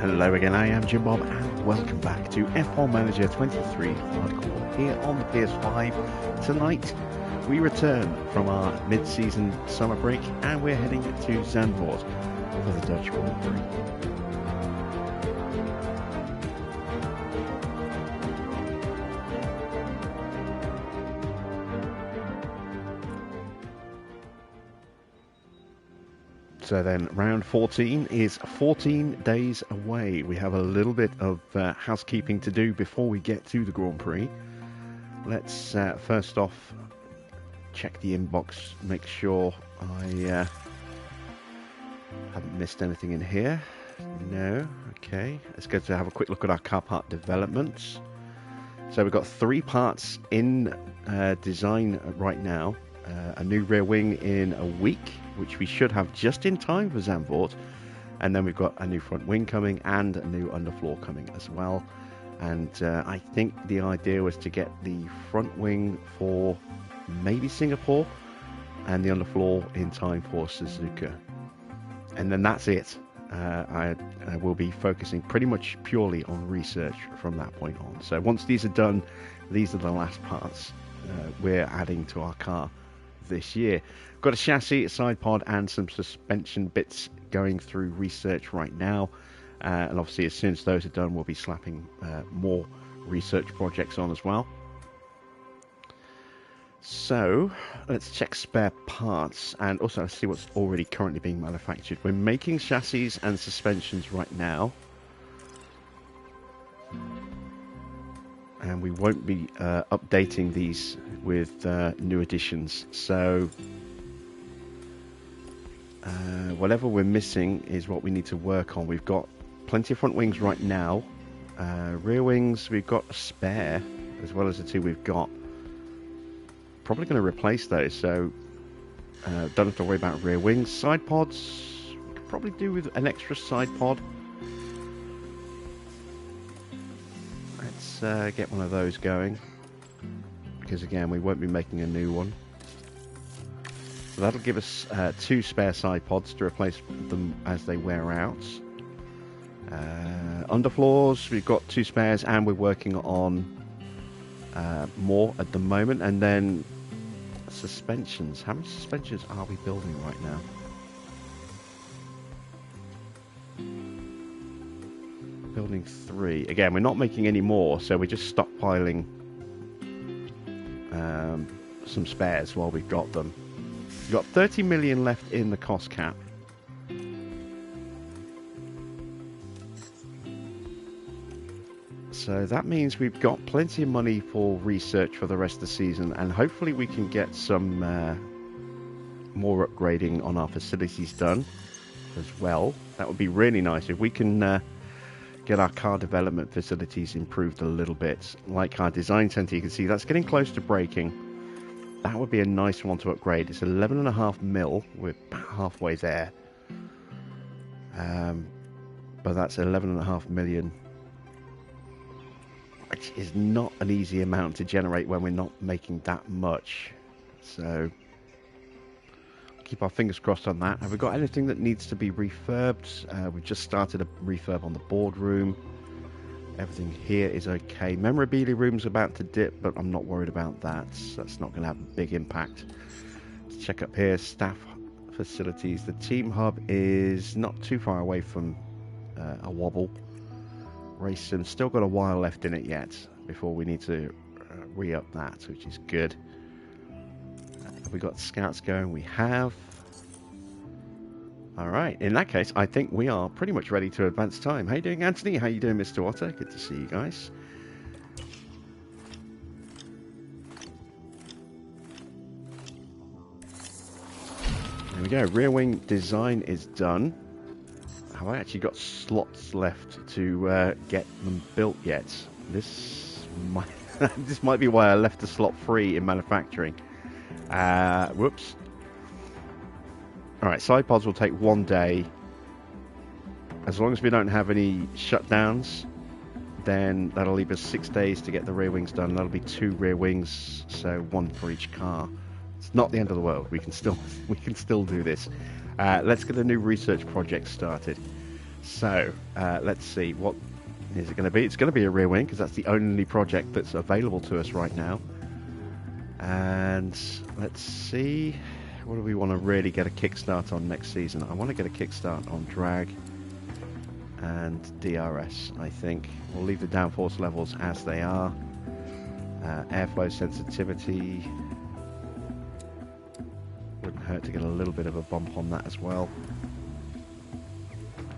Hello again, I am Jim Bob and welcome back to F1 Manager 23 Hardcore here on the PS5. Tonight we return from our mid-season summer break and we're heading to Zandvoort for the Dutch Grand Prix. So then round 14 is 14 days away. We have a little bit of housekeeping to do before we get to the Grand Prix. Let's first off check the inbox, make sure I haven't missed anything in here. No, okay. Let's go to have a quick look at our car part developments. So we've got 3 parts in design right now. A new rear wing in a week, which we should have just in time for Zandvoort, and then we've got a new front wing coming and a new underfloor coming as well. And I think the idea was to get the front wing for maybe Singapore and the underfloor in time for Suzuka, and then that's it. I will be focusing pretty much purely on research from that point on. So once these are done, these are the last parts we're adding to our car this year. Got a chassis, a side pod and some suspension bits going through research right now, and obviously as soon as those are done we'll be slapping more research projects on as well. So let's check spare parts and also see what's already currently being manufactured. We're making chassis and suspensions right now, and we won't be updating these with new additions. So whatever we're missing is what we need to work on. We've got plenty of front wings right now. Rear wings, we've got a spare, as well as the 2 we've got. Probably going to replace those, so don't have to worry about rear wings. Side pods, we could probably do with an extra side pod. Let's get one of those going, because again we won't be making a new one. So that'll give us 2 spare side pods to replace them as they wear out. Underfloors, we've got 2 spares and we're working on more at the moment. And then suspensions, how many suspensions are we building right now? Building 3. Again, we're not making any more, so we're just stockpiling some spares while we've got them. We've got 30 million left in the cost cap. So that means we've got plenty of money for research for the rest of the season, and hopefully we can get some more upgrading on our facilities done as well. That would be really nice if we can get our car development facilities improved a little bit. Like our design center, you can see that's getting close to breaking. That would be a nice one to upgrade. It's 11.5 mil. We're about halfway there. But that's 11.5 million. Which is not an easy amount to generate when we're not making that much. So keep our fingers crossed on that. Have we got anything that needs to be refurbed? We've just started a refurb on the boardroom. Everything here is okay. Memorabilia room's about to dip, but I'm not worried about that. That's not going to have a big impact. Let's check up here. Staff facilities. The team hub is not too far away from a wobble. Race sim, still got a while left in it yet before we need to re-up that, which is good. Have we got scouts going? We have. Alright, in that case, I think we are pretty much ready to advance time. How you doing, Anthony? How you doing, Mr. Otter? Good to see you guys. There we go. Rear wing design is done. Have I actually got slots left to get them built yet? This might this might be why I left the slot free in manufacturing. Whoops. Alright, side pods will take 1 day. As long as we don't have any shutdowns, then that'll leave us 6 days to get the rear wings done. That'll be 2 rear wings, so 1 for each car. It's not the end of the world. We can still do this. Let's get a new research project started. So let's see, what is it going to be? It's going to be a rear wing because that's the only project that's available to us right now. And let's see, what do we want to really get a kickstart on next season? I want to get a kickstart on drag and DRS. I think we'll leave the downforce levels as they are. Airflow sensitivity, wouldn't hurt to get a little bit of a bump on that as well.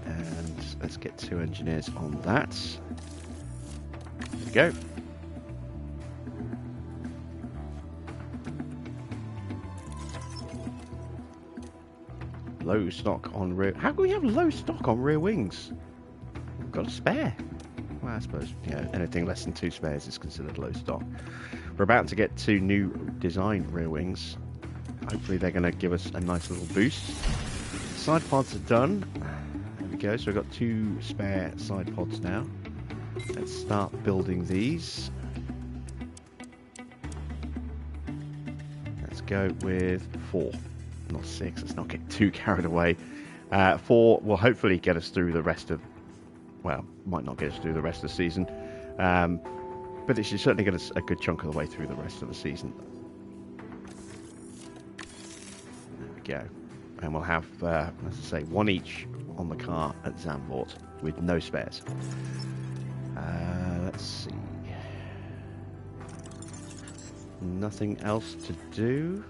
And let's get 2 engineers on that. There we go. Low stock on rear. How can we have low stock on rear wings? We've got a spare. Well, I suppose, you know, anything less than 2 spares is considered low stock. We're about to get 2 new design rear wings. Hopefully they're going to give us a nice little boost. Side pods are done. There we go. So we've got 2 spare side pods now. Let's start building these. Let's go with 4. Not 6, let's not get too carried away. 4 will hopefully get us through the rest of, well, might not get us through the rest of the season, but it should certainly get us a good chunk of the way through the rest of the season. There we go. And we'll have, as I say, 1 each on the car at Zandvoort with no spares. Let's see. Nothing else to do.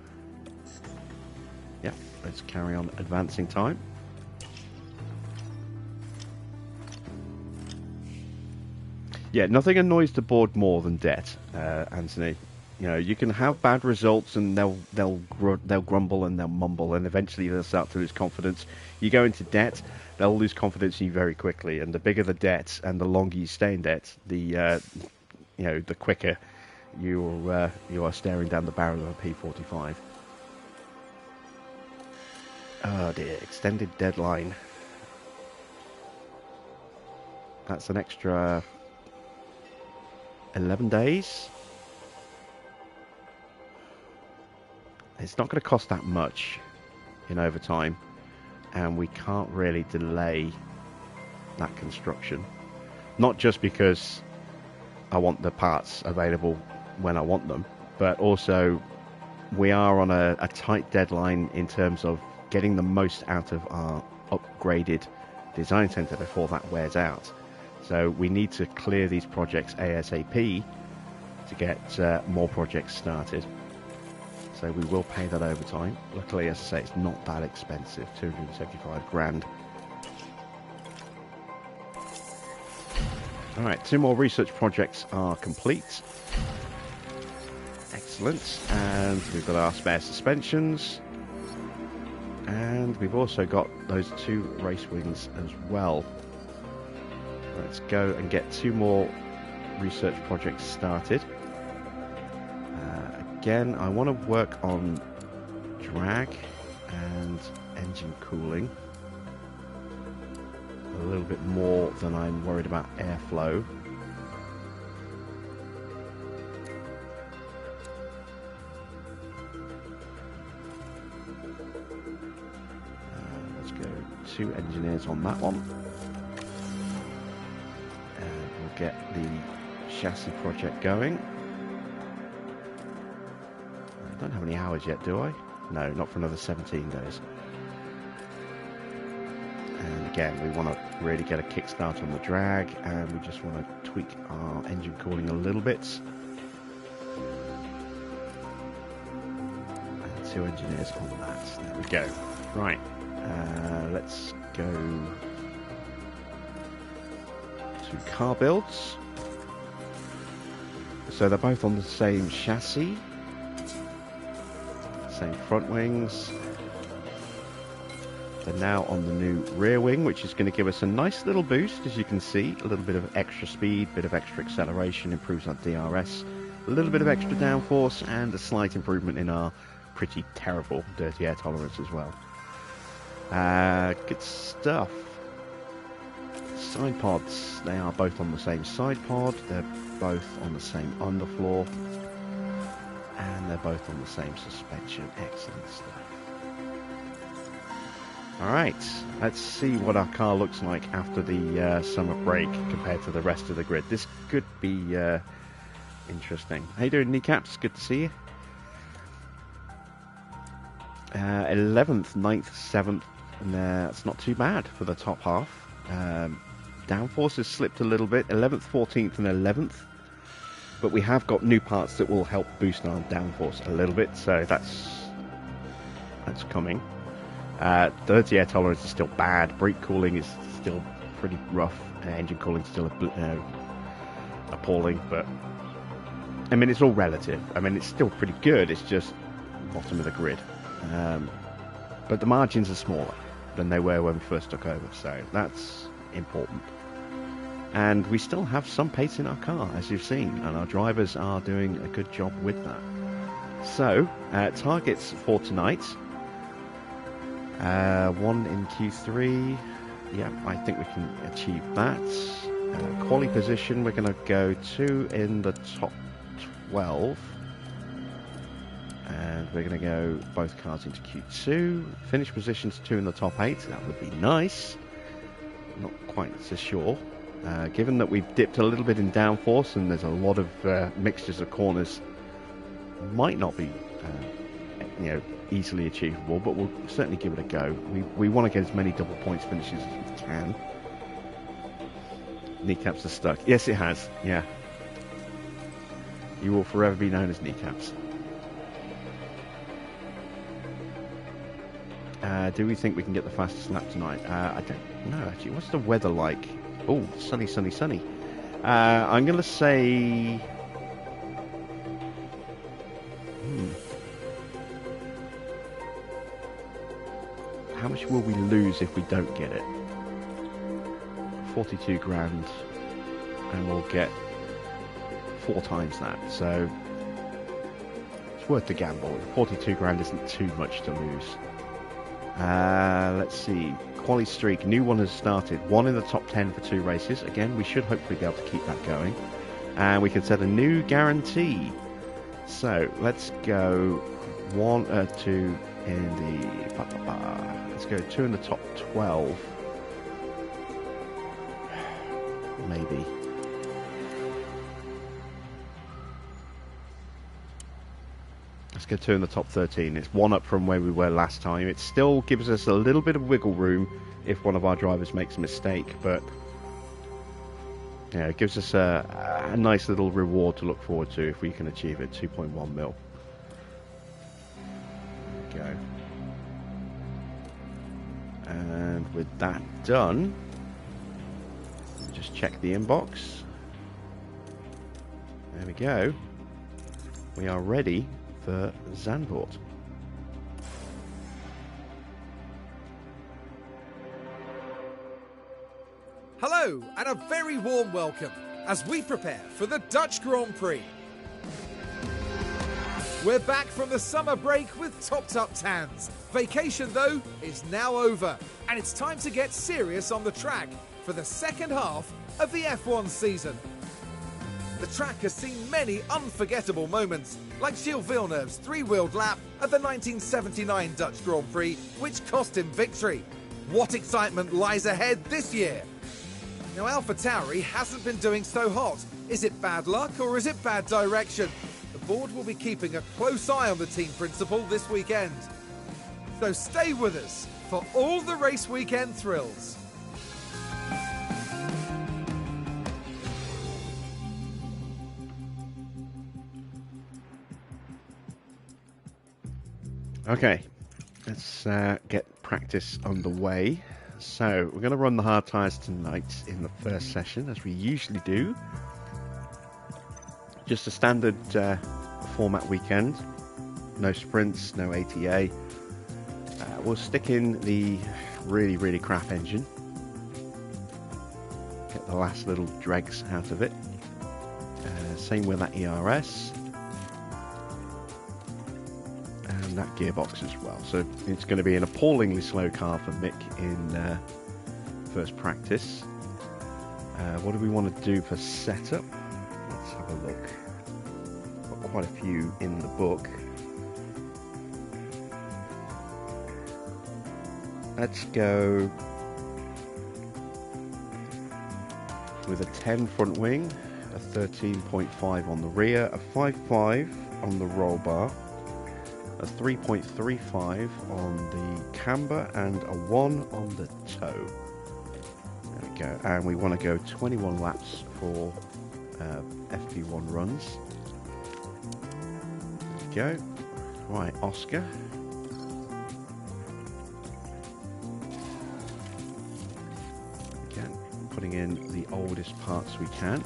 Yep, let's carry on advancing time. Yeah, nothing annoys the board more than debt, Anthony. You know, you can have bad results and they'll grumble and they'll mumble and eventually they'll start to lose confidence. You go into debt, they'll lose confidence in you very quickly, and the bigger the debt and the longer you stay in debt, the you know, the quicker you are staring down the barrel of a P45. Oh dear, extended deadline. That's an extra 11 days. It's not going to cost that much in overtime, and we can't really delay that construction. Not just because I want the parts available when I want them, but also we are on a tight deadline in terms of getting the most out of our upgraded design center before that wears out. So we need to clear these projects ASAP to get more projects started. So we will pay that overtime. Luckily, as I say, it's not that expensive, 275 grand. All right, 2 more research projects are complete. Excellent. And we've got our spare suspensions. And we've also got those 2 race wings as well. Let's go and get 2 more research projects started. Again, I want to work on drag and engine cooling a little bit more than I'm worried about airflow. Let's go 2 engineers on that one. And we'll get the chassis project going. I don't have any hours yet, do I? No, not for another 17 days. And again, we want to really get a kickstart on the drag, and we just want to tweak our engine cooling a little bit. And 2 engineers on that. There we go. Right, let's go to car builds. So they're both on the same chassis. Same front wings. They're now on the new rear wing, which is going to give us a nice little boost, as you can see. A little bit of extra speed, a bit of extra acceleration, improves our DRS, a little bit of extra downforce, and a slight improvement in our pretty terrible dirty air tolerance as well. Good stuff. Side pods, they are both on the same side pod, they're both on the same underfloor, and they're both on the same suspension. Excellent stuff. Alright, let's see what our car looks like after the summer break compared to the rest of the grid. This could be interesting. How you doing, Kneecaps? Good to see you. 11th, 9th, 7th, and that's not too bad for the top half. Downforce has slipped a little bit, 11th, 14th and 11th, but we have got new parts that will help boost our downforce a little bit, so that's coming. Dirty air tolerance is still bad, brake cooling is still pretty rough, engine cooling is still appalling, but I mean, it's all relative. I mean, it's still pretty good, it's just bottom of the grid. But the margins are smaller than they were when we first took over, so that's important. And we still have some pace in our car, as you've seen, and our drivers are doing a good job with that. So, targets for tonight. 1 in Q3. Yeah, I think we can achieve that. Quali position, we're going to go 2 in the top 12. And we're going to go both cars into Q2. Finish positions 2 in the top 8. That would be nice. Not quite so sure. Given that we've dipped a little bit in downforce and there's a lot of mixtures of corners, might not be easily achievable, but we'll certainly give it a go. We want to get as many double points finishes as we can. Kneecaps are stuck. Yes, it has. Yeah. You will forever be known as Kneecaps. Do we think we can get the fastest lap tonight? I don't know, actually. What's the weather like? Oh, sunny, sunny, sunny. I'm going to say... How much will we lose if we don't get it? 42 grand. And we'll get 4 times that. So, it's worth the gamble. 42 grand isn't too much to lose. Let's see. Quali streak, new one has started. 1 in the top 10 for 2 races. Again, we should hopefully be able to keep that going. And we can set a new guarantee. So, let's go 1, 2 in the... Let's go 2 in the top 12. Maybe. Let's go 2 in the top 13. It's 1 up from where we were last time. It still gives us a little bit of wiggle room if one of our drivers makes a mistake, but yeah, it gives us a nice little reward to look forward to if we can achieve it. 2.1 mil. There we go. And with that done, just check the inbox. There we go. We are ready for Zandvoort. Hello and a very warm welcome as we prepare for the Dutch Grand Prix. We're back from the summer break with topped up tans. Vacation though is now over and it's time to get serious on the track for the second half of the F1 season. The track has seen many unforgettable moments, like Gilles Villeneuve's 3-wheeled lap at the 1979 Dutch Grand Prix, which cost him victory. What excitement lies ahead this year? Now, AlphaTauri hasn't been doing so hot. Is it bad luck or is it bad direction? The board will be keeping a close eye on the team principal this weekend. So stay with us for all the race weekend thrills. Okay, let's get practice underway. So, we're going to run the hard tyres tonight in the first session, as we usually do. Just a standard format weekend. No sprints, no ATA. We'll stick in the really, really crap engine. Get the last little dregs out of it. Same with that ERS. And that gearbox as well. So it's going to be an appallingly slow car for Mick in first practice. What do we want to do for setup? Let's have a look. Got quite a few in the book. Let's go with a 10 front wing, a 13.5 on the rear, a 5.5 on the roll bar, a 3.35 on the camber, and a 1 on the toe. There we go. And we want to go 21 laps for FP1 runs. There we go. Right, Oscar. Again, putting in the oldest parts we can.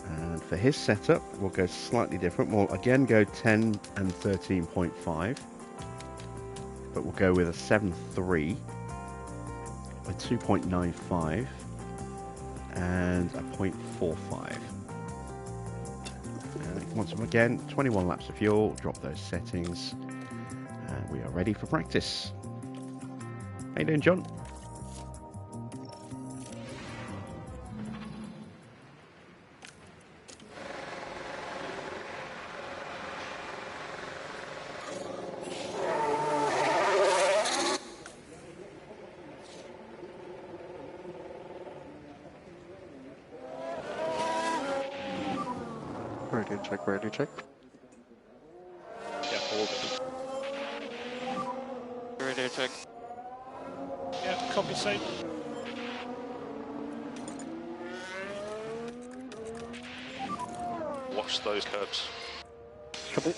And for his setup, we'll go slightly different. We'll again go 10 and 13.5, but we'll go with a 7.3, a 2.95, and a 0.45. Once again, 21 laps of fuel, drop those settings, and we are ready for practice. How you doing, John? Radio check. Yeah, hold it. Radio check. Yeah, copy, same. Watch those curbs. Copy.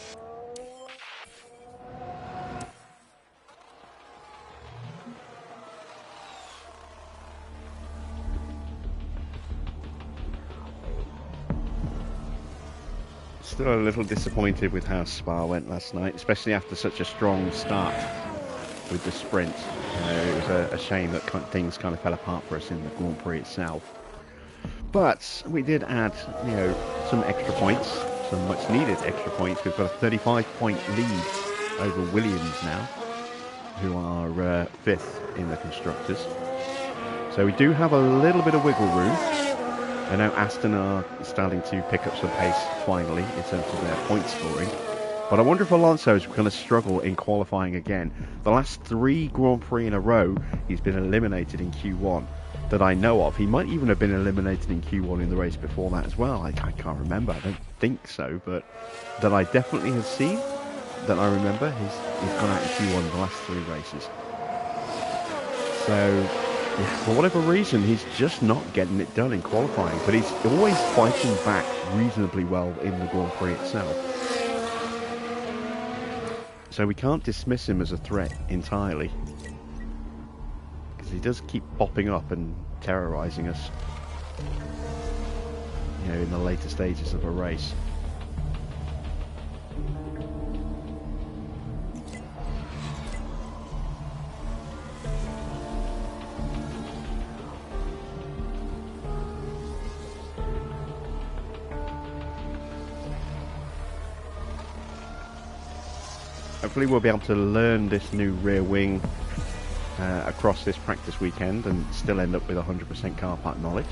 Still a little disappointed with how Spa went last night, especially after such a strong start with the sprint. It was a shame that things kind of fell apart for us in the Grand Prix itself. But we did add, some extra points, some much needed extra points. We've got a 35-point lead over Williams now, who are fifth in the constructors. So we do have a little bit of wiggle room. I know Aston are starting to pick up some pace finally in terms of their point scoring. But I wonder if Alonso is going to struggle in qualifying again. The last 3 Grand Prix in a row, he's been eliminated in Q1 that I know of. He might even have been eliminated in Q1 in the race before that as well. I can't remember. I don't think so. But that I definitely have seen, that I remember, he's gone out in Q1 the last 3 races. So, yeah, for whatever reason, he's just not getting it done in qualifying. But he's always fighting back reasonably well in the Grand Prix itself. So we can't dismiss him as a threat entirely, because he does keep popping up and terrorising us, in the later stages of a race. Hopefully we'll be able to learn this new rear wing across this practice weekend and still end up with 100% car park knowledge.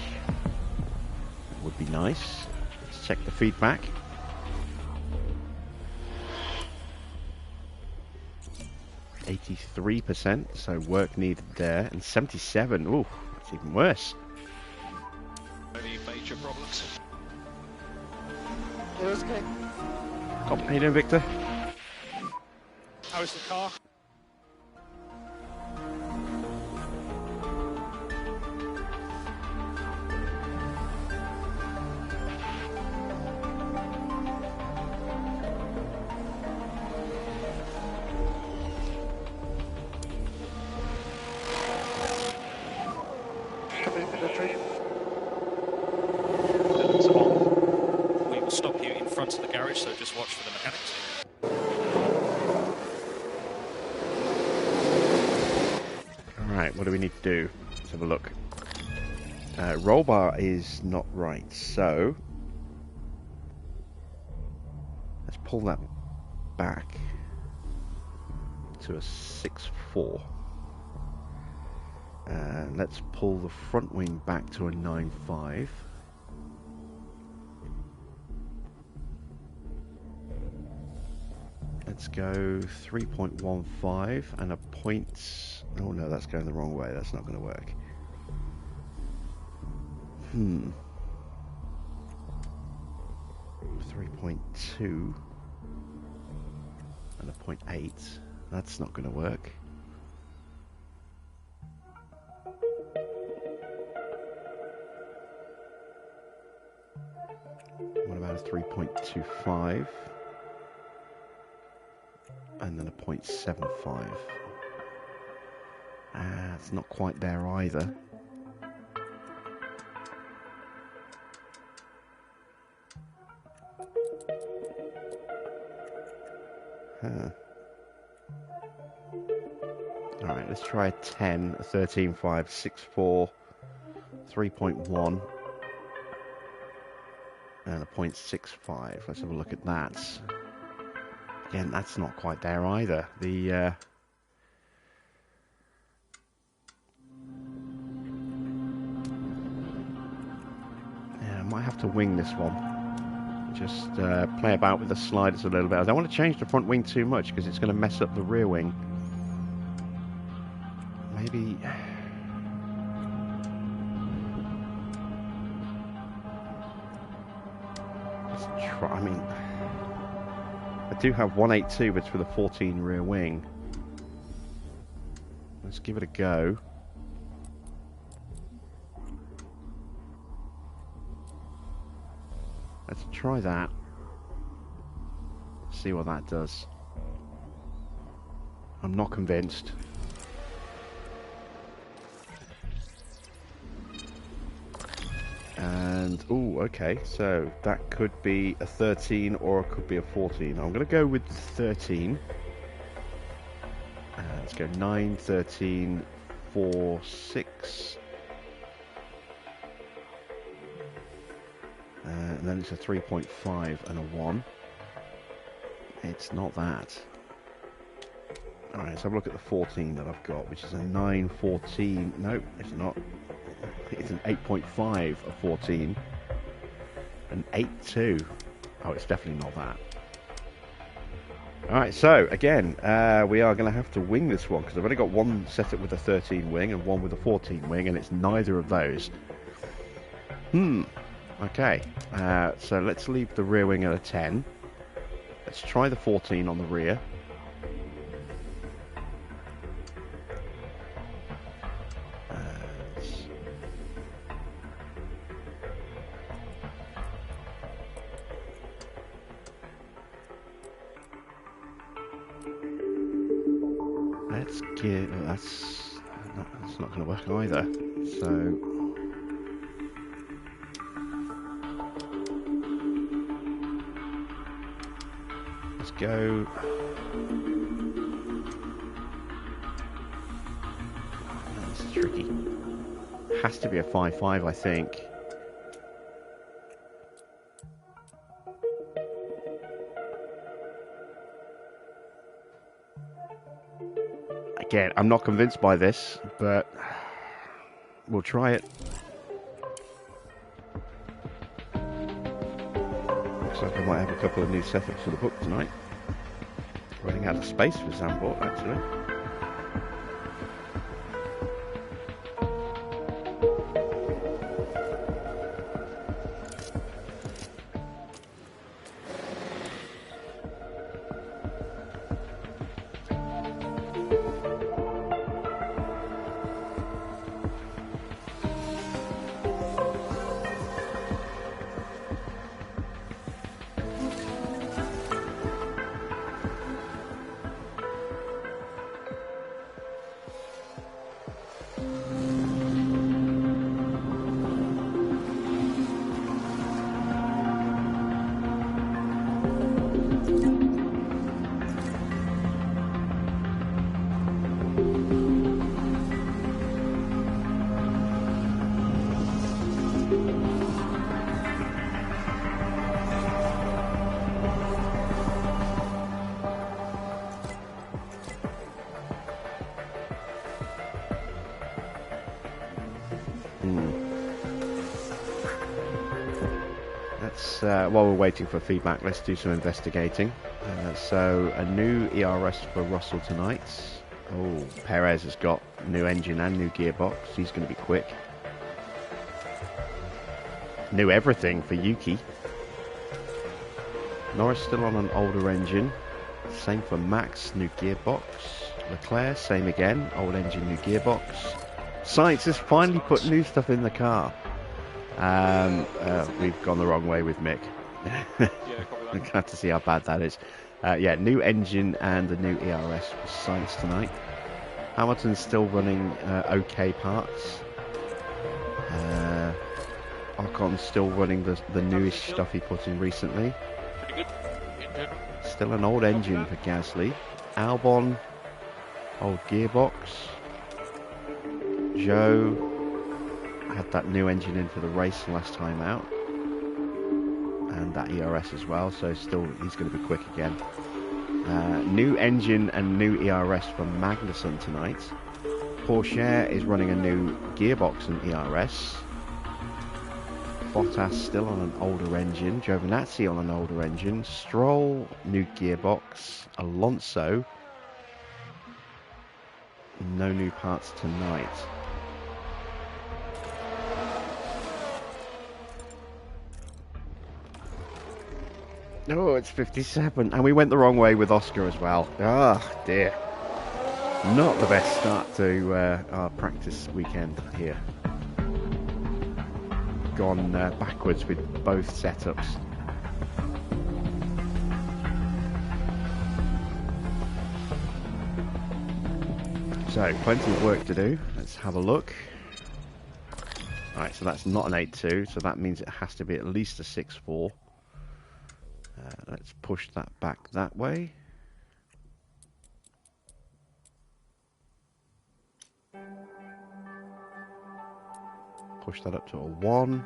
That would be nice. Let's check the feedback. %83%, so work needed there, and 77%. Ooh, that's even worse. Any major problems? It was okay. How you doing, Victor? How is the car? Copy, penetration. It's on. We will stop you in front of the garage, so just watch for the mechanics. Alright, what do we need to do? Let's have a look. Roll bar is not right, so let's pull that back to a 6.4. Let's pull the front wing back to a 9.5. Let's go 3.15 and a point. Oh no, that's going the wrong way. That's not going to work. 3.2 and a 0.8. That's not going to work. What about a 3.25 and then a 0.75? It's not quite there either. Alright, let's try a 10, a 13.5, 6.4, 3.1 and a 0.65. Let's have a look at that. Again, that's not quite there either. Yeah, I might have to wing this one. Just play about with the sliders a little bit. I don't want to change the front wing too much because it's going to mess up the rear wing. Maybe... let's try... I mean... I do have 182, but it's for the 14 rear wing. Let's give it a go. Let's try that. See what that does. I'm not convinced. And, oh, okay, so that could be a 13 or it could be a 14. I'm going to go with 13. Let's go 9, 13, 4, 6. And then it's a 3.5 and a 1. It's not that. Alright, let's have a look at the 14 that I've got, which is a 9, 14. No, it's not. It's an 8.5, a 14. An 8.2. Oh, it's definitely not that. Alright, so, again, we are going to have to wing this one, because I've only got one set up with a 13 wing and one with a 14 wing, and it's neither of those. Okay, so let's leave the rear wing at a 10. Let's try the 14 on the rear. Let's get... oh, that's not going to work either. So... let's go... this is tricky. Has to be a 5.5, I think. Again, I'm not convinced by this, but we'll try it. Looks like I might have a couple of new setups for the book tonight. Running out of space for Zandvoort, actually. While we're waiting for feedback, let's do some investigating. So a new ERS for Russell tonight. Oh, Perez has got new engine and new gearbox. He's going to be quick. New everything for Yuki. Norris still on an older engine. Same for Max, new gearbox. Leclerc, same again. Old engine, new gearbox. Sainz has finally put new stuff in the car. We've gone the wrong way with Mick. We're glad to see how bad that is. Yeah, new engine and the new ERS for Sainz tonight. Hamilton's still running okay parts. Ocon's still running the newish stuff he put in recently. Still an old engine for Gasly. Albon, old gearbox. Joe had that new engine in for the race last time out. And that ERS as well, so still he's going to be quick again. New engine and new ERS from Magnussen tonight. Porsche is running a new gearbox and ERS. Bottas still on an older engine. Giovinazzi on an older engine. Stroll, new gearbox. Alonso, no new parts tonight. Oh, it's 57. And we went the wrong way with Oscar as well. Ah, dear. Not the best start to our practice weekend here. Gone backwards with both setups. So, plenty of work to do. Let's have a look. Alright, so that's not an 8.2, so that means it has to be at least a 6.4. Let's push that back that way. Push that up to a 1.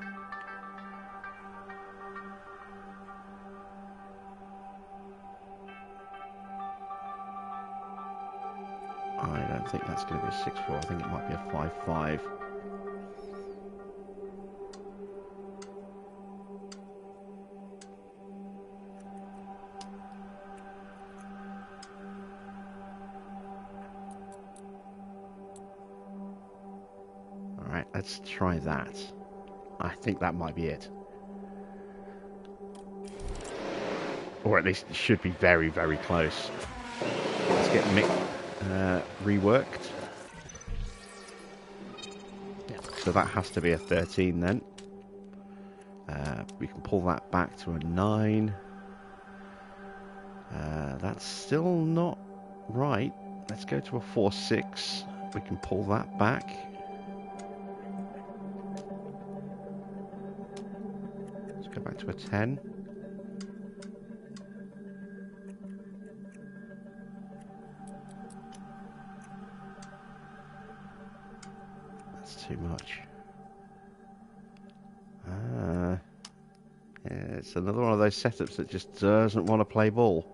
I don't think that's going to be a 6.4. I think it might be a 5.5. Let's try that. I think that might be it. Or at least it should be very, very close. Let's get Mick reworked. Yeah, so that has to be a 13 then. We can pull that back to a 9. That's still not right. Let's go to a 4.6. We can pull that back. Go back to a 10. That's too much. Yeah, it's another one of those setups that just doesn't want to play ball.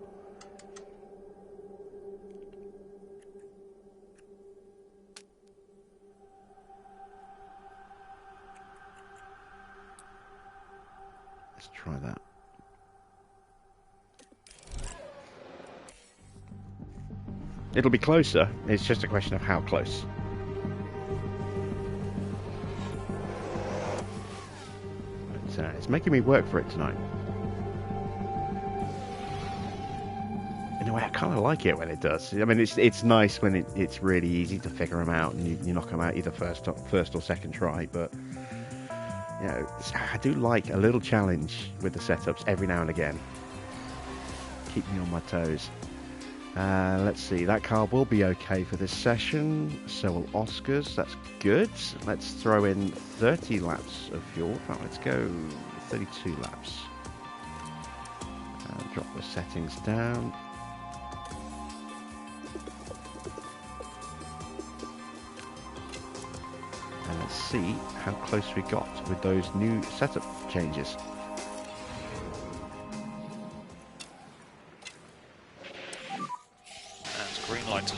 Let's try that. It'll be closer. It's just a question of how close. But, it's making me work for it tonight. In a way, I kind of like it when it does. I mean, it's nice when it's really easy to figure them out and you knock them out either first or second try. But you know, I do like a little challenge with the setups every now and again. Keep me on my toes. Let's see, that car will be okay for this session. So will Oscar's, that's good. Let's throw in 30 laps of fuel. In fact, let's go 32 laps. Drop the settings down. And let's see how close we got with those new setup changes. Green light.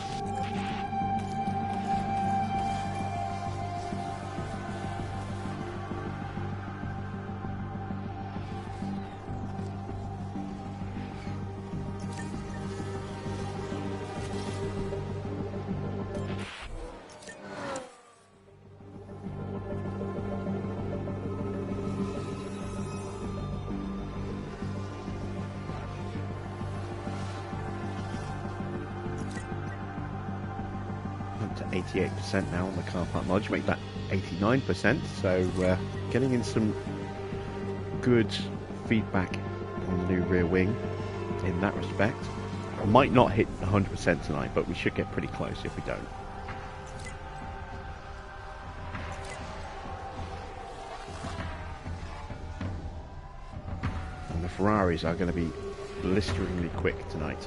up to 88% now on the car park knowledge, make that 89%. So getting in some good feedback on the new rear wing in that respect. Might not hit 100% tonight, but we should get pretty close if we don't. And the Ferraris are going to be blisteringly quick tonight.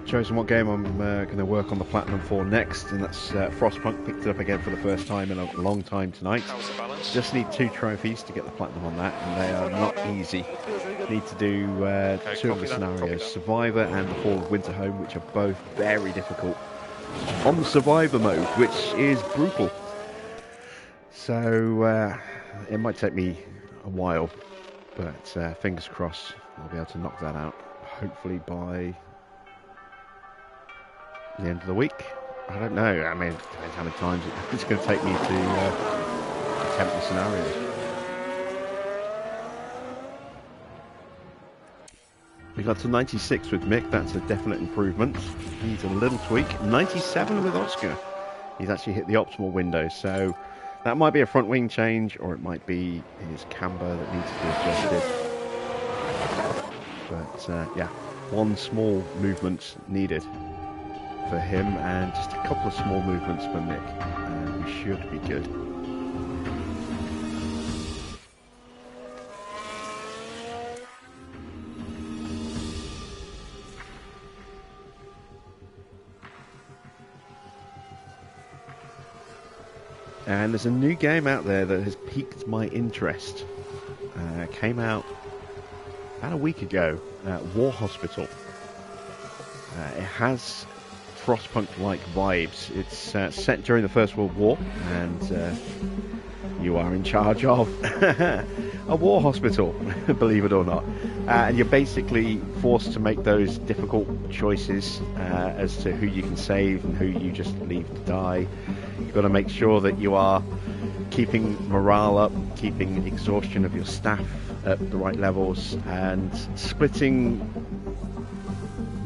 Chosen what game I'm going to work on the Platinum for next, and that's Frostpunk. Picked it up again for the first time in a long time tonight. How's the balance? Just need 2 trophies to get the Platinum on that, and they are not easy. Need to do 2 of the scenarios, Survivor and the Fall of Winterhome, which are both very difficult on the Survivor mode, which is brutal. So it might take me a while, but fingers crossed I'll be able to knock that out, hopefully by the end of the week. I don't know. I mean, it depends how many times it's going to take me to attempt the scenarios. We got to 96 with Mick. That's a definite improvement. Needs a little tweak. 97 with Oscar. He's actually hit the optimal window. So that might be a front wing change, or it might be his camber that needs to be adjusted. But yeah, one small movement needed for him, and just a couple of small movements for Mick, and we should be good. And there's a new game out there that has piqued my interest. Came out about a week ago, War Hospital. It has Frostpunk-like vibes. It's set during the First World War, and you are in charge of a war hospital, believe it or not. And you're basically forced to make those difficult choices as to who you can save and who you just leave to die. You've got to make sure that you are keeping morale up, keeping exhaustion of your staff at the right levels, and splitting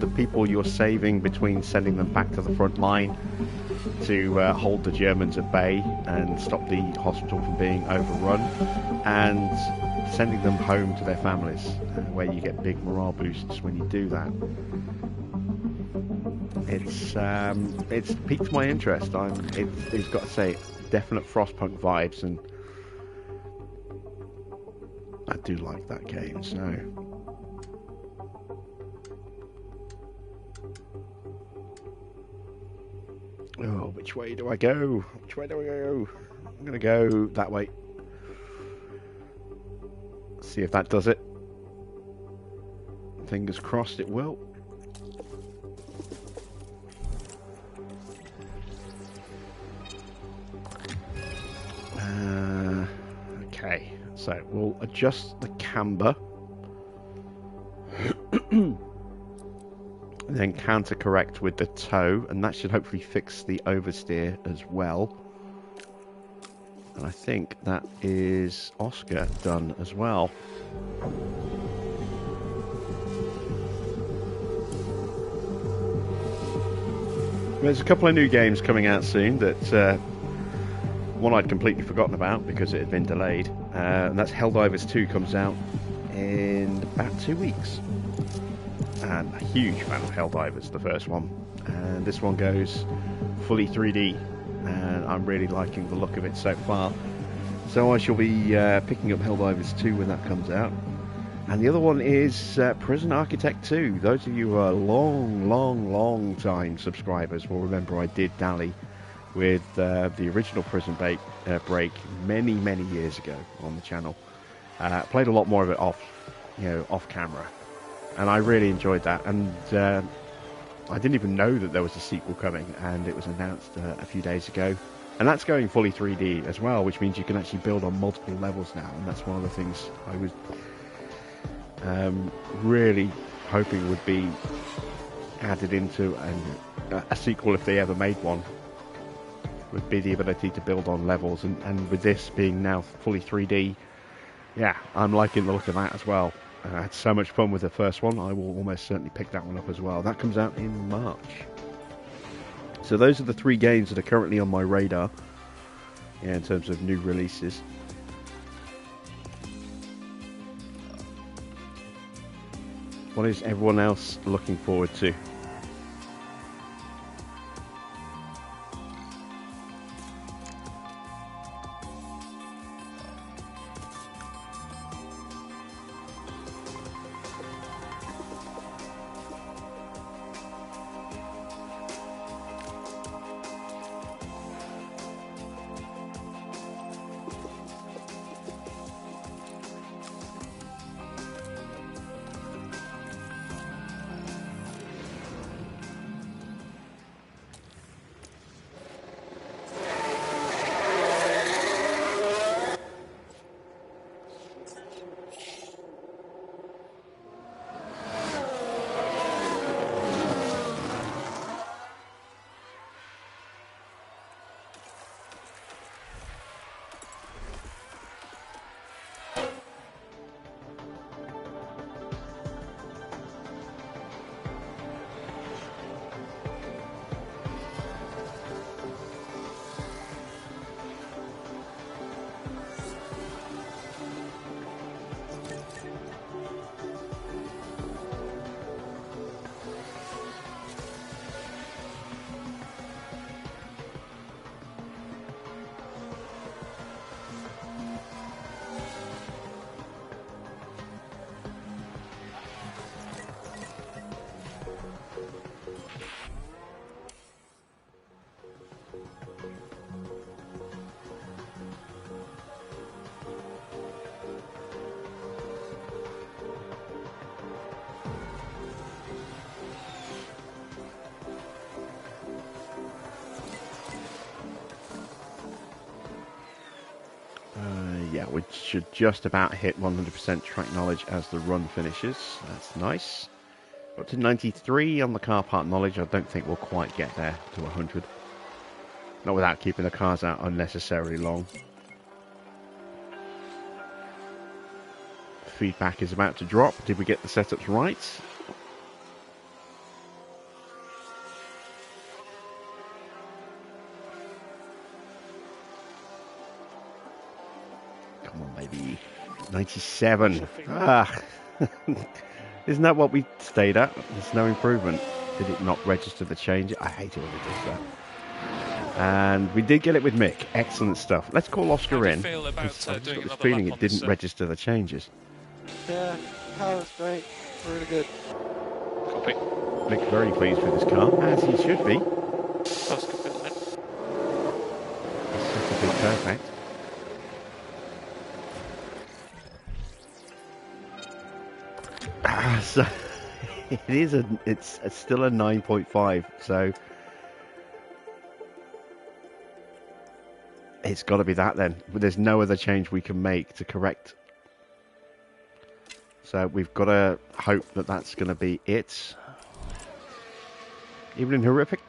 the people you're saving between sending them back to the front line to hold the Germans at bay and stop the hospital from being overrun, and sending them home to their families, where you get big morale boosts when you do that. It's piqued my interest. It's got to say, definite Frostpunk vibes, and I do like that game. So oh, which way do I go? Which way do I go? I'm gonna go that way. See if that does it. Fingers crossed it will. Okay, so we'll adjust the camber. And then counter correct with the toe, and that should hopefully fix the oversteer as well. And I think that is Oscar done as well. There's a couple of new games coming out soon that one I'd completely forgotten about because it had been delayed, and that's Helldivers 2 comes out in about 2 weeks. And a huge fan of Helldivers, the first one, and this one goes fully 3D, and I'm really liking the look of it so far. So I shall be picking up Helldivers 2 when that comes out. And the other one is Prison Architect 2. Those of you who are long time subscribers will remember I did dally with the original Prison Break many years ago on the channel. Played a lot more of it off camera, and I really enjoyed that. And I didn't even know that there was a sequel coming, and it was announced a few days ago. And that's going fully 3D as well, which means you can actually build on multiple levels now, and that's one of the things I was really hoping would be added into a sequel, if they ever made one, would be the ability to build on levels, and with this being now fully 3D, yeah, I'm liking the look of that as well. I had so much fun with the first one, I will almost certainly pick that one up as well. That comes out in March. So those are the 3 games that are currently on my radar, yeah, in terms of new releases. What is everyone else looking forward to? Yeah, we should just about hit 100% track knowledge as the run finishes. That's nice. Up to 93 on the car part knowledge. I don't think we'll quite get there to 100. Not without keeping the cars out unnecessarily long. Feedback is about to drop. Did we get the setups right? Come on, baby. 97. Ah. Isn't that what we stayed at? There's no improvement. Did it not register the change? I hate it when it does that. And we did get it with Mick. Excellent stuff. Let's call Oscar in. I've just got this feeling it didn't register the changes. Yeah, car was great. Really good. Copy. Mick very pleased with his car, as he should be. That's good, isn't it? It's such a big perfect. So it's still a 9.5, so it's got to be that then. There's no other change we can make to correct. So we've got to hope that that's going to be it. Even in horrific.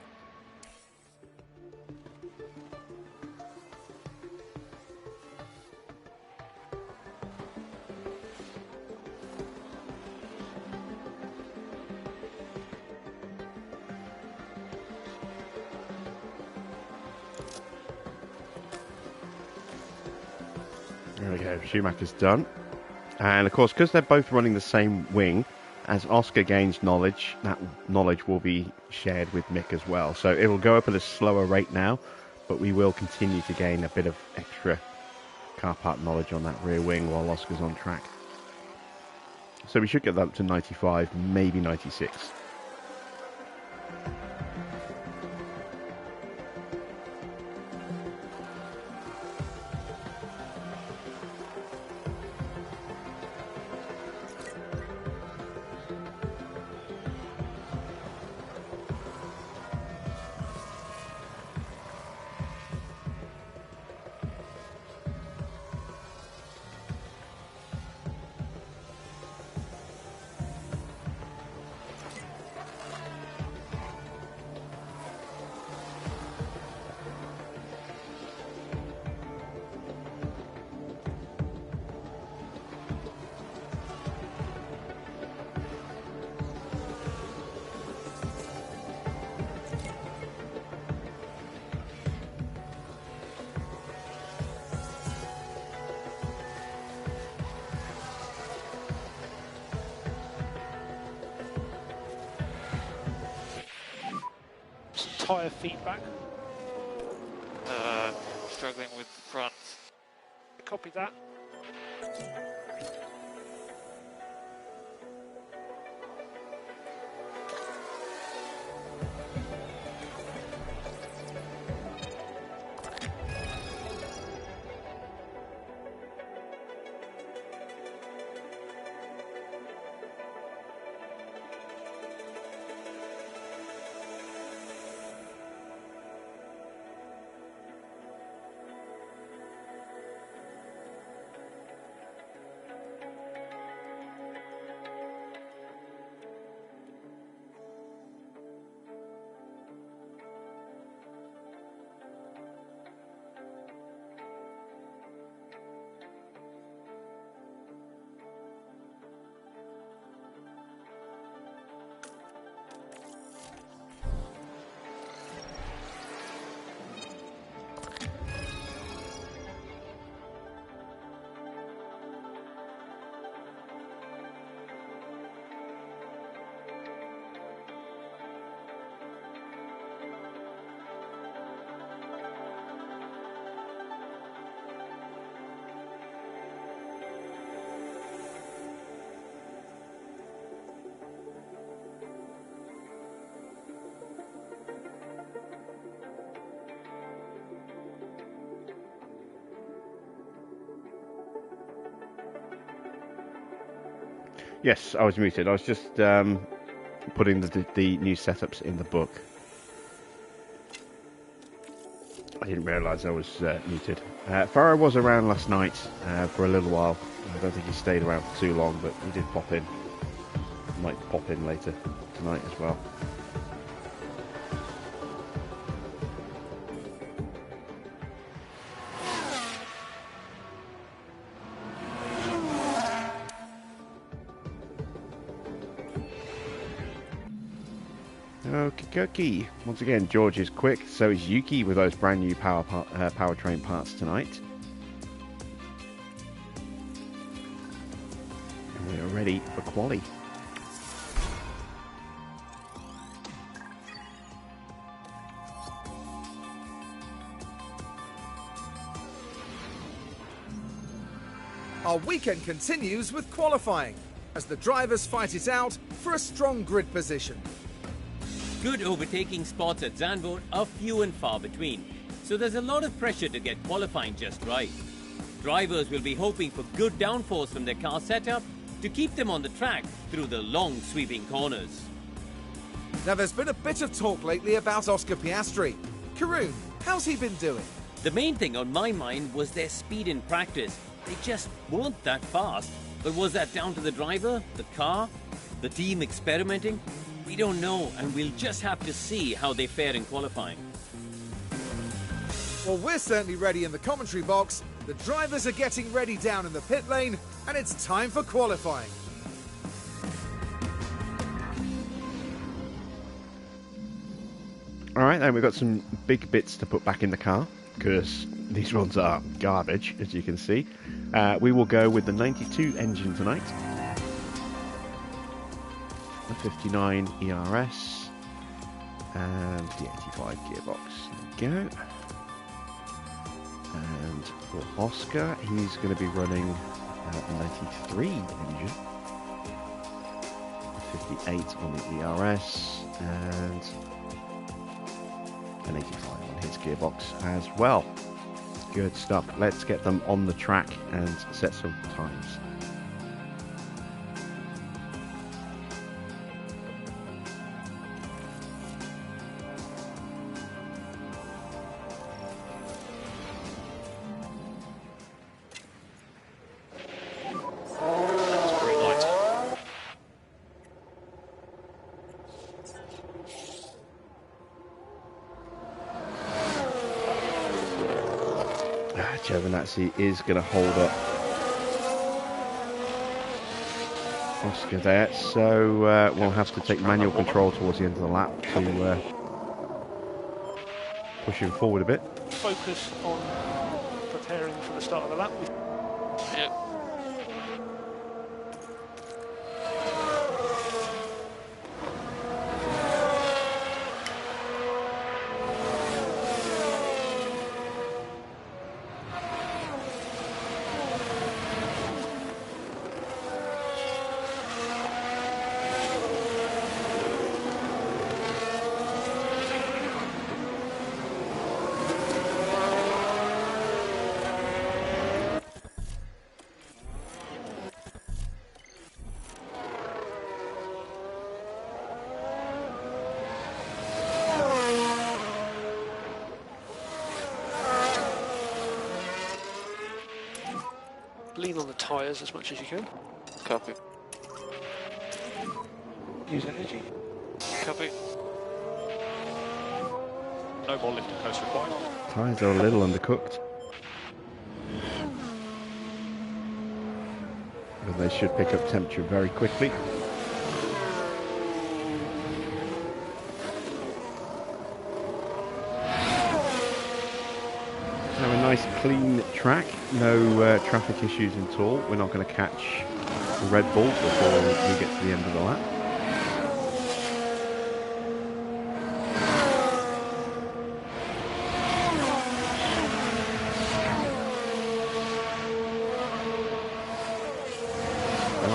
There we go, Schumacher's done. And of course, because they're both running the same wing, as Oscar gains knowledge, that knowledge will be shared with Mick as well. So it'll go up at a slower rate now, but we will continue to gain a bit of extra car part knowledge on that rear wing while Oscar's on track. So we should get that up to 95, maybe 96. tyre feedback. Struggling with front. Copy that. Yes, I was muted. I was just putting the new setups in the book. I didn't realise I was muted. Ferrari was around last night for a little while. I don't think he stayed around for too long, but he did pop in. Might pop in later tonight as well. Okie. Once again, George is quick, so is Yuki with those brand new powertrain parts tonight. And we are ready for quali. Our weekend continues with qualifying as the drivers fight it out for a strong grid position. Good overtaking spots at Zandvoort are few and far between, so there's a lot of pressure to get qualifying just right. Drivers will be hoping for good downforce from their car setup to keep them on the track through the long sweeping corners. Now there's been a bit of talk lately about Oscar Piastri. Karun, how's he been doing? The main thing on my mind was their speed in practice. They just weren't that fast. But was that down to the driver, the car, the team experimenting? We don't know, and we'll just have to see how they fare in qualifying. Well, we're certainly ready in the commentary box. The drivers are getting ready down in the pit lane, and it's time for qualifying. All right, then we've got some big bits to put back in the car because these ones are garbage, as you can see. We will go with the 92 engine tonight. The 59 ERS and the 85 gearbox. There we go. And for Oscar, he's going to be running the 93 engine, 58 on the ERS, and an 85 on his gearbox as well. Good stuff. Let's get them on the track and set some times. Giovinazzi is going to hold up Oscar there, so we'll have to take manual control towards the end of the lap to push him forward a bit. Focus on preparing for the start of the lap. Yep. lean on the tyres as much as you can. Copy. Use energy. Copy. No more lift and coast required. Tyres are a little undercooked. But they should pick up temperature very quickly. Have a nice clean track, no traffic issues at all. We're not going to catch the Red Bull before we get to the end of the lap.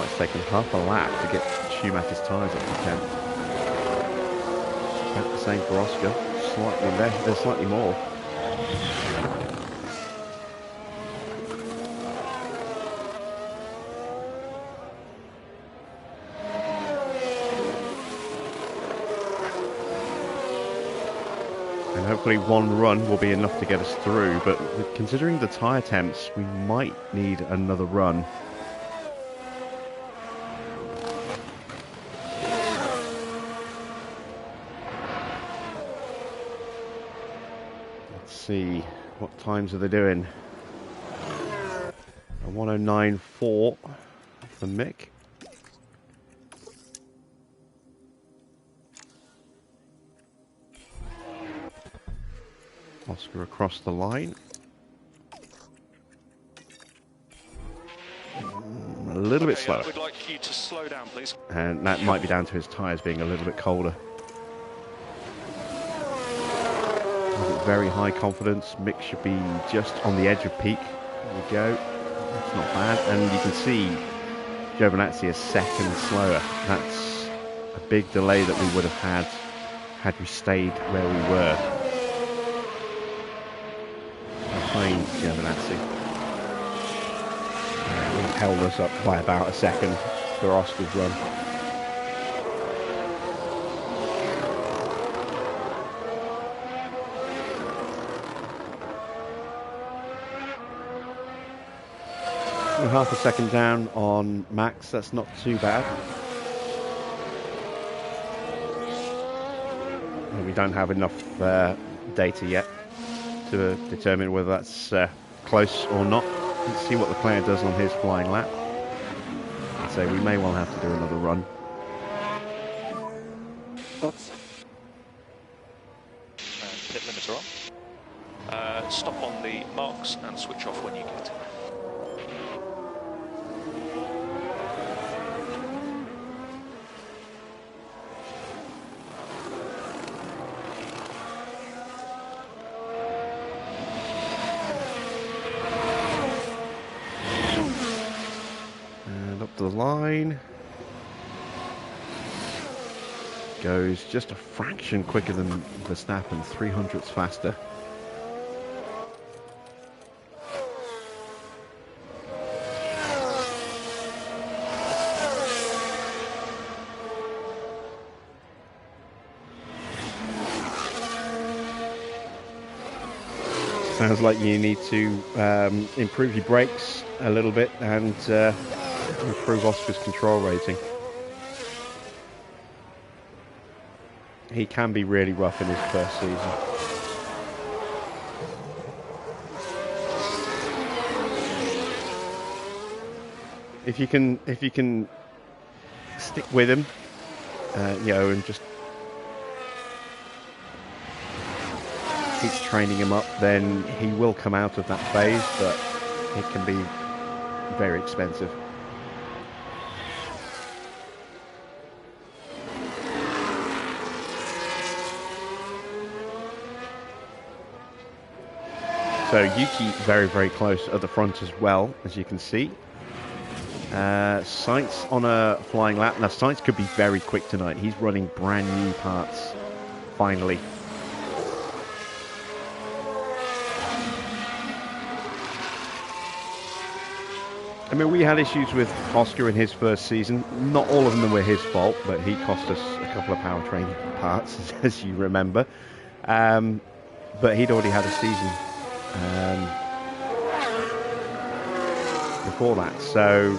It's taken half a lap to get Schumacher's tyres up to 10. About the same for Oscar, slightly less, there's slightly more. And hopefully one run will be enough to get us through, but considering the tyre temps, we might need another run. See what times are they doing. A 109.4 for Mick. Oscar across the line. A little bit slower. I would like you to slow down, please. And that might be down to his tyres being a little bit colder. Very high confidence. Mick should be just on the edge of peak. There we go. That's not bad. And you can see Giovinazzi a second slower. That's a big delay that we would have had we stayed where we were. Behind Giovinazzi. He held us up by about a second for Oscar's run. Half a second down on Max, that's not too bad. And we don't have enough data yet to determine whether that's close or not. Let's see what the player does on his flying lap. I'd say we may well have to do another run. Oops. And pit limiter on. Stop on the marks and switch off when you get it. The line goes just a fraction quicker than Verstappen, 300ths faster. Sounds like you need to improve your brakes a little bit and improve Oscar's control rating. He can be really rough in his first season. If you can stick with him, and just keep training him up, then he will come out of that phase, but it can be very expensive. So Yuki very, very close at the front as well, as you can see. Sainz on a flying lap. Now Sainz could be very quick tonight. He's running brand new parts, finally. I mean, we had issues with Oscar in his first season. Not all of them were his fault, but he cost us a couple of powertrain parts, as you remember. But he'd already had a season before that. So,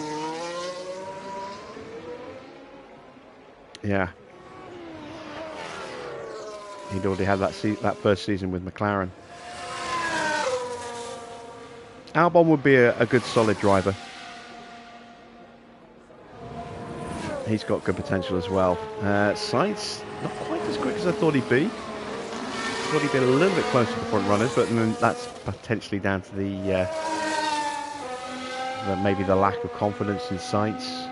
yeah. He'd already had that first season with McLaren. Albon would be a good solid driver. He's got good potential as well. Sainz, not quite as quick as I thought he'd be. Thought he'd be a little bit closer to the front runners, but that's potentially down to maybe the lack of confidence in Sainz.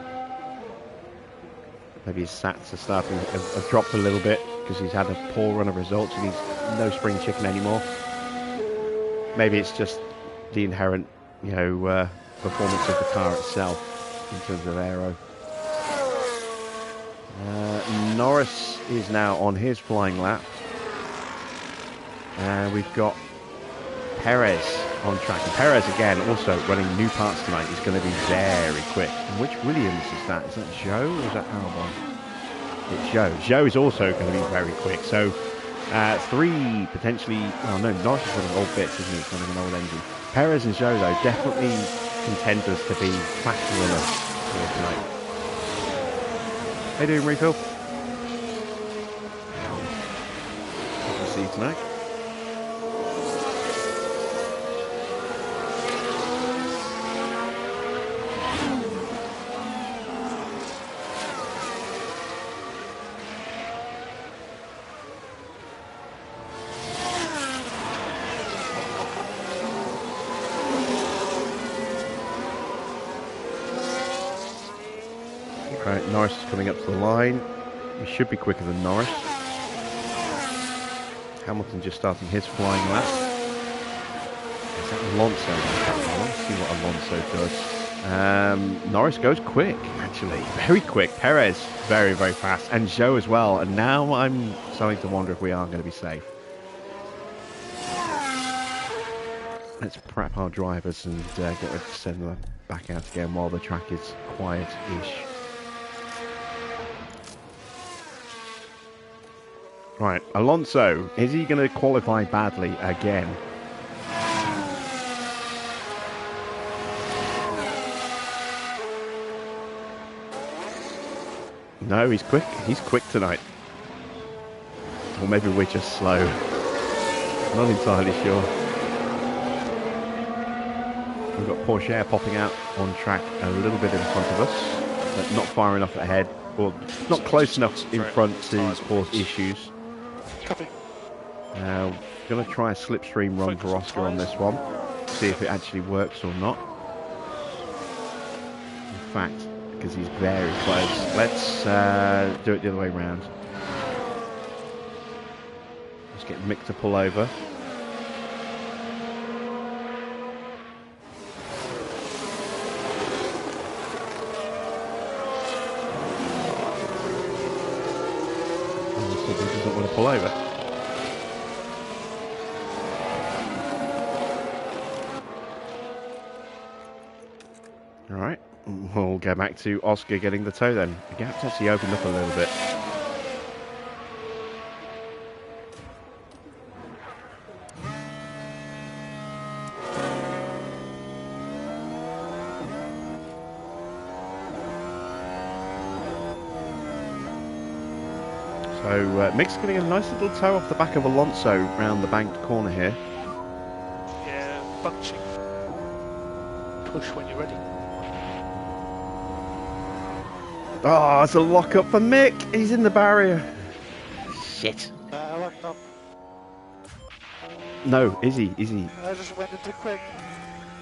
Maybe his stats are starting have dropped a little bit because he's had a poor run of results and he's no spring chicken anymore. Maybe it's just the inherent, performance of the car itself in terms of aero. Norris is now on his flying lap. We've got Perez on track. And Perez again, also running new parts tonight, is going to be very quick. And which Williams is that? Is that Zhou or is that Albon? It's Zhou. Zhou is also going to be very quick. So three potentially. Oh no, Norris is running old bits, isn't he? He's running an old engine. Perez and Zhou though definitely contenders to be fast runners here tonight. How you doing, Refill? Good to see you tonight. Right, Norris is coming up to the line. He should be quicker than Norris. Hamilton just starting his flying lap. Is that Alonso? Let's see what Alonso does. Norris goes quick, actually. Very quick. Perez, very, very fast. And Zhou as well. And now I'm starting to wonder if we are going to be safe. Let's prep our drivers and get ready to send them back out again while the track is quiet-ish. Right, Alonso, is he going to qualify badly again? No, he's quick. He's quick tonight. Or maybe we're just slow. Not entirely sure. We've got Porsche popping out on track a little bit in front of us, but not far enough ahead, or not close enough in front to cause issues. Going to try a slipstream run for Oscar on this one, see if it actually works or not. In fact, because he's very close, let's do it the other way around. Let's get Mick to pull over. He doesn't want to pull over. Alright, we'll go back to Oscar getting the tow then. The gap's actually opened up a little bit. So Mick's getting a nice little tow off the back of Alonso round the banked corner here. Yeah, bunching. Push when you're ready. Oh, it's a lock up for Mick. He's in the barrier. Shit. I locked up. No, is he? Is he? I just went into quick.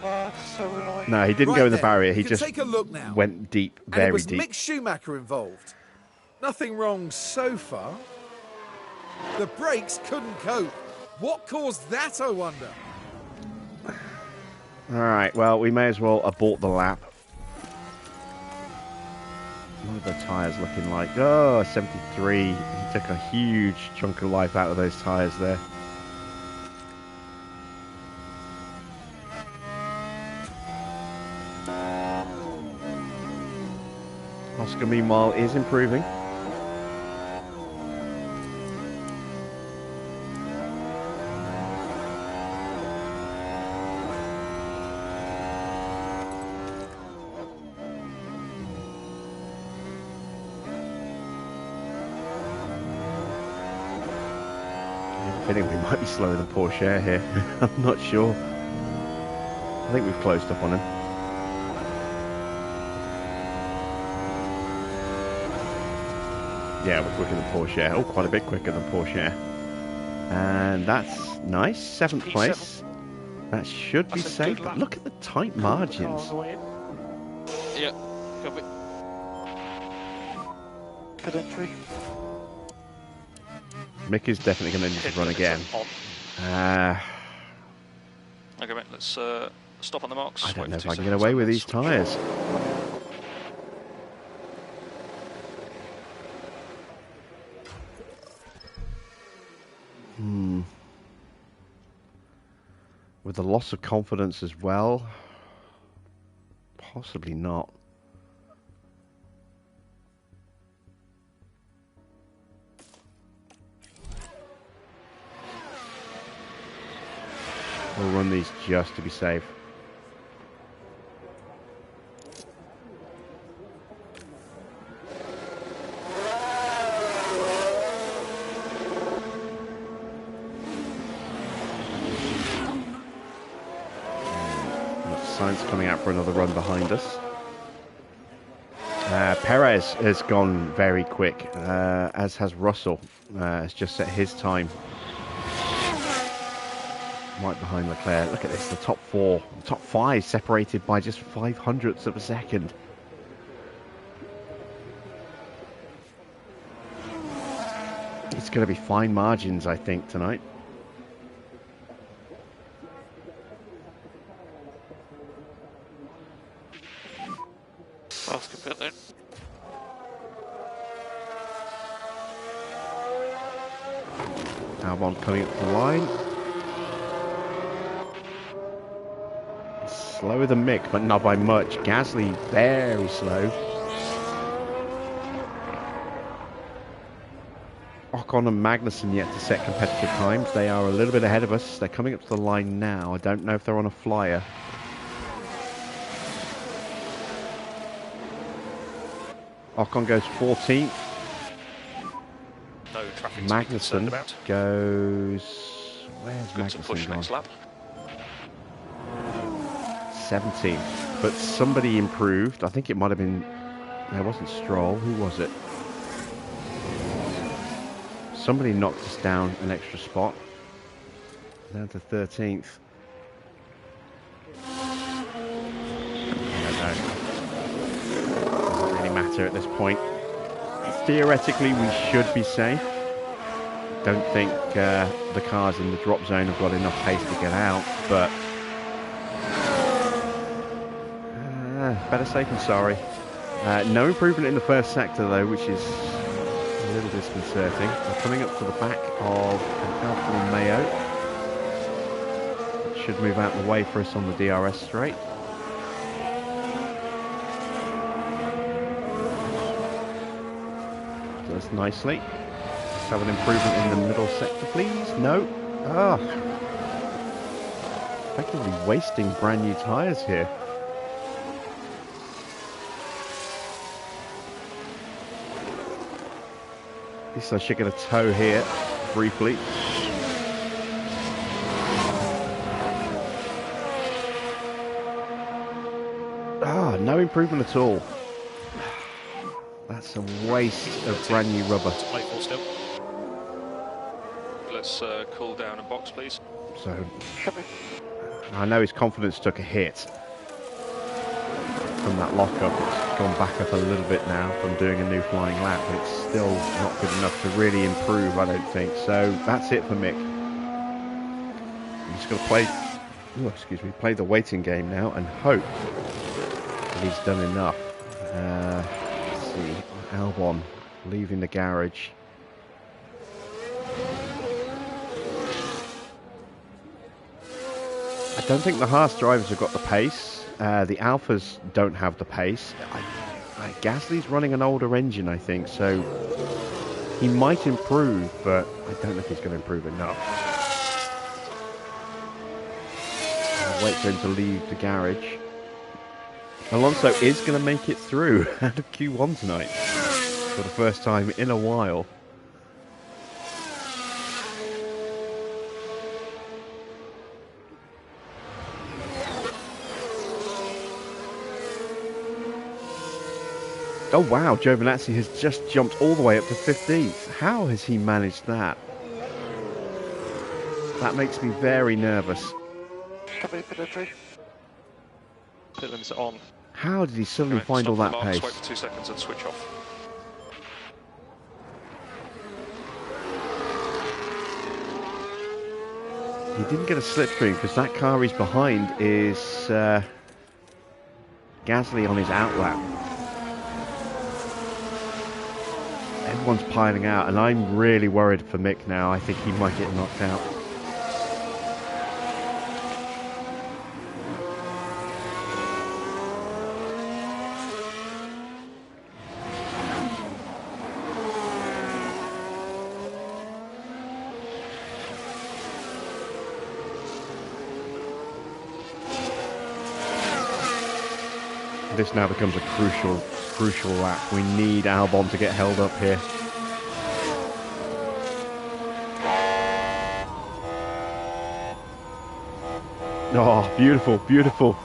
Oh, so annoying. No, he didn't go in the barrier. He just take a look now. went deep, And very it was deep. Mick Schumacher involved. Nothing wrong so far. The brakes couldn't cope. What caused that, I wonder? All right, well, we may as well abort the lap. What are the tyres looking like? Oh, 73. He took a huge chunk of life out of those tyres there. Oscar, meanwhile, is improving. feeling we might be slower than Porsche here. I'm not sure. I think we've closed up on him. Yeah, we're quicker than Porsche. Oh, quite a bit quicker than Porsche. And that's nice. 7th place. That should be safe. But look at the tight margins. Yeah, copy. Good entry. Mick is definitely going to need to run again. Okay, mate, let's stop on the marks. I don't know if I can get away with these tyres. With the loss of confidence as well, possibly not. We'll run these just to be safe. Sainz coming out for another run behind us. Perez has gone very quick, as has Russell. Has just set his time right behind Leclerc. Look at this, the top 4, top 5 separated by just 0.05 of a second. It's going to be fine margins, I think, tonight. Oscar pit there. Albon coming up the line. Slower than Mick, but not by much. Gasly very slow. Ocon and Magnussen yet to set competitive times. They are a little bit ahead of us. They're coming up to the line now. I don't know if they're on a flyer. Ocon goes 14th. No traffic. Magnussen goes... Where's Good to push Magnussen next gone? lap. 17th. But somebody improved. I think it might have been... No, it wasn't Stroll. Who was it? Somebody knocked us down an extra spot. Down to 13th. Matter at this point. Theoretically, we should be safe. Don't think the cars in the drop zone have got enough pace to get out, but better safe than sorry. No improvement in the first sector though, which is a little disconcerting. We're coming up to the back of Alfa Romeo. It should move out the way for us on the DRS straight. Does nicely. Let's have an improvement in the middle sector, please. No. Effectively wasting brand new tyres here. At least I should get a tow here briefly. No improvement at all. That's a waste of brand new rubber. Still. Let's cool down and box, please. So, I know his confidence took a hit from that lockup. It's gone back up a little bit now from doing a new flying lap, but it's still not good enough to really improve, I don't think. So that's it for Mick. He's got to play the waiting game now and hope that he's done enough. Let's see, Albon leaving the garage. I don't think the Haas drivers have got the pace. The Alphas don't have the pace. Gasly's running an older engine, I think, so he might improve, but I don't know if he's going to improve enough. I'll wait for him to leave the garage. Alonso is going to make it through out of Q1 tonight for the first time in a while. Oh wow, Giovinazzi has just jumped all the way up to 15th. How has he managed that? That makes me very nervous. Company pit entry. Pit limits are on. How did he suddenly Okay, find stop all on that the marks, pace? wait for 2 seconds and switch off. He didn't get a slipstream because that car he's behind is Gasly on his outlap. Everyone's piling out, and I'm really worried for Mick now. I think he might get knocked out. This now becomes a crucial lap. We need Albon to get held up here. Oh, beautiful, beautiful.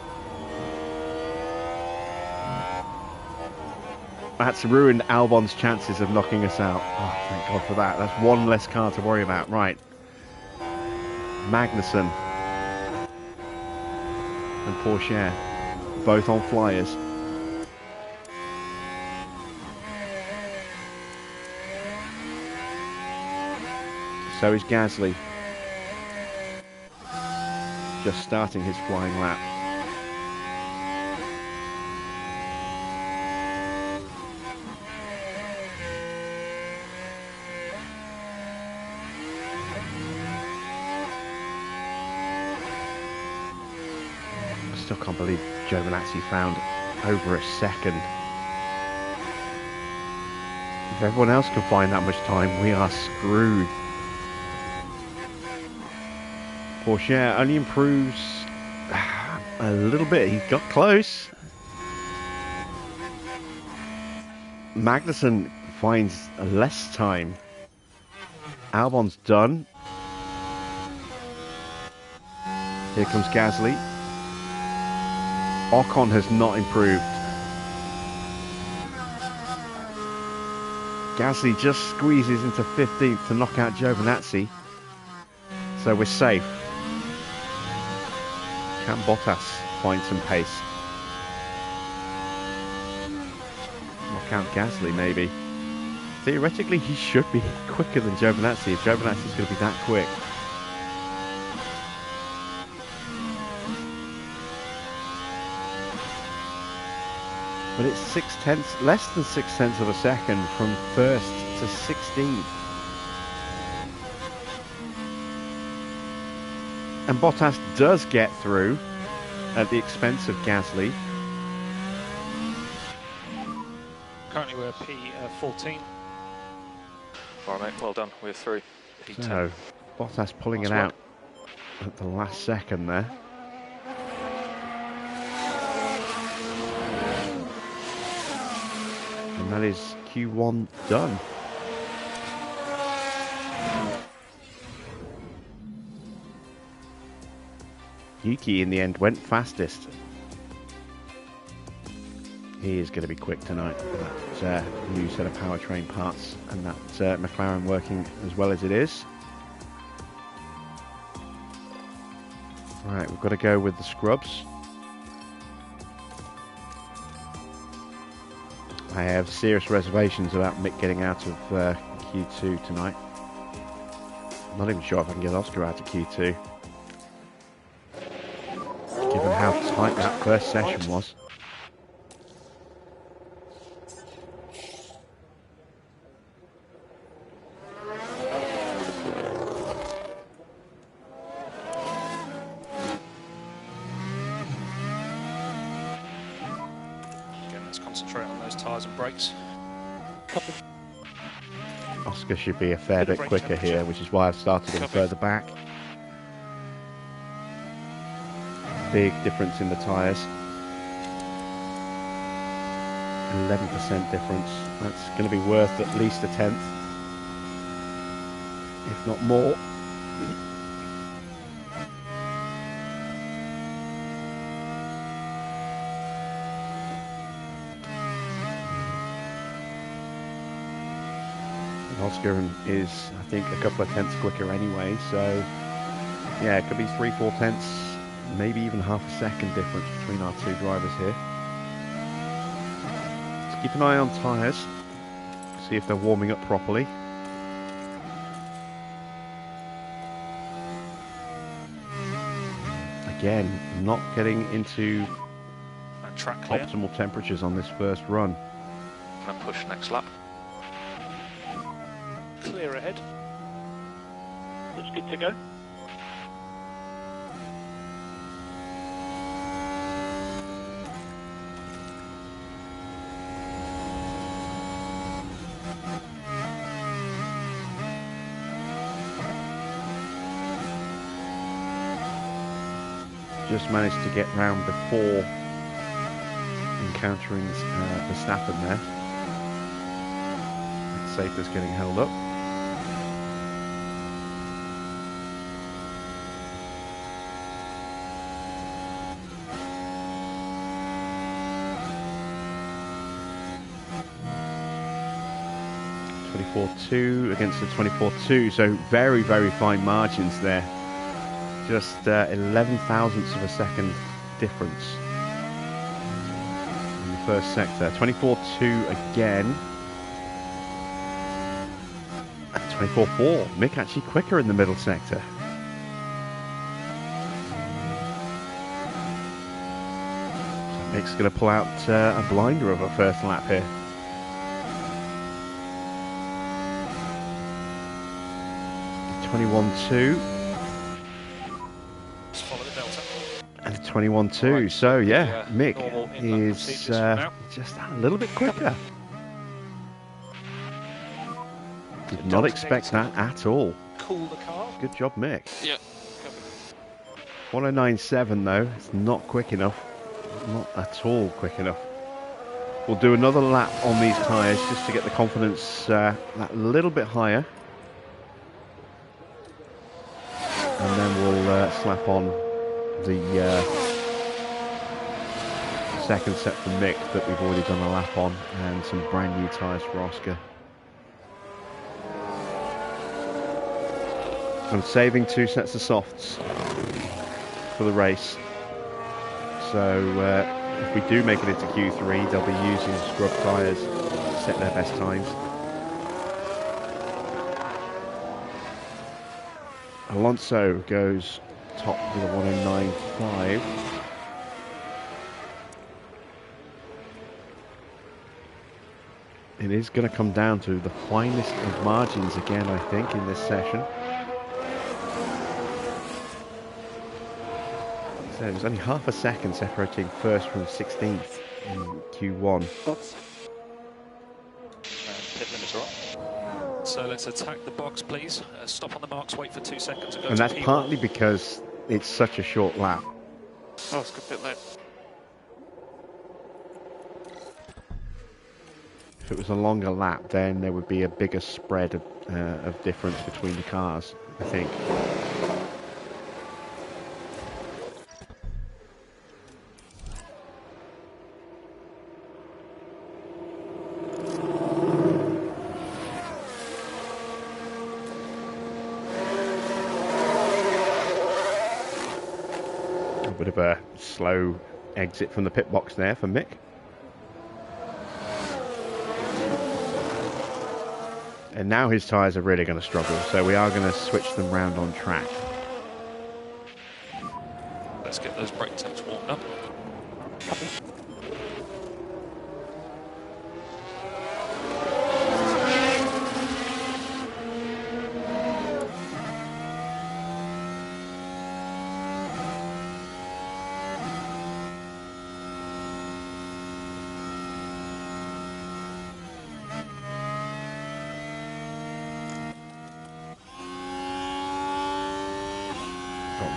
That's ruined Albon's chances of knocking us out. Oh, thank God for that. That's one less car to worry about. Right. Magnussen and Porsche, both on flyers. So is Gasly. Just starting his flying lap. I still can't believe Giovinazzi found over a second. If everyone else can find that much time, we are screwed. Porsche only improves a little bit. He got close. Magnussen finds less time. Albon's done. Here comes Gasly. Ocon has not improved. Gasly just squeezes into 15th to knock out Giovinazzi. So we're safe. Can Bottas find some pace? Knock out Gasly, maybe. Theoretically, he should be quicker than Giovinazzi if Giovinazzi's going to be that quick. But it's less than 6/10 of a second from first to 16th. And Bottas does get through at the expense of Gasly. Currently we're P14. All right, mate, well done. We're through. P10. So, Bottas pulling it Last out at the last second there. And that is Q1 done. Yuki in the end went fastest. He is going to be quick tonight. That new set of powertrain parts and that McLaren working as well as it is. Right, we've got to go with the scrubs. I have serious reservations about Mick getting out of Q2 tonight. I'm not even sure if I can get Oscar out of Q2. Given how tight that first session was. Again, let's concentrate on those tyres and brakes. Oscar should be a fair bit quicker here, which is why I've started him further back. Big difference in the tyres. 11% difference. That's going to be worth at least a tenth, if not more. Oscar is, I think, a couple of tenths quicker anyway, so yeah, it could be 3-4 tenths, maybe even half a second difference between our two drivers here. Let's keep an eye on tyres, see if they're warming up properly. Again, not getting into track clear. Optimal temperatures on this first run. And push next lap. Clear ahead. Looks good to go. Just managed to get round before encountering Verstappen there. Safety's getting held up. .24.2 against the 24.2, so very, very fine margins there. Just 11 thousandths of a second difference in the first sector. 24.2 again. And 24.4. Mick actually quicker in the middle sector. So Mick's going to pull out a blinder of a first lap here. .21.2. And 21.2, right. So yeah, Mick is just a little bit quicker. Did not expect that at all. Cool the car. Good job, Mick. Yeah. 109.7 though, it's not quick enough. Not at all quick enough. We'll do another lap on these tyres just to get the confidence that little bit higher. And then we'll slap on the second set for Mick that we've already done a lap on, and some brand new tyres for Oscar. I'm saving 2 sets of softs for the race, so if we do make it into Q3 they'll be using scrub tyres to set their best times. Alonso goes top with a 109.5. It is going to come down to the finest of margins again, I think, in this session. So it was only half a second separating first from 16th in Q1. Pit limiter on. So let's attack the box, please. Stop on the marks, wait for 2 seconds. And that's partly because it's such a short lap. Oh, it's good pit lane. If it was a longer lap, then there would be a bigger spread of difference between the cars, I think. A bit of a slow exit from the pit box there for Mick. And now his tyres are really going to struggle, so we are going to switch them round on track. Let's get those brake temps warmed up.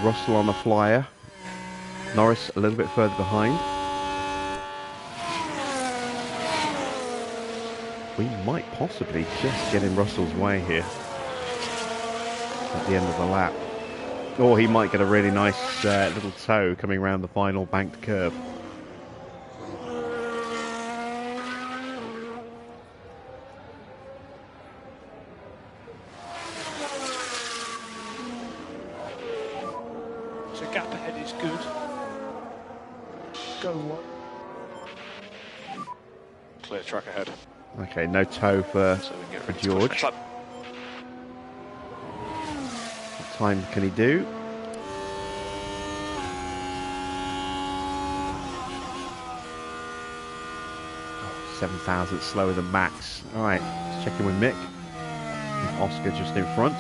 Russell on the flyer. Norris a little bit further behind. We might possibly just get in Russell's way here at the end of the lap. Or he might get a really nice little toe coming around the final banked curve. So gap ahead is good. Go one. Clear track ahead. Okay, no toe for So we can get for ready to push George. next lap. What time can he do? Oh, 7,000 slower than Max. All right, let's check in with Mick. And Oscar just in front.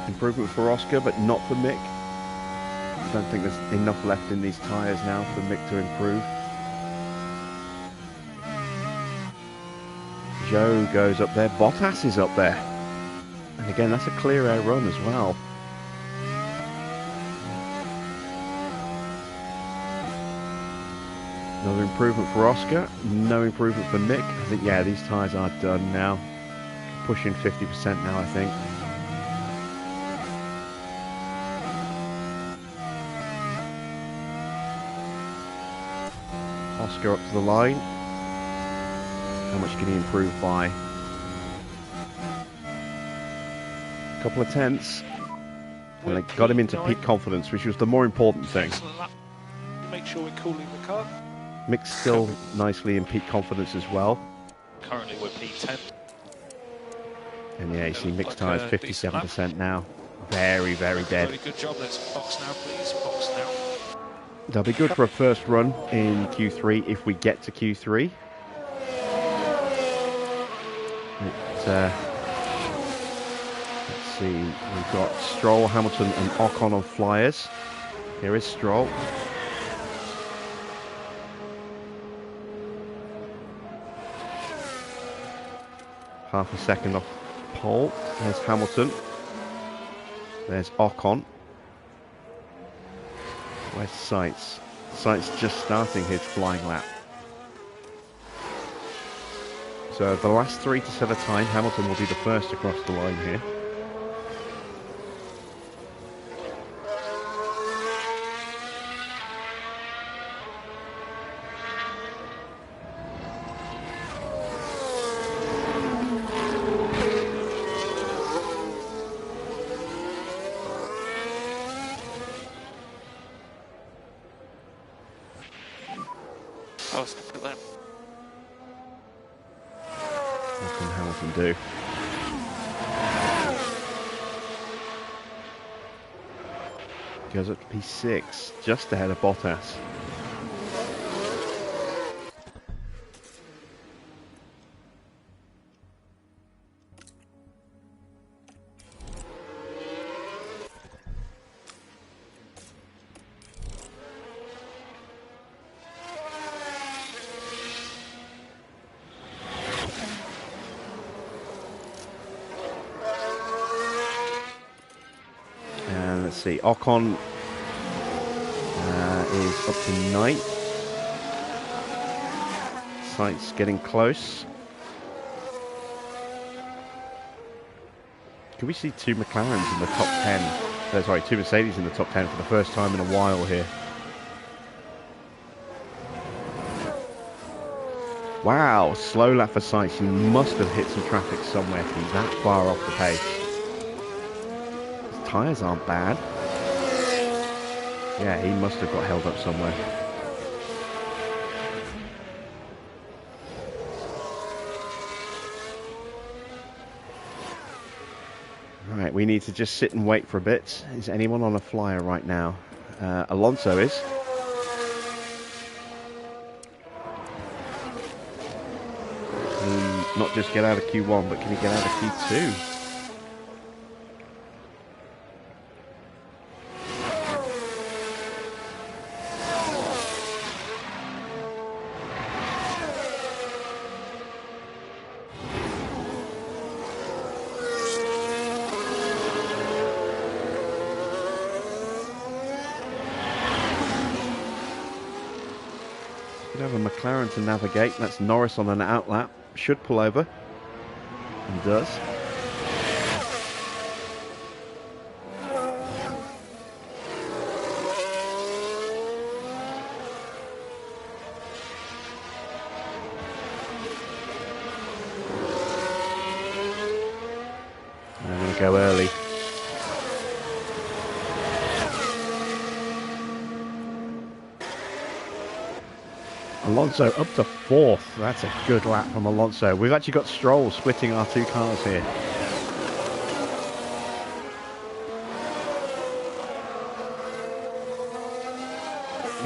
Improvement for Oscar, but not for Mick. I don't think there's enough left in these tyres now for Mick to improve. Joe goes up there. Bottas is up there. And again, that's a clear air run as well. Another improvement for Oscar. No improvement for Mick. I think, yeah, these tyres are done now. Pushing 50% now, I think. Oscar up to the line. How much can he improve by? A couple of tenths. And they got him into peak confidence, which was the more important thing. Excellent lap. Make sure we're cooling the car. Mick's still nicely in peak confidence as well. Currently we're P10. And yeah, you see Mick's Like tyres a decent 57% now. Very, very dead. Very good job. Let's box now, please. Box now. That'll be good for a first run in Q3 if we get to Q3. Let's see, we've got Stroll, Hamilton and Ocon on flyers. Here is Stroll. Half a second off pole. There's Hamilton. There's Ocon. Where's Sainz? Sainz just starting his flying lap. So the last three to set a time, Hamilton will be the first across the line here. Oh, let's look at that. What can Hamilton do? Goes up to P6, just ahead of Bottas. Let's see, Ocon is up to 9th. Sainz getting close. Can we see two McLarens in the top 10? Sorry, two Mercedes in the top 10 for the first time in a while here. Wow, slow lap for Sainz. He must have hit some traffic somewhere to be that far off the pace. Tyres aren't bad. Yeah, he must have got held up somewhere. Right, we need to just sit and wait for a bit. Is anyone on a flyer right now? Alonso is. Not just get out of Q1, but can he get out of Q2? Have a McLaren to navigate. That's Norris on an outlap. Should pull over. And does. go early. Alonso up to 4th. That's a good lap from Alonso. We've actually got Stroll splitting our two cars here.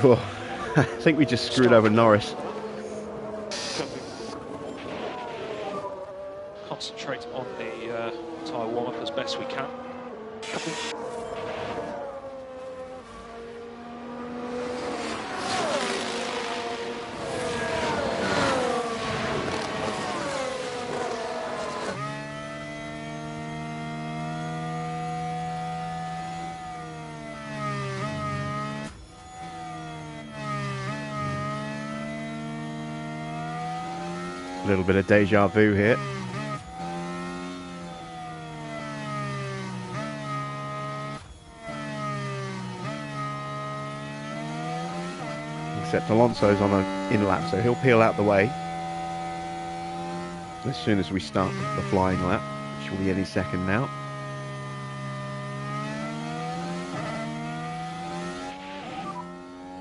Oh, I think we just screwed over Norris. Concentrate on the tyre warm-up as best we can. A little bit of deja vu here. Except Alonso's on an in-lap, so he'll peel out the way as soon as we start the flying lap, which will be any second now.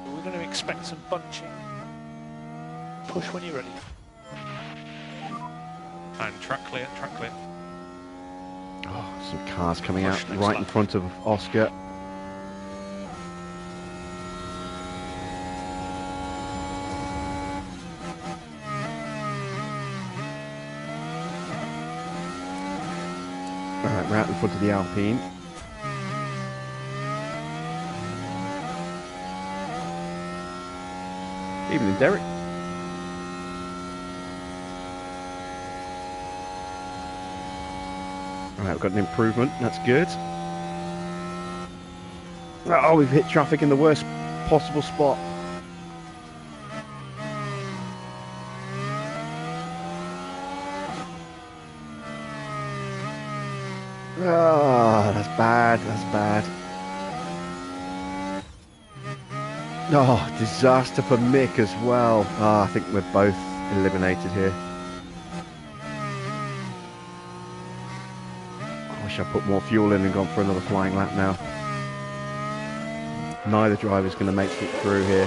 We're going to expect some bunching. Push when you're ready. And track clear, track clear. Oh, some cars coming out Next right lap. in front of Oscar. Alright, we're out in front of the Alpine. Evening, Derek. Alright, we've got an improvement. That's good. Oh, we've hit traffic in the worst possible spot. Ah, that's bad. That's bad. Oh, disaster for Mick as well. Ah, I think we're both eliminated here. I wish I put more fuel in and gone for another flying lap now. Neither driver's going to make it through here.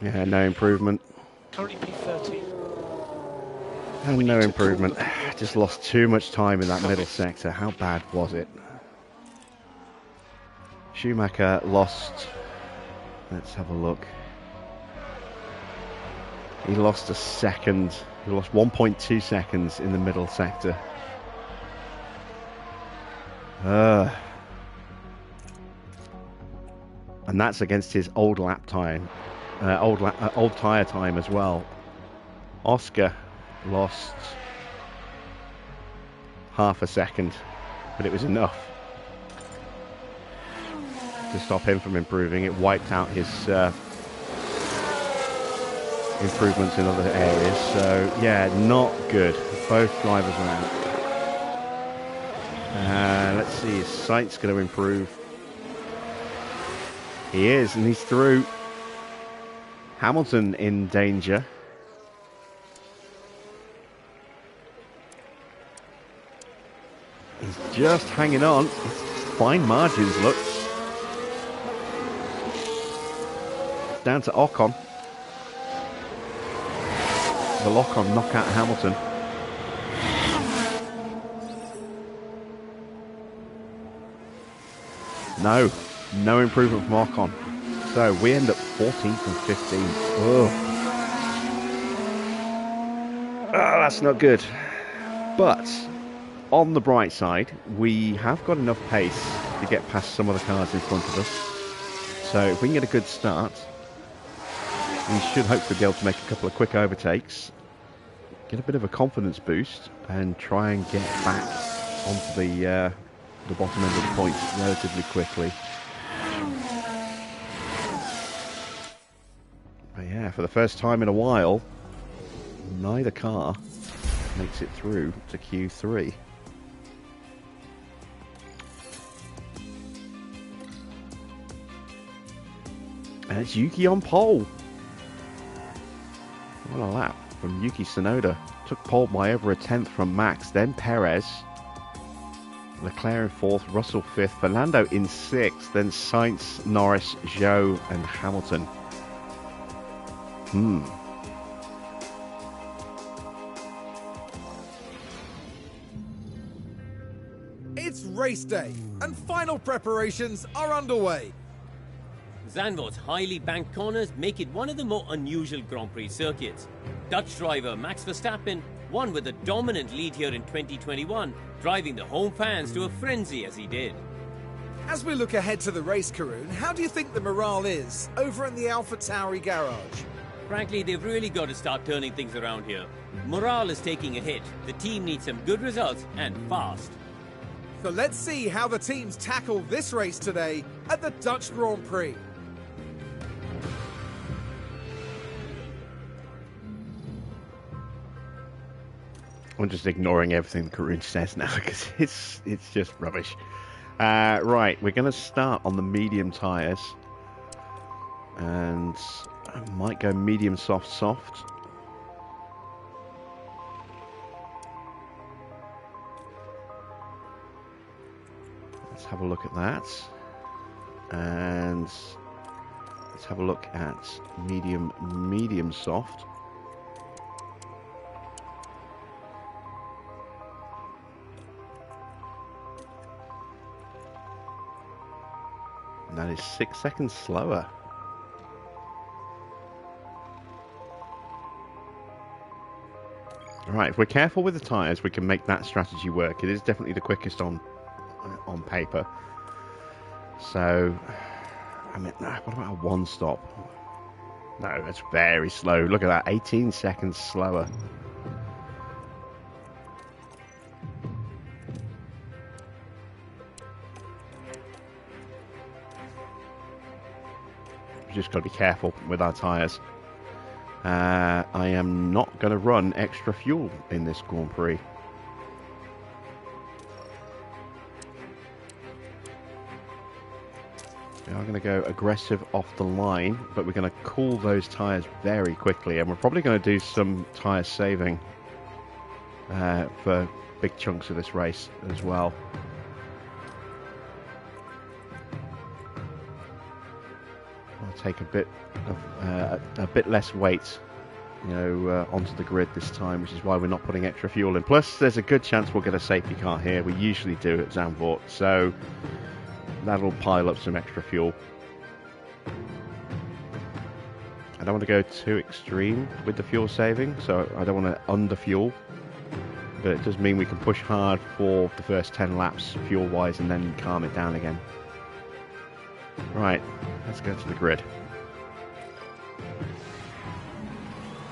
Yeah, no improvement. Currently P13. And no improvement. Just lost too much time in that middle sector. How bad was it? Schumacher lost... Let's have a look. He lost a second. He lost 1.2 seconds in the middle sector. And that's against his old lap time. Old tyre time as well. Oscar lost half a second, but it was enough to stop him from improving. It wiped out his improvements in other areas. So yeah, not good. Both drivers are out. Let's see, his sight's going to improve. He is, and he's through. Hamilton in danger. He's just hanging on. It's fine margins, look. Down to Ocon. Will Ocon knock out Hamilton? No. No improvement from Ocon. So we end up 14th and 15th. Oh, that's not good. But on the bright side, we have got enough pace to get past some of the cars in front of us. So if we can get a good start, we should hopefully be able to make a couple of quick overtakes, get a bit of a confidence boost, and try and get back onto the bottom end of the points relatively quickly. But yeah, for the first time in a while, neither car makes it through to Q3. And it's Yuki on pole. What a lap from Yuki Tsunoda. Took pole by over a tenth from Max, then Perez. Leclerc in fourth, Russell fifth, Fernando in sixth, then Sainz, Norris, Zhou and Hamilton. It's race day, and final preparations are underway. Zandvoort's highly banked corners make it one of the more unusual Grand Prix circuits. Dutch driver Max Verstappen won with a dominant lead here in 2021, driving the home fans to a frenzy as he did. As we look ahead to the race, Karun, how do you think the morale is over in the Alpha Tauri garage? Frankly, they've really got to start turning things around here. Morale is taking a hit. The team needs some good results and fast. So let's see how the teams tackle this race today at the Dutch Grand Prix. I'm just ignoring everything Karun says now because it's just rubbish. Right, we're going to start on the medium tyres. And I might go medium soft soft. Let's have a look at that. And let's have a look at medium soft. That is 6 seconds slower. Right, if we're careful with the tyres, we can make that strategy work. It is definitely the quickest on paper. So, I mean, what about a one stop? No, that's very slow. Look at that, 18 seconds slower. We've just got to be careful with our tyres. I am not going to run extra fuel in this Grand Prix. We are going to go aggressive off the line, but we're going to cool those tyres very quickly, and we're probably going to do some tyre saving for big chunks of this race as well. I'll take a bit less weight, onto the grid this time, which is why we're not putting extra fuel in. Plus, there's a good chance we'll get a safety car here. We usually do at Zandvoort, so that'll pile up some extra fuel. I don't want to go too extreme with the fuel saving, so I don't want to under-fuel. But it does mean we can push hard for the first 10 laps fuel-wise and then calm it down again. Right, let's go to the grid.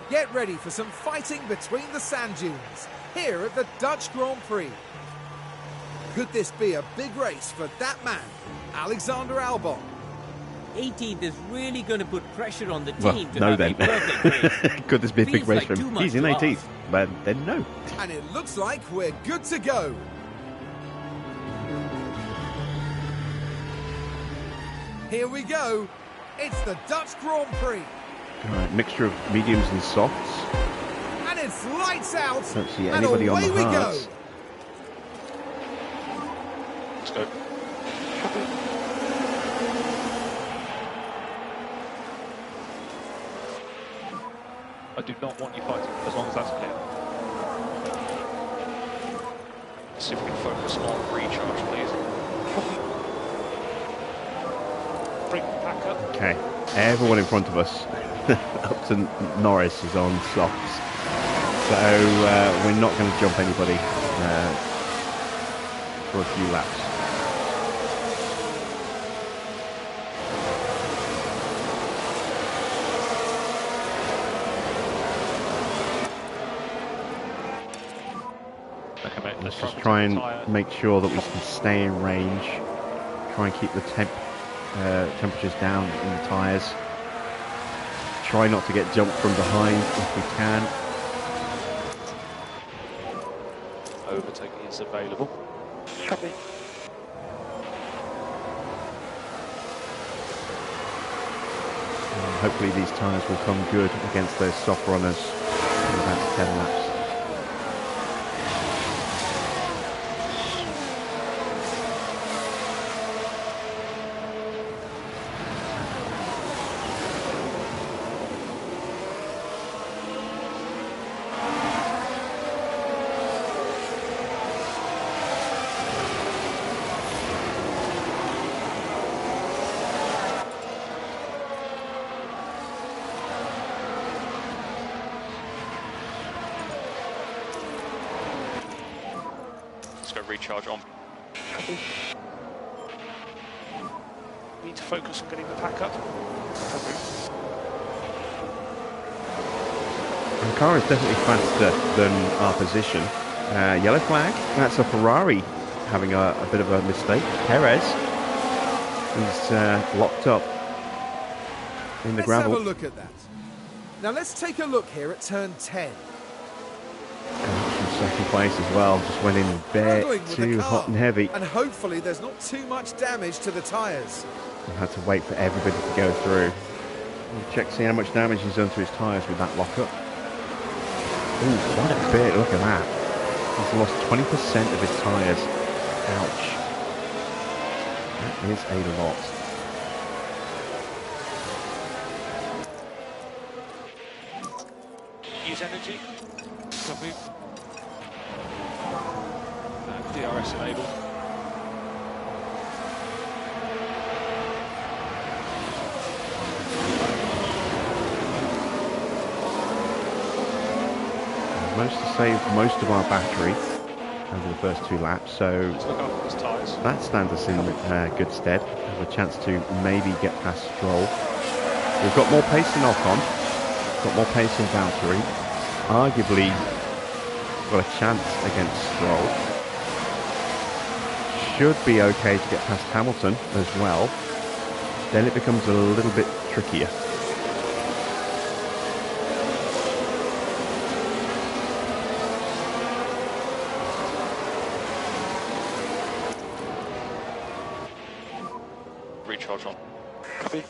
Get ready for some fighting between the sand dunes here at the Dutch Grand Prix. Could this be a big race for that man, Alexander Albon? 18th is really going to put pressure on the team to no have then. a perfect race. Could this be a big Feels race like for too him? much He's in to 18th, ask. but then no. And it looks like we're good to go. Here we go. It's the Dutch Grand Prix. Right, mixture of mediums and softs. And it's lights out. Don't see and anybody away on the we hards. go. Let's go. I do not want you fighting, as long as that's clear. Let's see if we can focus on recharge, please. Bring the pack up. Okay, everyone in front of us, up to Norris, is on softs. So we're not going to jump anybody for a few laps. Let's just try and make sure that we can stay in range. Try and keep the temperatures down in the tyres. Try not to get jumped from behind if we can. Overtaking is available. Copy. hopefully these tyres will come good against those soft runners in about 10 laps. Recharge on. Need to focus on getting the pack up. The car is definitely faster than our position. Yellow flag. That's a Ferrari having a bit of a mistake. Perez is locked up in the gravel. Let's have a look at that. Now let's take a look here at turn 10. Second place as well, just went in bare too hot and heavy. And hopefully there's not too much damage to the tyres. I had to wait for everybody to go through. We'll check, see how much damage he's done to his tyres with that lockup. Ooh, what a bit, look at that. He's lost 20% of his tyres. Ouch. That is a lot. Use energy. Copy. DRS enabled. Managed to save most of our battery over the first 2 laps, so that stands us in good stead. We have a chance to maybe get past Stroll. We've got more pace in Ocon, got more pace in Valtteri. Arguably, got a chance against Stroll. Should be okay to get past Hamilton as well. Then it becomes a little bit trickier. Recharge on. Copy.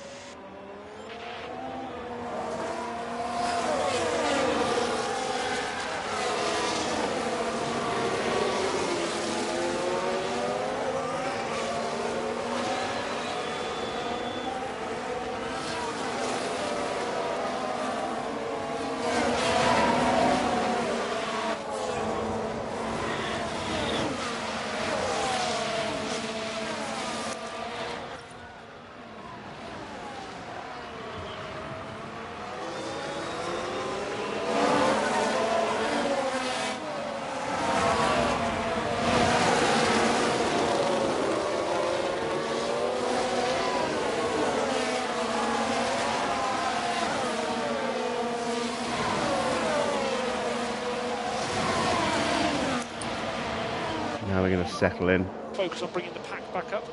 Now we're going to settle in. Focus on bringing the pack back up.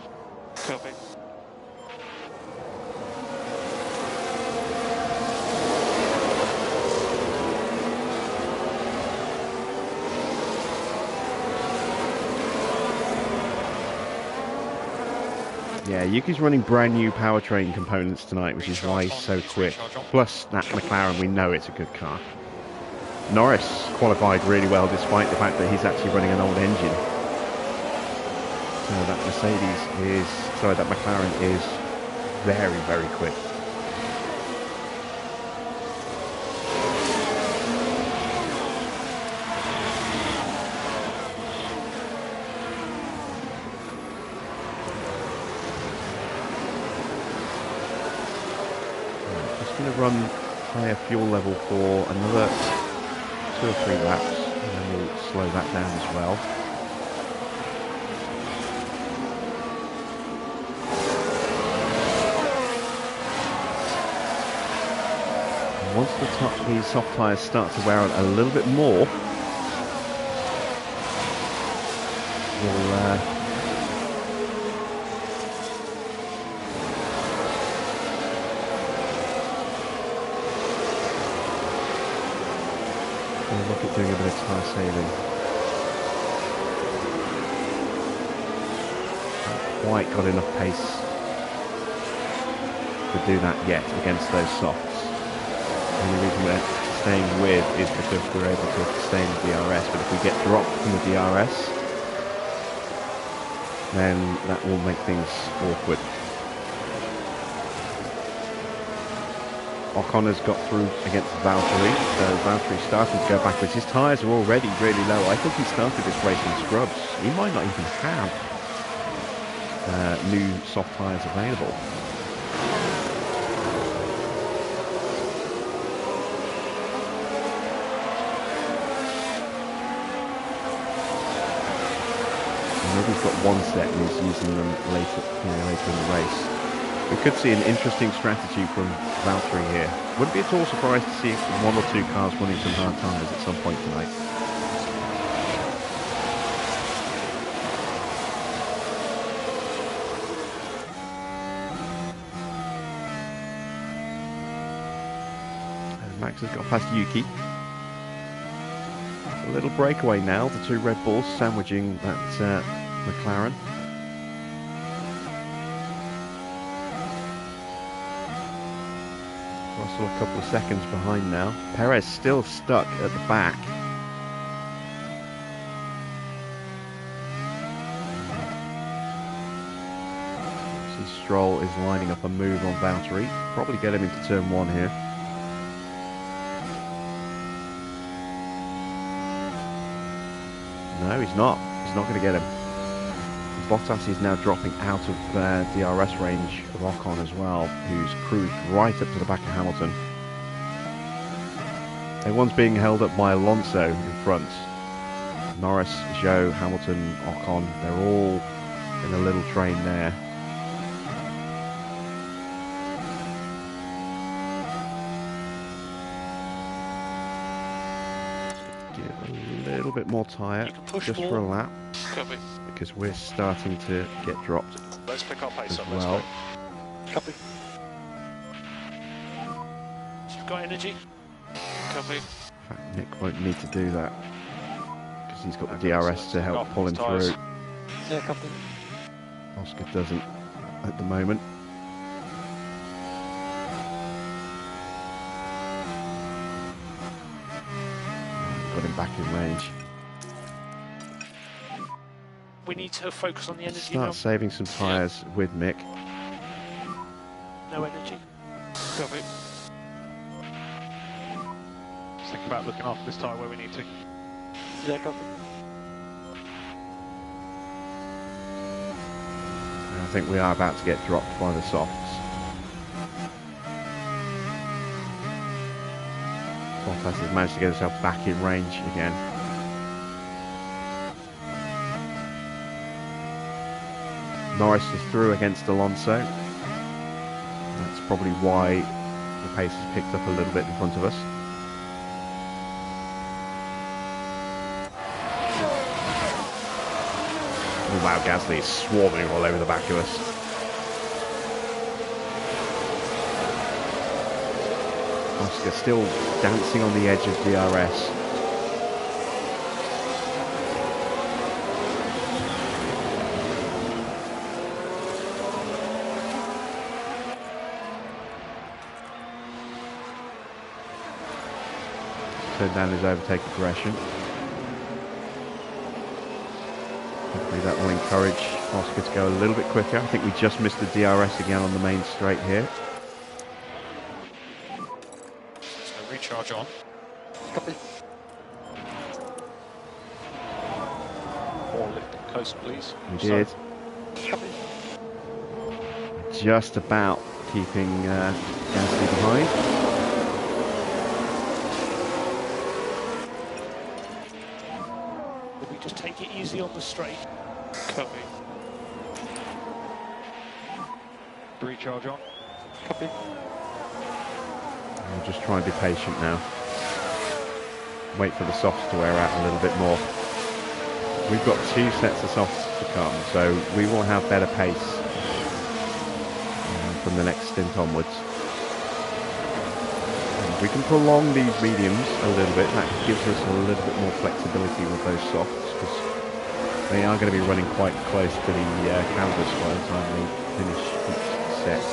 Copy. Yeah, Yuki's running brand new powertrain components tonight, which is why he's so quick. Plus, that McLaren, we know it's a good car. Norris qualified really well despite the fact that he's actually running an old engine. So that that McLaren is very, very quick. Just going to run higher fuel level for another 2 or 3 laps, and then we'll slow that down as well. And once these soft tyres start to wear out a little bit more, we'll look at doing a bit of tyre saving. Not quite got enough pace. to do that yet against those softs. The only reason we're staying with is because we're able to sustain the DRS, but if we get dropped from the DRS, then that will make things awkward. O'Connor's got through against Valtteri, so Valtteri's starting to go backwards. His tyres are already really low. I think he started this race in scrubs. He might not even have new soft tyres available. Maybe he's got one set and he's using them later in the race. We could see an interesting strategy from Valtteri here. Wouldn't be at all surprised to see one or two cars running some hard tyres at some point tonight. And Max has got past Yuki. A little breakaway now, the two Red Bulls sandwiching that McLaren. Russell a couple of seconds behind now. Perez still stuck at the back. See Stroll is lining up a move on Valtteri. Probably get him into turn one here. No, he's not. He's not going to get him. Bottas is now dropping out of DRS range of Ocon as well, who's cruised right up to the back of Hamilton. Everyone's being held up by Alonso in front. Norris, Zhou, Hamilton, Ocon, they're all in a little train there. Give a little bit more tyre, just for a lap. Copy. Because we're starting to get dropped. Let's pick our pace up. Well, Copy. You've got energy. Copy. in fact, Nick won't need to do that because he's got the DRS to help pull him through. Yeah, copy. Oscar doesn't at the moment. Got him back in range. We need to focus on the energy Start now. saving some tyres with Mick. No energy. Copy. Just think about looking after this tyre where we need to. Yeah, copy. I think we are about to get dropped by the softs. Bottas has managed to get himself back in range again. Norris is through against Alonso. That's probably why the pace has picked up a little bit in front of us. Oh wow, Gasly is swarming all over the back of us. Oscar still dancing on the edge of DRS. Turn down his overtake aggression. Hopefully that will encourage Oscar to go a little bit quicker. I think we just missed the DRS again on the main straight here. So recharge on. Copy. Or lift it closer, please. We did. Copy. Just about keeping Gasly behind. Just take it easy on the straight. Copy. Recharge on. Copy. We'll just try and be patient now. Wait for the softs to wear out a little bit more. We've got 2 sets of softs to come, so we will have better pace from the next stint onwards. And we can prolong these mediums a little bit. That gives us a little bit more flexibility with those softs. They are going to be running quite close to the canvas by the time they finish each set.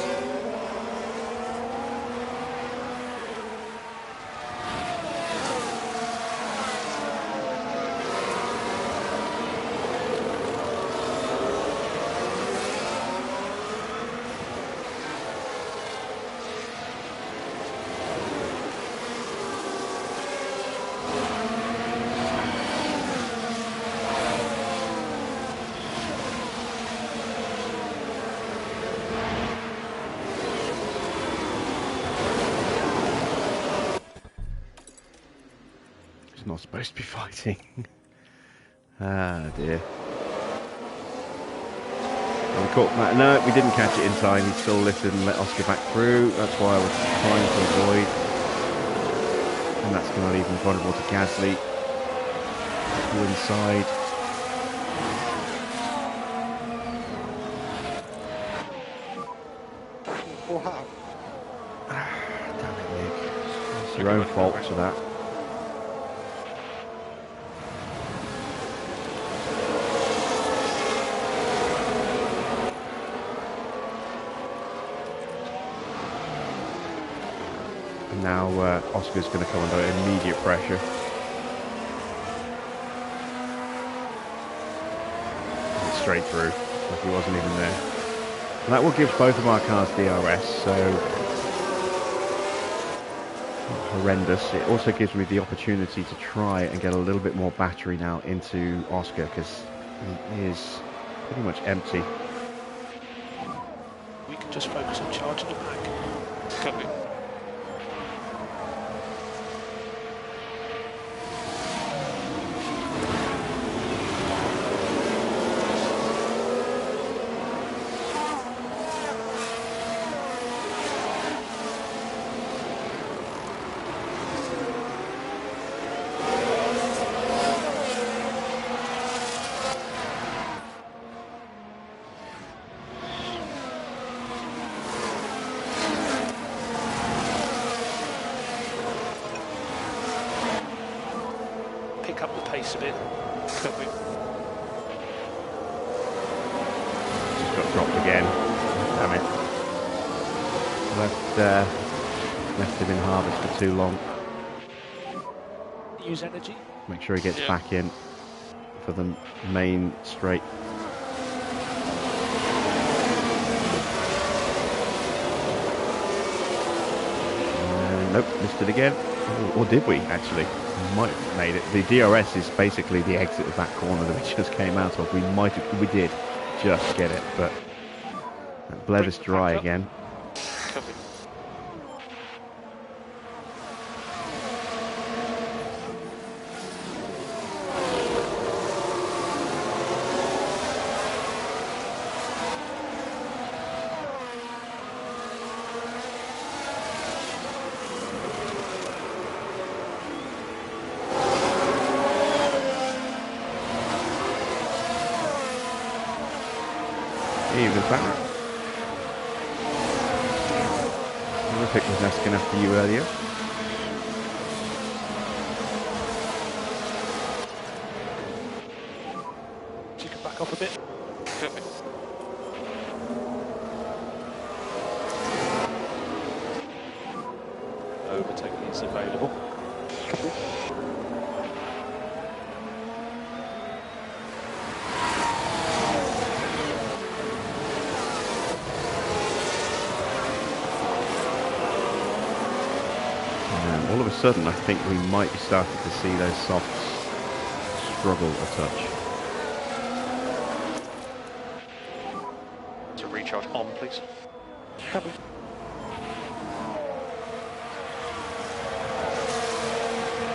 not supposed to be fighting. Ah, dear. We caught that. No, we didn't catch it in time. He still lifted and let Oscar back through. That's why I was trying to avoid. And that's going to leave him vulnerable to Gasly. Go inside. Wow. Damn it, Nick. It's your own fault for that. And now Oscar's going to come under immediate pressure. And straight through, like he wasn't even there. And that will give both of our cars DRS, so not horrendous. It also gives me the opportunity to try and get a little bit more battery now into Oscar, because he is pretty much empty. We can just focus on charging the pack. Copy. Pick up the pace a bit. Copy. Just got dropped again. Damn it. Left him in harvest for too long. Use energy. Make sure he gets back in for the main straight. Nope, missed it again. Or did we, actually? We might have made it. The DRS is basically the exit of that corner that we just came out of. We did just get it, but that bled us dry again. Copy. Even better. Olympic was asking after you earlier. You can back off a bit. Copy. Overtaking is available. All of a sudden, I think we might be starting to see those softs struggle a touch. To recharge on, please.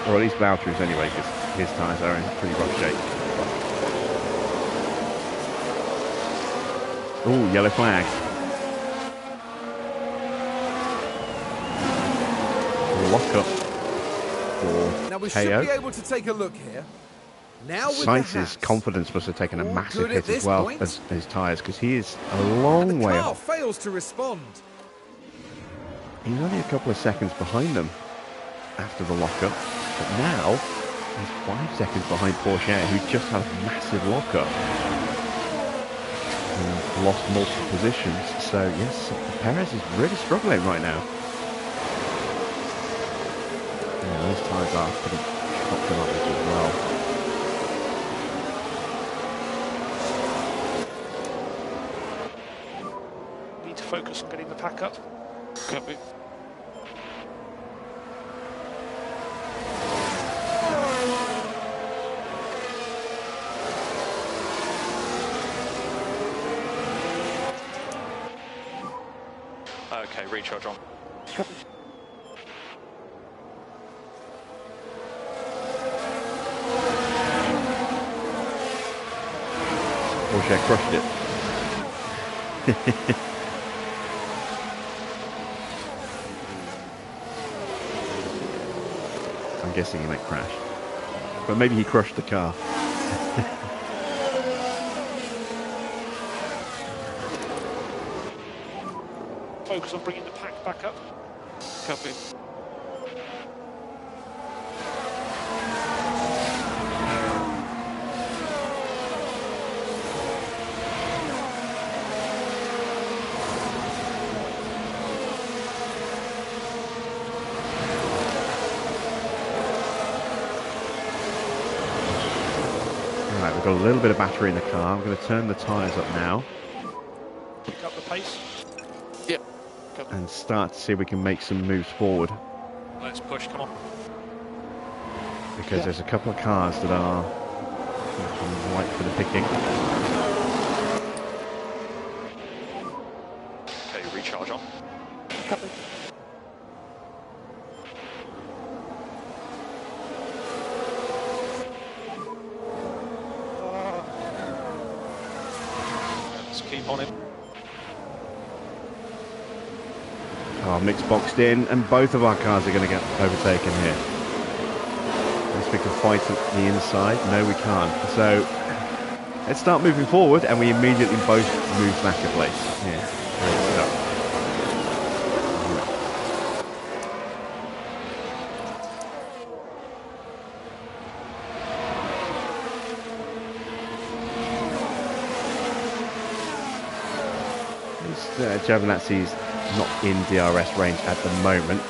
Or at least Valtteri's anyway, because his tyres are in pretty rough shape. Ooh, yellow flag. Lock up for Now we should KO. be able to take a look here. Now with the Sainz's hats, confidence must have taken a all massive good at hit as this well point. as his tyres, because he is a long the way car off. fails to respond. He's only a couple of seconds behind them after the lockup, but now he's 5 seconds behind Porsche, who just had a massive lockup and lost multiple positions. So yes, Perez is really struggling right now. Yeah, those tyres are pretty shocking as well. Need to focus on getting the pack up. Copy. Okay, recharge on. Porsche crushed it. I'm guessing he might crash. But maybe he crushed the car. Focus on bringing the pack back up. Copy. Right, we've got a little bit of battery in the car. I'm going to turn the tyres up now. Pick up the pace. Yep. Copy. And start to see if we can make some moves forward. Let's push, come on. Because there's a couple of cars that are right for the picking. Okay, recharge on. Copy. Let's keep on him. Oh, mixed boxed in, and both of our cars are going to get overtaken here. Unless we can fight at the inside. No, we can't. So, let's start moving forward, and we immediately both move back a place. Yeah, great stuff. Giovinazzi's not in DRS range at the moment.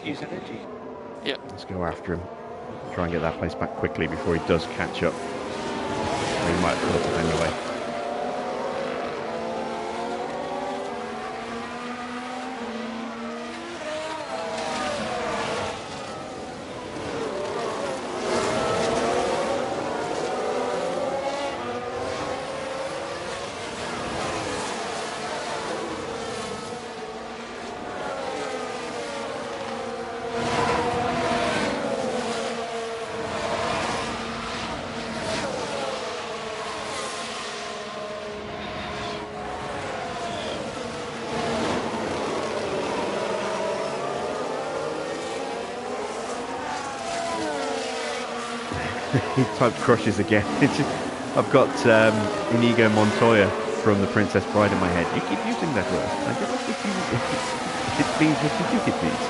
Use energy. Yep. Let's go after him. Try and get that place back quickly before he does catch up. He might have caught it anyway. He typed crushes again. I've got Inigo Montoya from The Princess Bride in my head. You keep using that word. I don't know if it means what you think it means.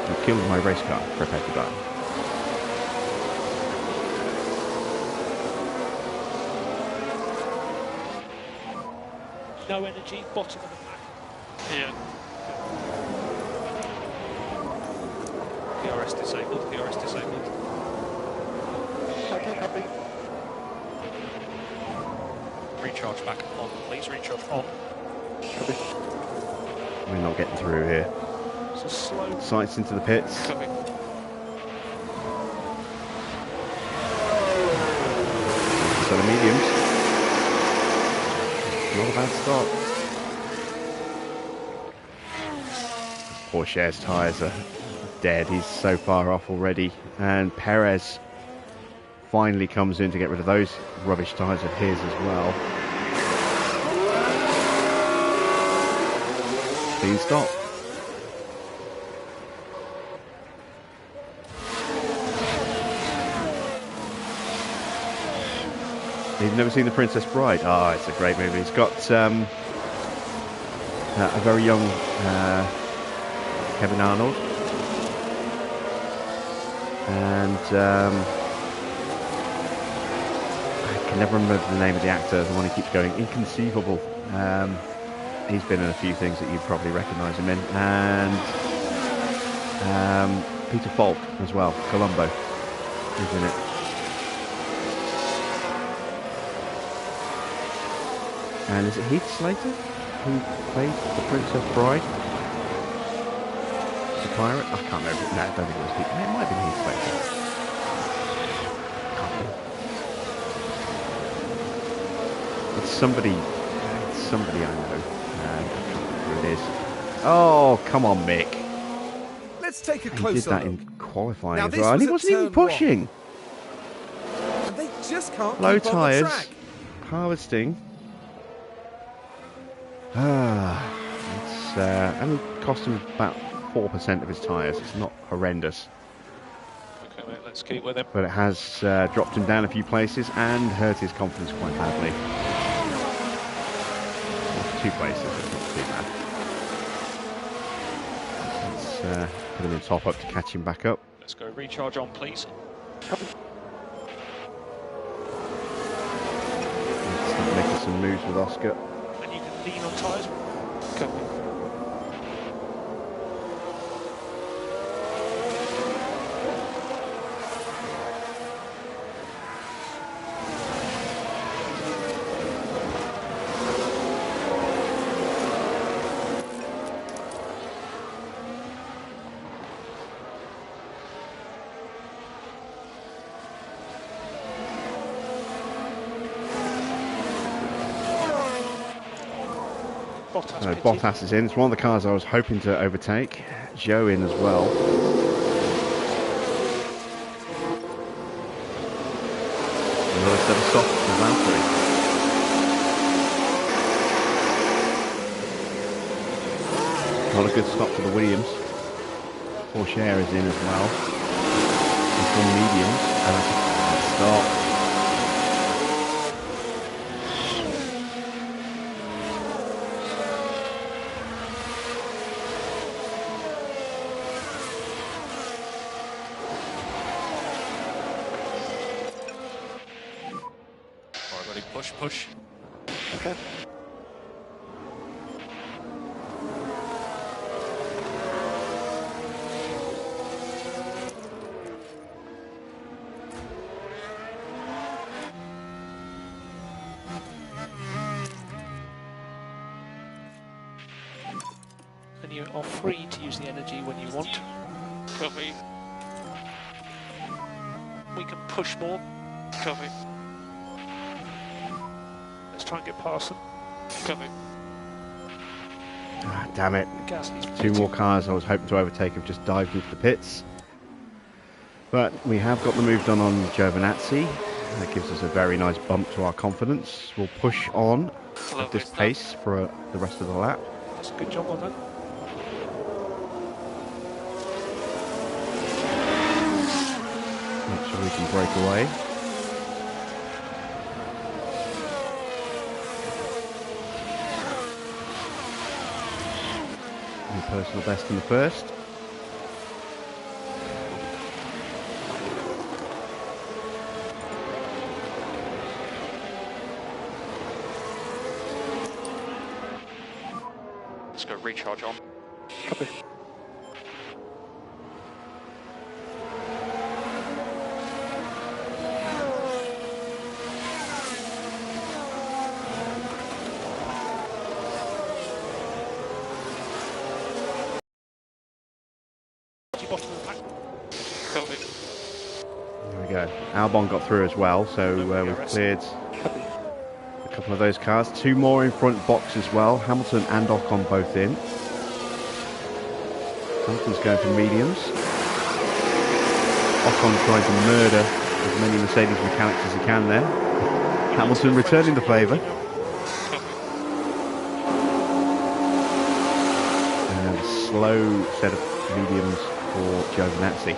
You killed my race car. Prepare to die. No energy, bottom of the pack. Yeah. DRS disabled, DRS disabled. Okay, copy. Recharge back on, please, recharge on. Copy. We're not getting through here. So slow. Sights into the pits. Copy. So the mediums. Not a bad start. Porsche's tyres are dead. He's so far off already. And Perez finally comes in to get rid of those rubbish tyres of his as well. Clean stop. You've never seen The Princess Bride? Ah, it's a great movie. It's got a very young Kevin Arnold, and I can never remember the name of the actor, the one who keeps going inconceivable. He's been in a few things that you'd probably recognise him in, and Peter Falk as well, Columbo, is in it. And is it Heath Slater who played the Princess Bride? It's a Pirate? I can't remember. No, I don't think it was Heath. It might have been Heath Spector. It's somebody I know. I can't remember who it is. Oh, come on, Mick. Let's take a He closer did that look. in qualifying Now, as this well. And he was wasn't at even turn pushing. And they just can't Low keep on the tyres. track. Harvesting. It's only cost him about 4% of his tyres. It's not horrendous. Okay, mate, let's keep with him. But it has dropped him down a few places and hurt his confidence quite badly. Well, 2 places, it's not too bad. Let's put him in top up to catch him back up. Let's go recharge on, please. Let's start making some moves with Oscar. And you can lean on tyres. Copy. Bottas, Bottas is in. It's one of the cars I was hoping to overtake. Joe in as well. Another set of stops for Valtteri. Not a good stop for the Williams. Porsche is in as well. And some mediums. And that's a bad stop. Alright, buddy, push. Okay. and you are free to use the energy when you want. Copy. We can push more. Copy. Let's try and get past them. Copy. Ah, damn it. The gas needs 2 more cars I was hoping to overtake have just dived into the pits. But we have got the move done on Giovinazzi. That gives us a very nice bump to our confidence. We'll push on at this pace for the rest of the lap. That's a good job on that. Make sure we can break away. New personal best in the first. Let's go recharge on. Copy. Bottom of the pack. Copy. There we go. Albon got through as well, so we've cleared Copy. a couple of those cars. 2 more in front box as well. Hamilton and Ocon both in. Hamilton's going for mediums. Ocon trying to murder as many Mercedes mechanics as he can there. Hamilton returning the favour. And a slow set of mediums for Giovinazzi.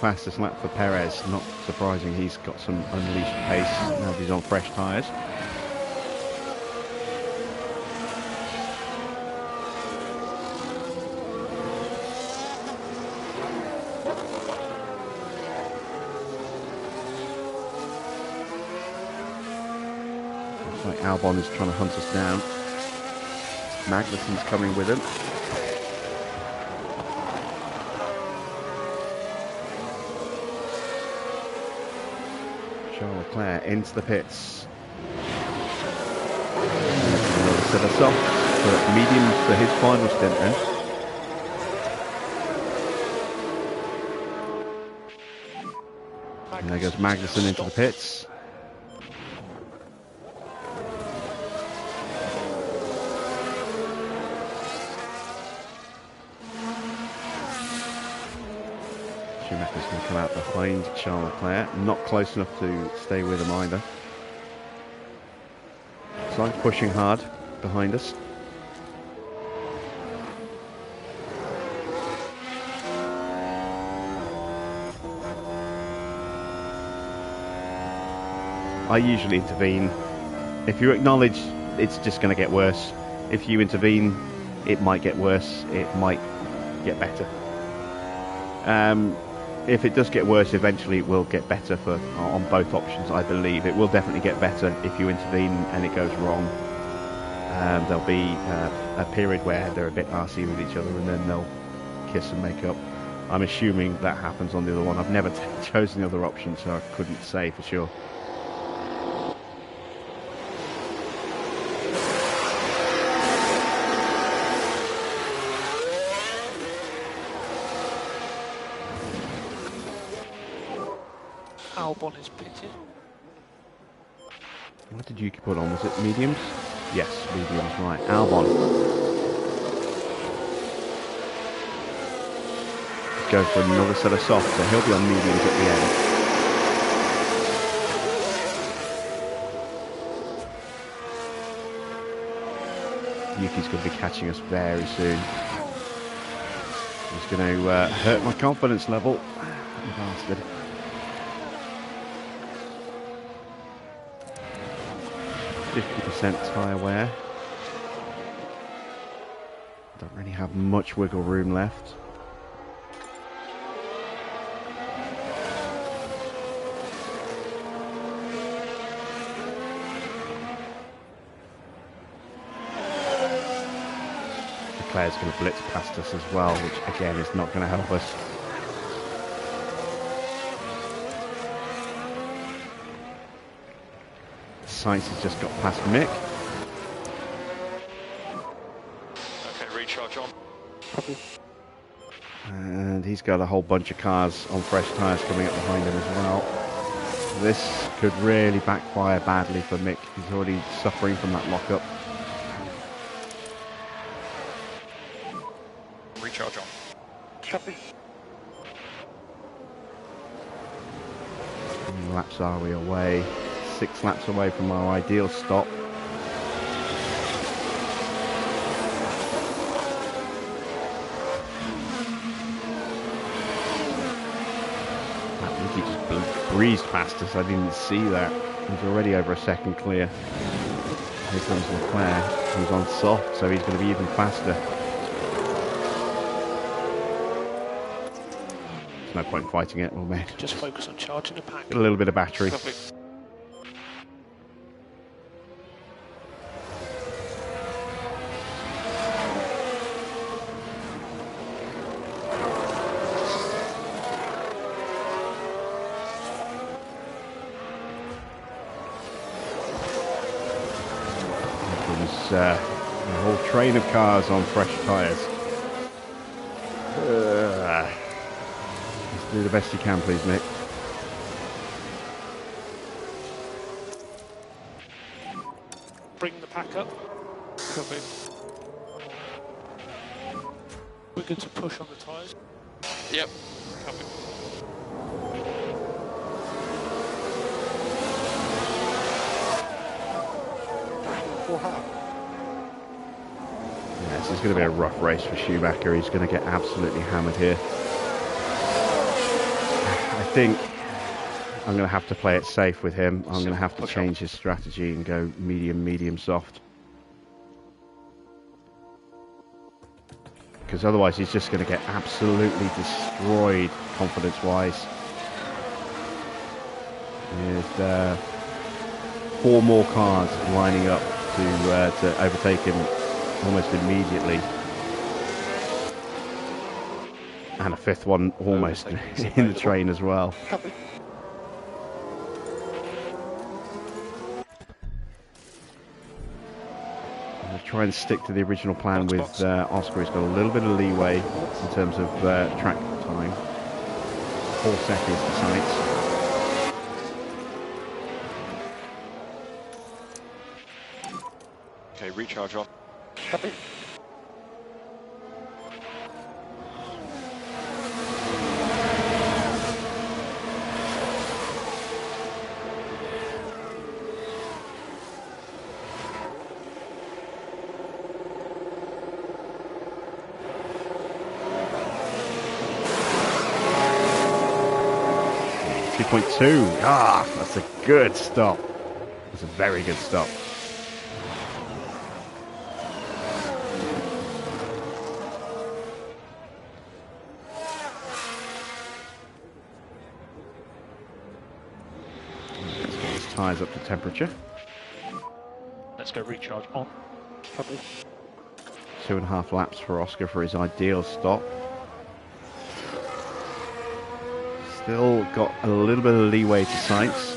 Fastest lap for Perez, not surprising, he's got some unleashed pace now that he's on fresh tyres. Looks like Albon is trying to hunt us down. Magnussen's coming with him. Charles Leclerc into the pits. Set us off for medium for his final stint then. And there goes Magnussen into the pits. Schumacher's going to come out behind Charles Leclerc, not close enough to stay with him either. So pushing hard behind us. I usually intervene. If you acknowledge it's just going to get worse, if you intervene, it might get worse, it might get better. If it does get worse, eventually it will get better on both options, I believe. It will definitely get better if you intervene and it goes wrong. There'll be a period where they're a bit arsey with each other and then they'll kiss and make up. I'm assuming that happens on the other one. I've never chosen the other option, so I couldn't say for sure. Albon is pitted. What did you put on? Was it mediums? Yes, mediums, right. Albon goes for another set of softs, so he'll be on mediums at the end. Yuki's going to be catching us very soon. He's going to hurt my confidence level. Bastard. .50% tyre wear. Don't really have much wiggle room left. Leclerc's going to blitz past us as well, which again is not going to help us. Sainz has just got past Mick. Okay, recharge on. And he's got a whole bunch of cars on fresh tyres coming up behind him as well. This could really backfire badly for Mick. He's already suffering from that lockup. Recharge on. Copy. How many laps are we away? 6 laps away from our ideal stop. That Mickey just breezed past us. I didn't see that. He's already over a second clear. Here comes Leclerc, who's on soft, so he's going to be even faster. There's no point fighting it, will there? Just focus on charging the pack. Get a little bit of battery. Lovely. A whole train of cars on fresh tyres. Let's do the best you can, please, Mick. Bring the pack up. Copy. We're good to push on the tyres. Yep. Copy. Wow. Yeah, this is going to be a rough race for Schumacher. He's going to get absolutely hammered here. I think I'm going to have to play it safe with him. I'm going to have to change his strategy and go medium, medium, soft. Because otherwise he's just going to get absolutely destroyed confidence-wise. There's 4 more cars lining up to overtake him almost immediately, and a 5th one almost in the train as well. I'll try and stick to the original plan with Oscar. He's got a little bit of leeway in terms of track time. 4 seconds to sights. Okay, recharge on. Copy. Ah, that's a good stop. That's a very good stop. Let's get his tyres up to temperature. Let's go recharge on. Copy. 2.5 laps for Oscar for his ideal stop. Still got a little bit of leeway to sights.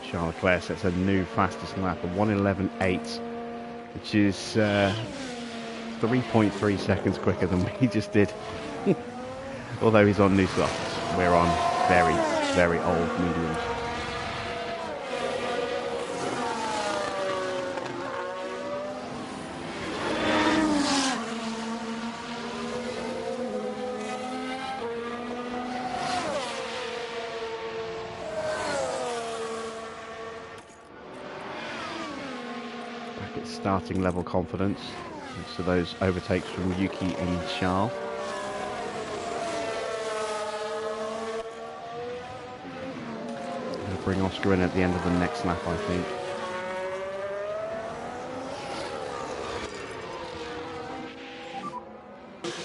Charles Leclerc sets a new fastest lap of 1:11.8, which is 3.3 seconds quicker than we just did. Although he's on new softs, we're on very, very old mediums. Back at starting level confidence. So those overtakes from Yuki and Charles. Gonna bring Oscar in at the end of the next lap, I think.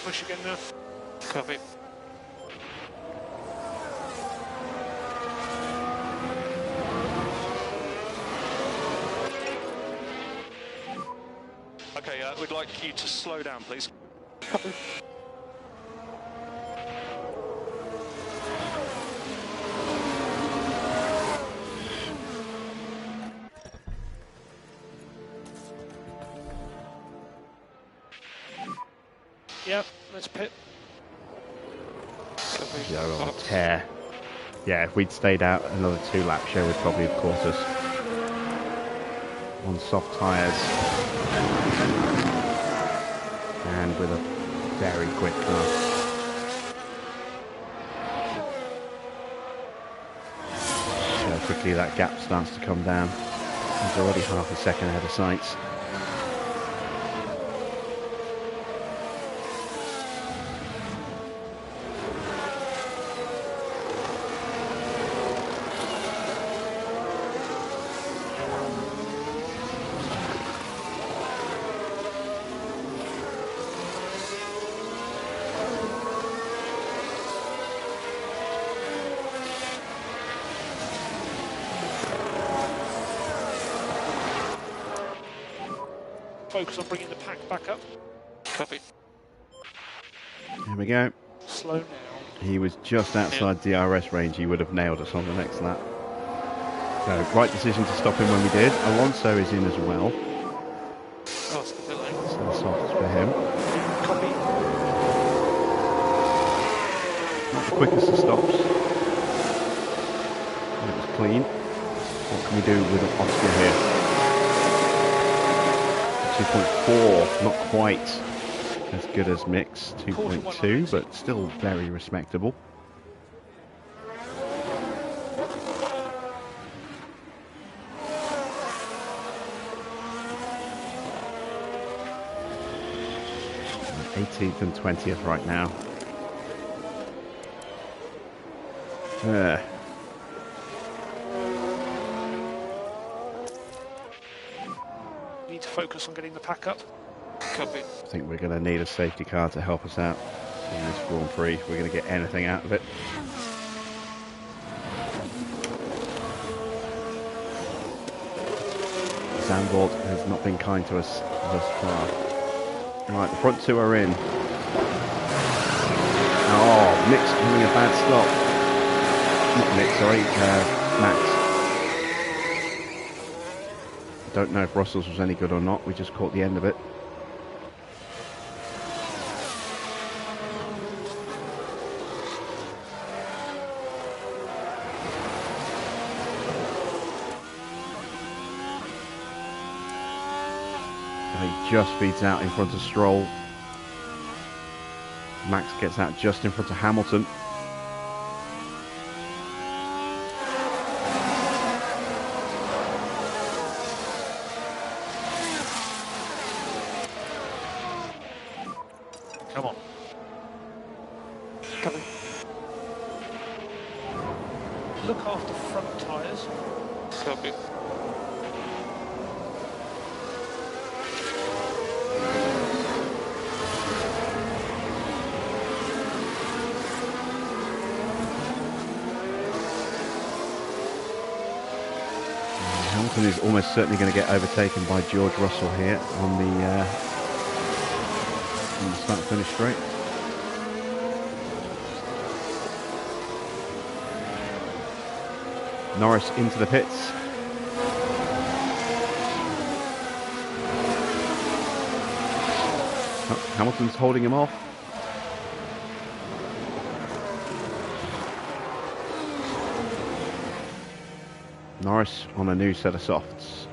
Push again now. Copy. Okay, we'd like you to slow down, please. Copy. Yeah, let's pit. Yeah, on a tear. Yeah, if we'd stayed out another 2 laps, show would probably have caught us. On soft tyres. And with a very quick car. So quickly that gap starts to come down. He's already half a second ahead of sights. Focus on bringing the pack back up. Copy. Here we go. Slow now. He was just outside DRS range. He would have nailed us on the next lap. So, right decision to stop him when we did. Alonso is in as well. Oh, it's the building. So the softs for him. Copy. Not the quickest of stops. It was clean. What can we do with Oscar here? 2.4, not quite as good as Mick's 2.2, but still very respectable. We're 18th and 20th right now. Need to focus on getting the pack up. Copy. I think we're going to need a safety car to help us out in this Grand Prix. We're going to get anything out of it. Zandvoort has not been kind to us thus far. Right, the front two are in. Oh, Mick's having a bad stop. Not Mick, sorry, Max. I don't know if Russell's was any good or not. We just caught the end of it. He just feeds out in front of Stroll. Max gets out just in front of Hamilton. Come on. Coming. Look after front tyres. Copy. Hamilton is almost certainly going to get overtaken by George Russell here on the start-finish straight. Norris into the pits. Oh, Hamilton's holding him off. Norris on a new set of softs.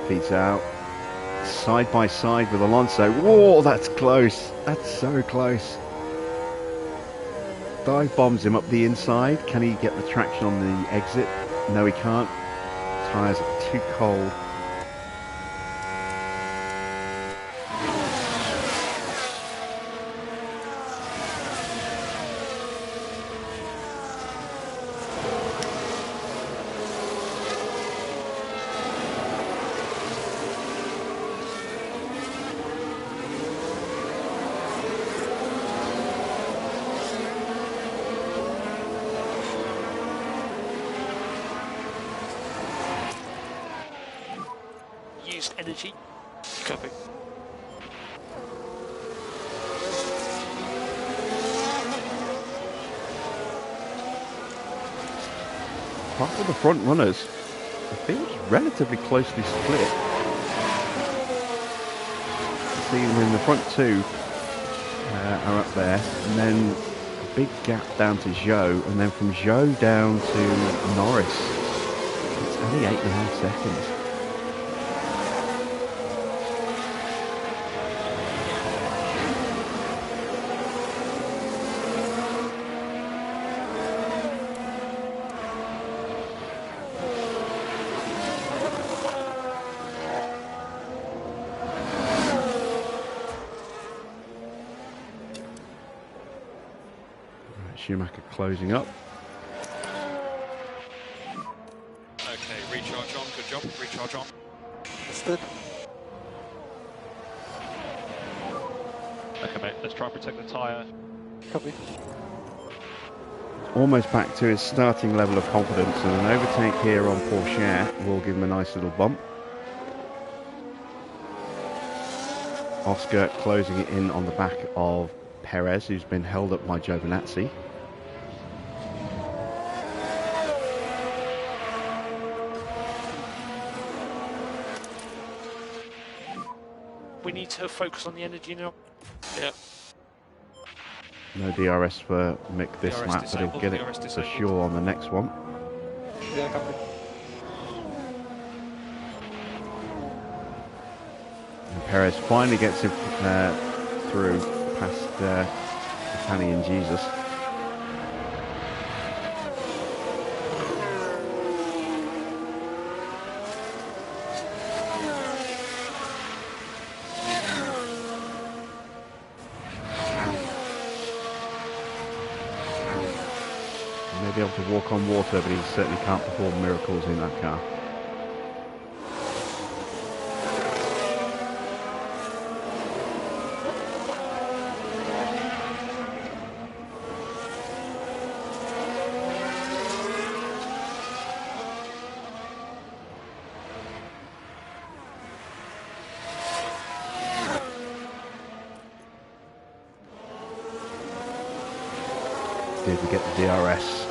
Feeds out. Side by side with Alonso. Whoa, that's close. That's so close. Dive bombs him up the inside. Can he get the traction on the exit? No, he can't. Tyres are too cold. Use energy. Copy. Part of the front runners, I think, relatively closely split. You see them in the front two are up there, and then a big gap down to Zhou, and then from Zhou down to Norris. It's only 8.5 seconds. Schumacher closing up. Okay, recharge on. Good job. Recharge on. Understood. Okay, mate, let's try and protect the tyre. Copy. Almost back to his starting level of confidence, and an overtake here on Porsche will give him a nice little bump. Oscar closing it in on the back of Perez, who's been held up by Giovinazzi. We need to focus on the energy now. Yeah. No DRS for Mick this DRS lap, but he'll disabled, get it DRS for disabled. sure on the next one. Yeah, copy. And Perez finally gets him through past Fanny and Jesus. May be able to walk on water, but he certainly can't perform miracles in that car. Did we get the DRS?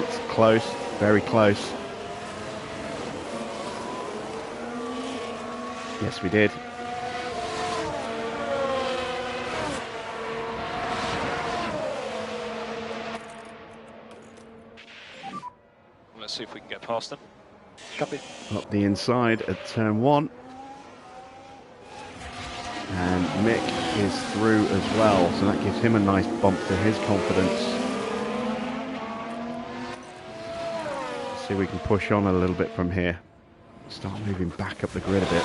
It's close, very close. Yes, we did. Let's see if we can get past them. Copy. Up the inside at turn 1. And Mick is through as well, so that gives him a nice bump to his confidence. Let's see if we can push on a little bit from here. Start moving back up the grid a bit.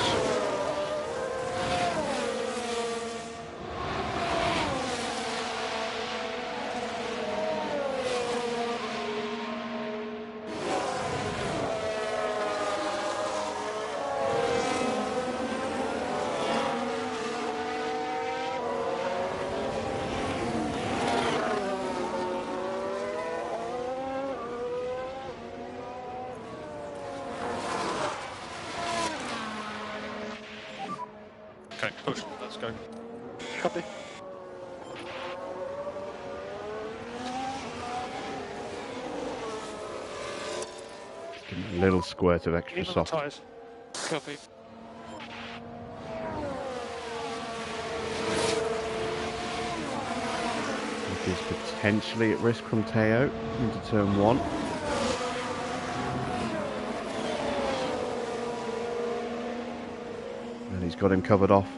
Okay, push. Let's go. Copy. Give him a little squirt of extra Even the soft. tyres. Copy. It is potentially at risk from Teo into turn 1. And he's got him covered off.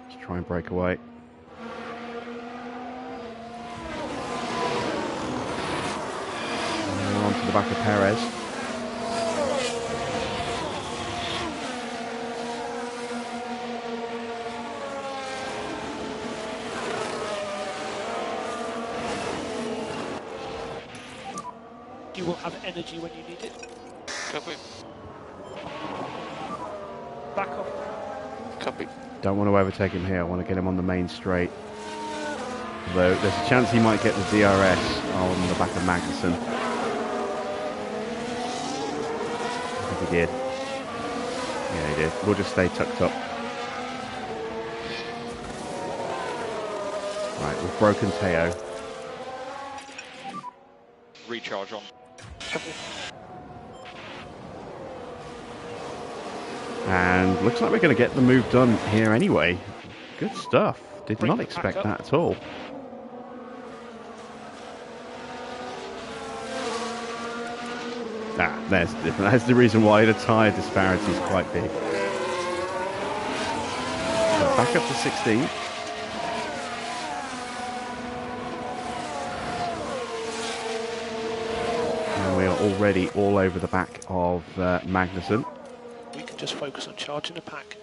Let's try and break away. And on to the back of Perez. You will have energy when you need it. Copy. Back off. Copy. Don't want to overtake him here. I want to get him on the main straight. Although there's a chance he might get the DRS on the back of Magnussen. I think he did. Yeah, he did. We'll just stay tucked up. Right, we've broken Teo. Recharge on. And looks like we're going to get the move done here anyway. Good stuff. Did Bring not the expect pack up. that at all. There's different. That's the reason why the tyre disparity is quite big. So back up to 16. And we are already all over the back of Magnussen. We can just focus on charging the pack.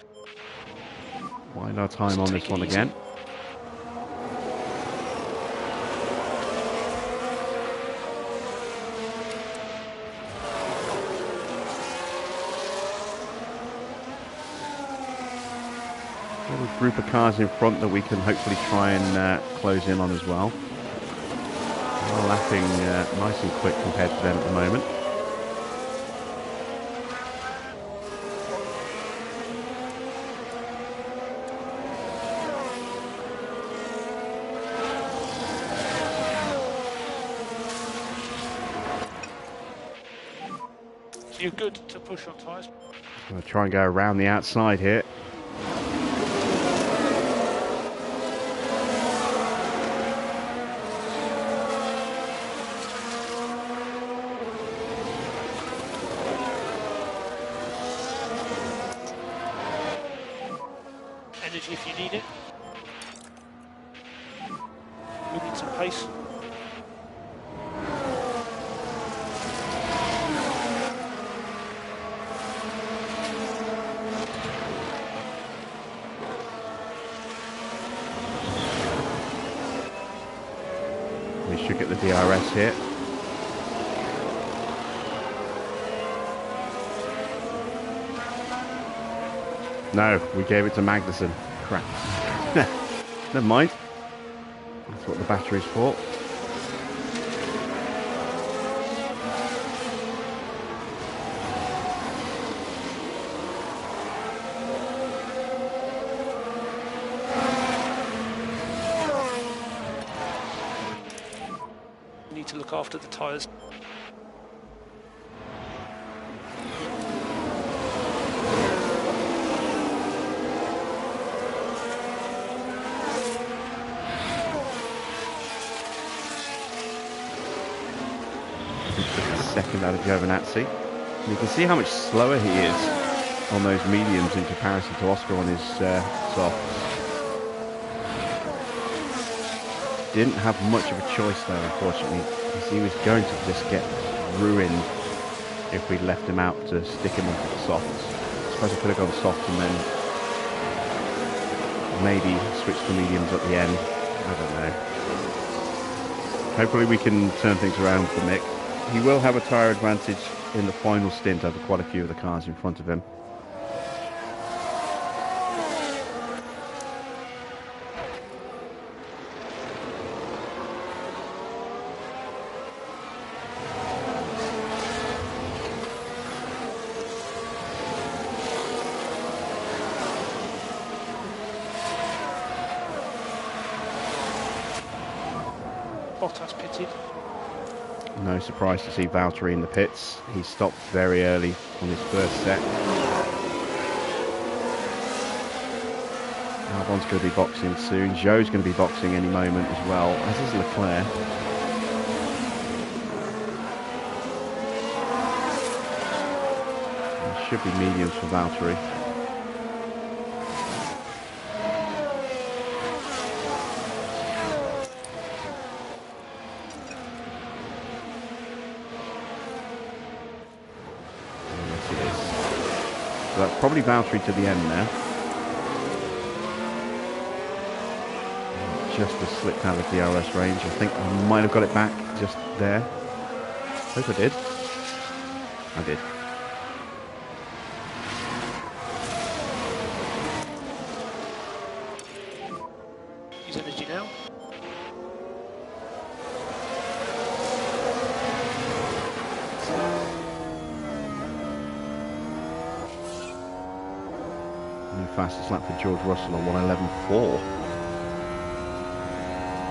Wide our time on this take it one easy. again. Little group of cars in front that we can hopefully try and close in on as well. We're lapping nice and quick compared to them at the moment. You're good to push on tyres. I'm going to try and go around the outside here. Energy if you need it. We need some pace. We should get the DRS here. No, we gave it to Magnussen. Crap. Never mind. That's what the battery's for. look after the tyres. Second out of Giovinazzi. You can see how much slower he is on those mediums in comparison to Oscar on his softs. Didn't have much of a choice there, unfortunately, because he was going to just get ruined if we left him out to stick him onto the softs. I suppose I could have gone soft and then maybe switch to mediums at the end. I don't know. Hopefully we can turn things around for Mick. He will have a tyre advantage in the final stint over quite a few of the cars in front of him. Bottas pitted. No surprise to see Valtteri in the pits. He stopped very early on his first set. Albon's going to be boxing soon. Zhou's going to be boxing any moment as well, as is Leclerc. There should be mediums for Valtteri. That's probably Valtteri to the end now. Just has slipped out of the DRS range. I think I might have got it back just there. Hope I did. I did. Use energy now. Fastest lap for George Russell on 1:11.4.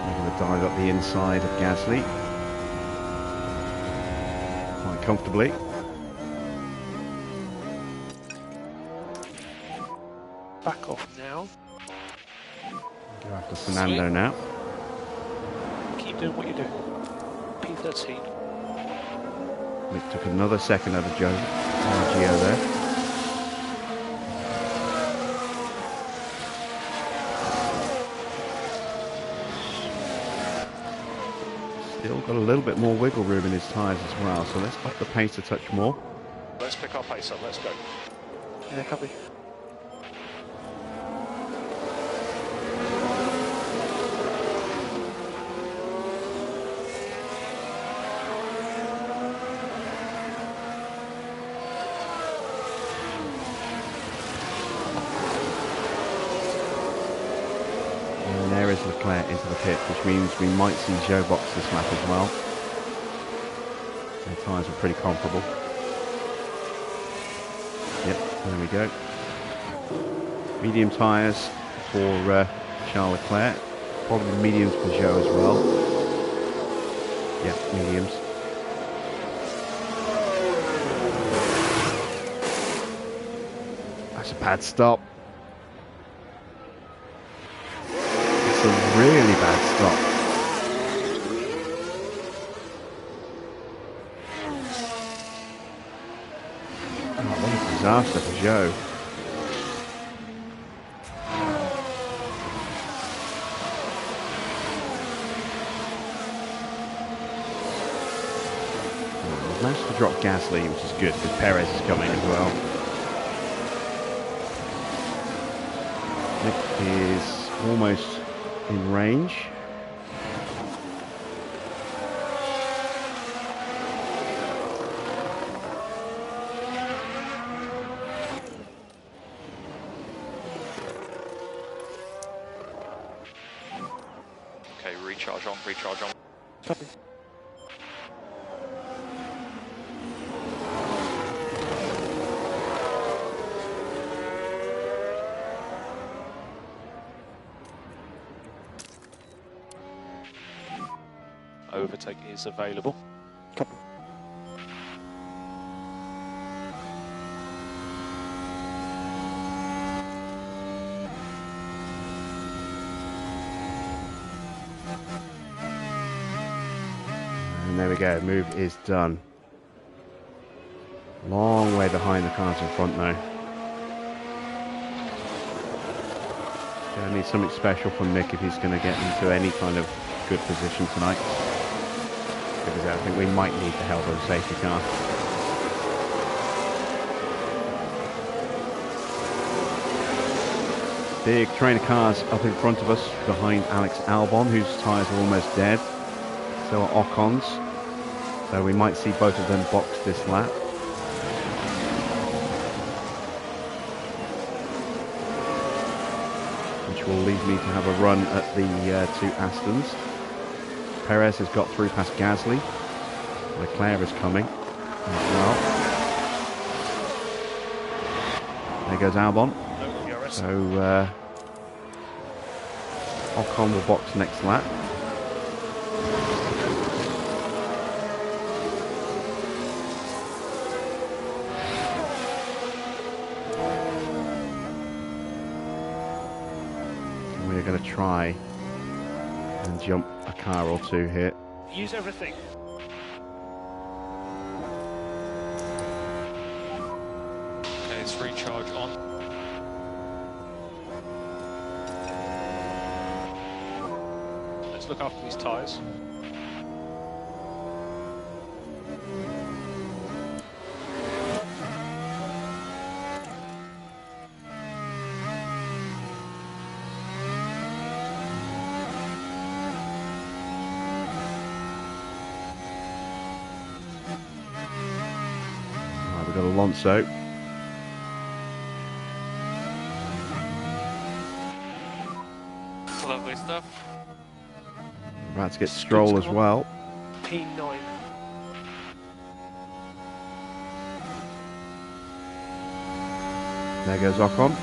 We're going to dive up the inside of Gasly quite comfortably. Back off now. Go after Fernando now. Keep doing what you're doing. P13. Mick took another second out of Gio there. Still got a little bit more wiggle room in his tyres as well, so let's up the pace a touch more. Let's pick our pace up, let's go. Yeah, copy. And there is Leclerc into the pit, which means we might see Zhou box this lap as well. Their tyres are pretty comparable. Yep, there we go. Medium tyres for Charles Leclerc. Probably mediums for Zhou as well. Yep, mediums. That's a bad stop. It's a really bad stop. Oh, what a disaster for Zhou. We've managed to drop Gasly, which is good because Perez is coming as well. Nick is almost in range. Okay, recharge on, recharge on. Copy. overtake is available. And there we go, move is done. Long way behind the cars in front now. Gonna need something special from Mick if he's going to get into any kind of good position tonight. Because I think we might need the help of a safety car. Big train of cars up in front of us behind Alex Albon, whose tyres are almost dead. So are Ocon's. So we might see both of them box this lap. Which will leave me to have a run at the two Astons. Perez has got through past Gasly. Leclerc is coming as well. There goes Albon. So Ocon will box next lap. We're going to try and jump a car or two here. Use everything. Okay, it's recharge on. Let's look after these tyres. We've got Alonso. Lovely stuff. About to get Stroll as well. P9. There goes Ocon.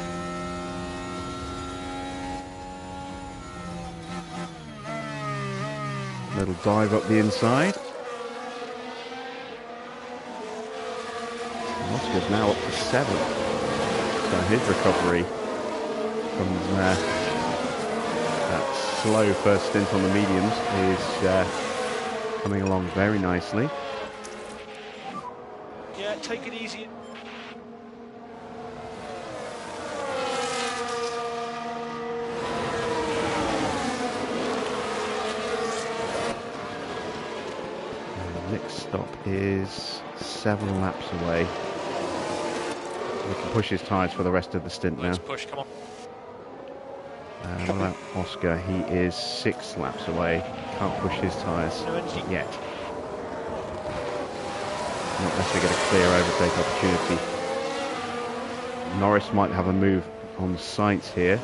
Little dive up the inside. Oscar's now up to 7th. So his recovery from that slow first stint on the mediums is coming along very nicely. Yeah, take it easy. Next stop is 7 laps away. We can push his tyres for the rest of the stint now. Let's push, come on. What about Oscar? He is 6 laps away. Can't push his tyres yet. Not unless we get a clear overtake opportunity. Norris might have a move on Sainz here.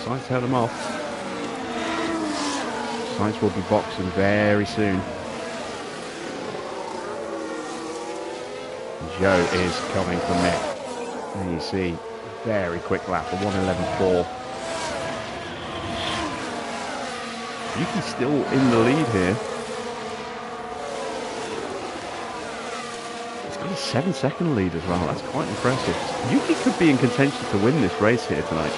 Sainz held him off. Sainz will be boxing very soon. Joe is coming from Mick. There you see, very quick lap, a 1:11.4. Yuki's still in the lead here. He's got a 7-second lead as well. That's quite impressive. Yuki could be in contention to win this race here tonight.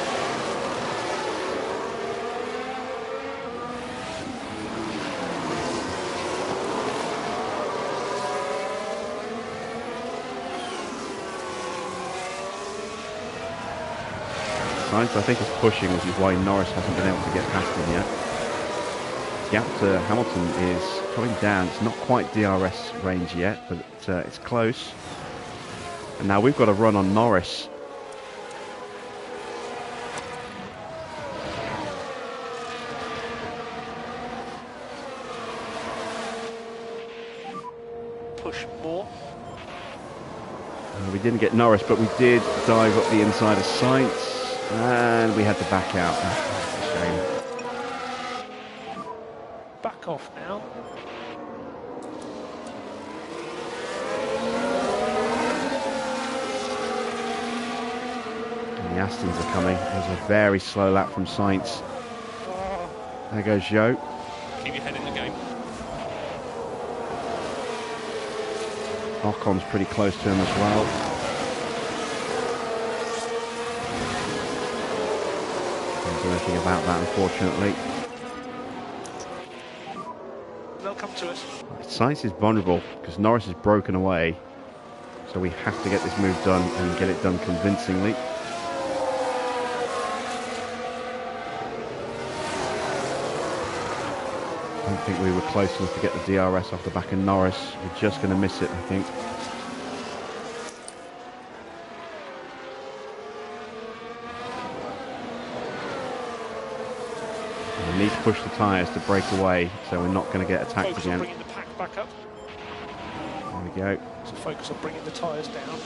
Sainz, I think, is pushing, which is why Norris hasn't been able to get past him yet. Gap to Hamilton is coming down. It's not quite DRS range yet, but it's close. And now we've got a run on Norris. Push more. We didn't get Norris, but we did dive up the inside of Sainz, and we had to back out. That's a off now. And the Astons are coming. There's a very slow lap from Sainz. There goes Joe. Keep your head in the game. Ocon's pretty close to him as well. Can't do anything about that, unfortunately. They'll come to us. Sainz is vulnerable because Norris is broken away, so we have to get this move done and get it done convincingly. I don't think we were close enough to get the DRS off the back of Norris. We're just going to miss it, I think. We need to push the tyres to break away, so we're not going to get attacked Focus again. on bringing the pack back up. There we go. So focus on bringing the tyres down.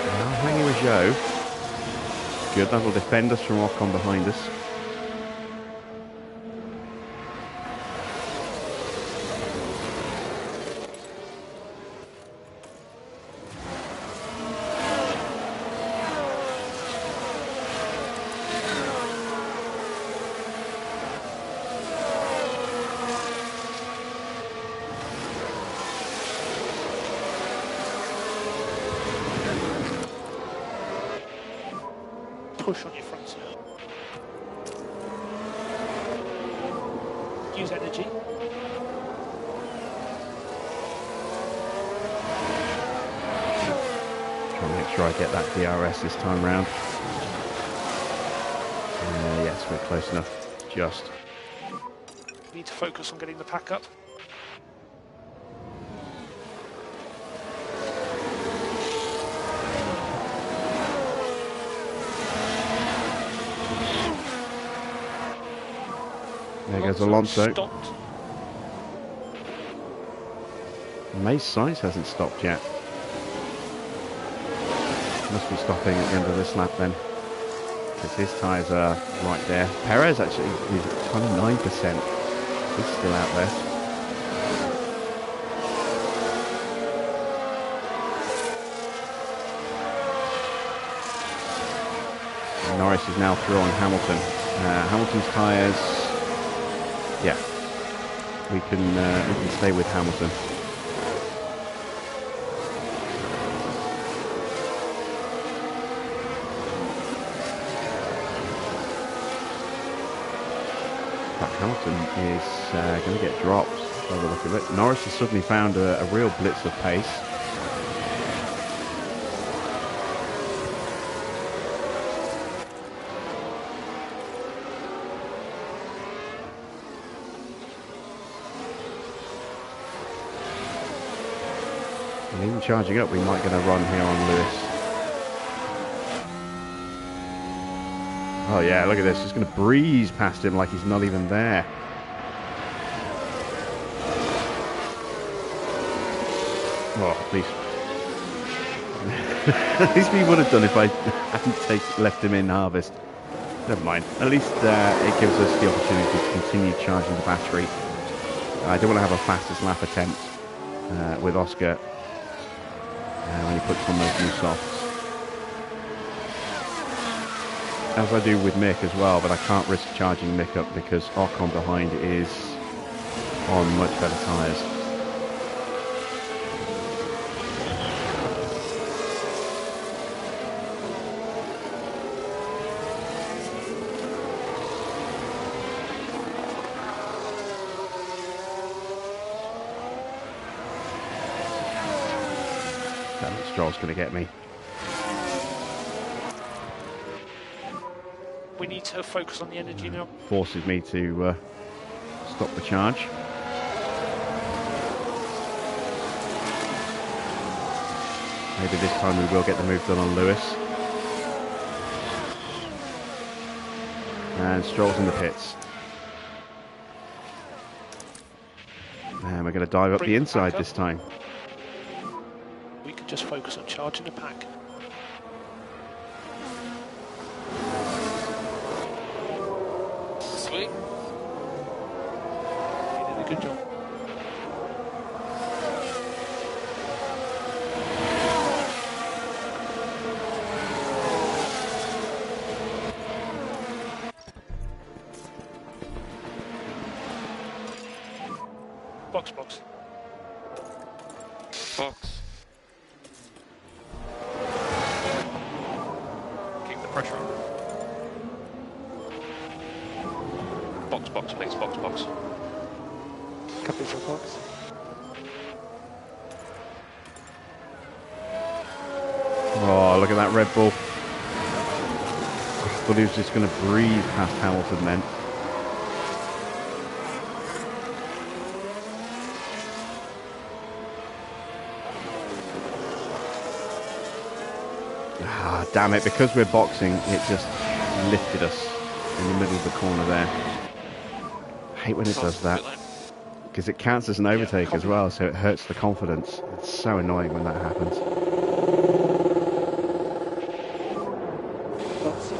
Now hanging with Joe. Good, that'll defend us from Ocon behind us. Push on your fronts now. Use energy. Try and make sure I get that DRS this time round. Yes, we're close enough. Just. Need to focus on getting the pack up. There goes Alonso. Stopped. May's Sainz hasn't stopped yet. Must be stopping at the end of this lap then, because his tyres are right there. Perez actually is at 29%. He's still out there. And Norris is now through on Hamilton. Hamilton's tyres, yeah, we can stay with Hamilton. Hamilton is going to get dropped by the look of it. Norris has suddenly found a real blitz of pace. And even charging up, we might get a run here on Lewis. Oh yeah, look at this. Just going to breeze past him like he's not even there. Well, at least at least we would have done if I hadn't left him in harvest. Never mind. At least it gives us the opportunity to continue charging the battery. I don't want to have a fastest lap attempt with Oscar when he puts on those new softs. As I do with Mick as well, but I can't risk charging Mick up because Ocon behind is on much better tyres. Stroll's going to get me. We need to focus on the energy now. Forces me to stop the charge. Maybe this time we will get the move done on Lewis. And Stroll's in the pits. And we're going to dive up the inside this time. We can just focus on charging the pack. Sweet. Good job. Box, box. Box. Keep the pressure on. Box, box, please. Box, box. Copy for box. Oh, look at that Red Bull. I thought he was just going to breeze past Hamilton then. Ah, damn it, because we're boxing, it just lifted us in the middle of the corner there. I hate when it does that, because it counts as an overtake as well, so it hurts the confidence. It's so annoying when that happens. Box.